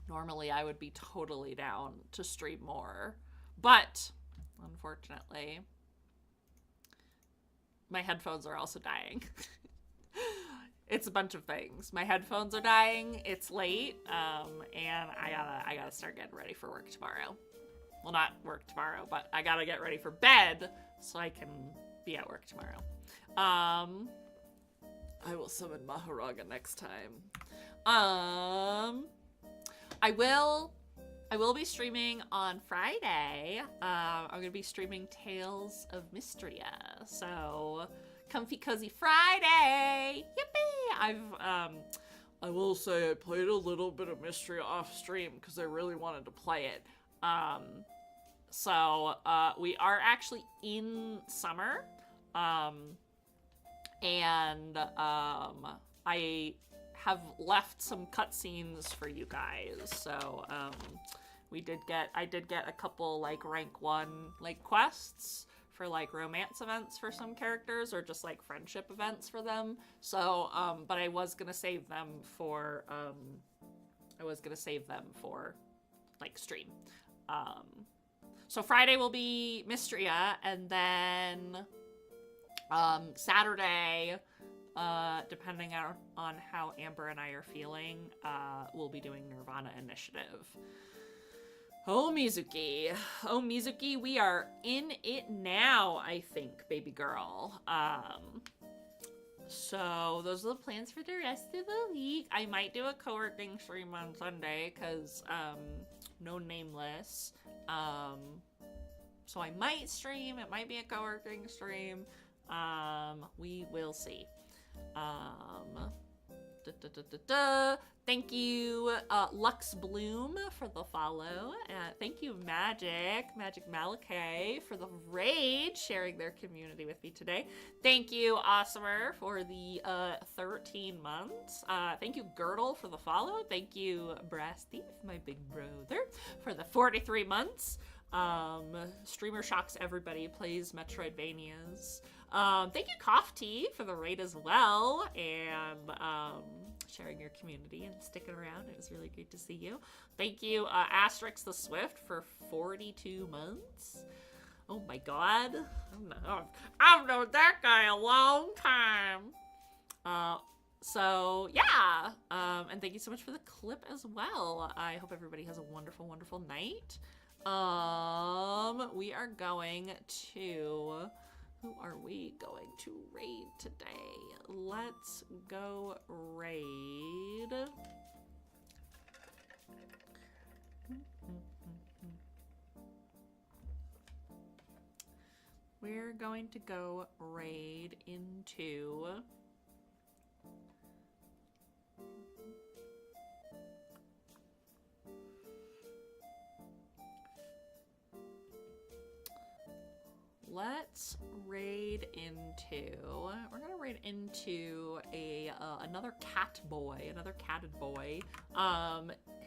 Normally I would be totally down to stream more, but unfortunately, my headphones are also dying. It's a bunch of things. My headphones are dying, it's late, and I gotta start getting ready for work tomorrow. Well, not work tomorrow, but I gotta get ready for bed so I can be at work tomorrow. I will summon Maharaga next time. I will be streaming on Friday. I'm gonna be streaming Tales of Mystria. So, comfy cozy Friday! Yippee! I will say I played a little bit of Mystria off stream because I really wanted to play it. So, we are actually in summer. And I have left some cutscenes for you guys. So I did get a couple like rank 1 like quests for like romance events for some characters or just like friendship events for them. So but I was gonna save them for like stream. So Friday will be Mystria, and then Saturday, depending on how Amber and I are feeling, we'll be doing Nirvana Initiative. Oh, Mizuki, we are in it now, I think, baby girl. So those are the plans for the rest of the week. I might do a co-working stream on Sunday, because, no nameless. So I might stream, it might be a co-working stream. We will see. Thank you, Lux Bloom, for the follow. Thank you, Magic Malachi, for the raid, sharing their community with me today. Thank you, Awesomer, for the 13 months. Thank you, Girdle, for the follow. Thank you, Brass Thief, my big brother, for the 43 months. Streamer Shocks Everybody, plays Metroidvanias. Thank you, Cough Tea, for the raid as well, and sharing your community and sticking around. It was really great to see you. Thank you, Asterix the Swift, for 42 months. Oh my god. I've known that guy a long time. So, yeah. And thank you so much for the clip as well. I hope everybody has a wonderful, wonderful night. We are going to... Who are we going to raid today? Let's go raid. We're going to go raid into... Let's raid into, we're gonna raid into another cat boy, another catted boy.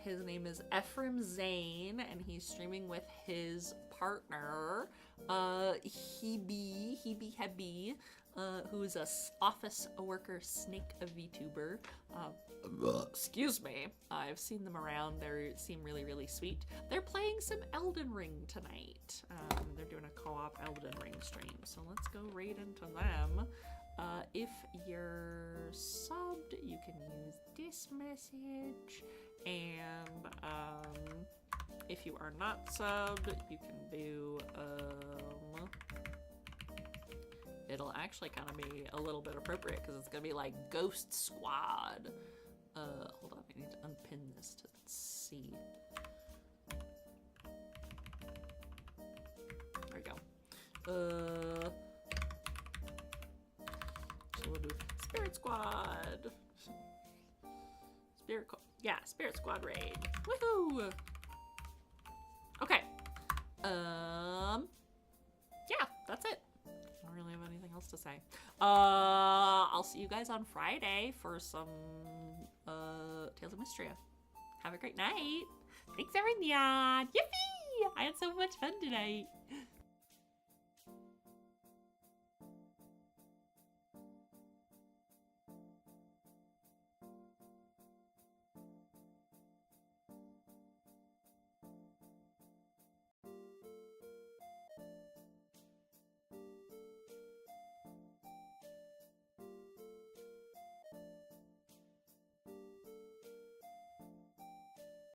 His name is Ephraim Zane, and he's streaming with his partner, Hebe, who is a office worker snake VTuber. Excuse me. I've seen them around. They seem really, really sweet. They're playing some Elden Ring tonight. They're doing a co-op Elden Ring stream. So let's go right into them. If you're subbed, you can use this message. And if you are not subbed, you can do it'll actually kind of be a little bit appropriate because it's gonna be like Ghost Squad. Hold on, I need to unpin this to see. There we go. So we'll do Spirit Squad. Spirit Squad raid. Woohoo! Okay. Yeah, that's it. I don't really have anything else to say. I'll see you guys on Friday for some Tales of Mystria. Have a great night. Thanks, everyone. Yippee! I had so much fun tonight.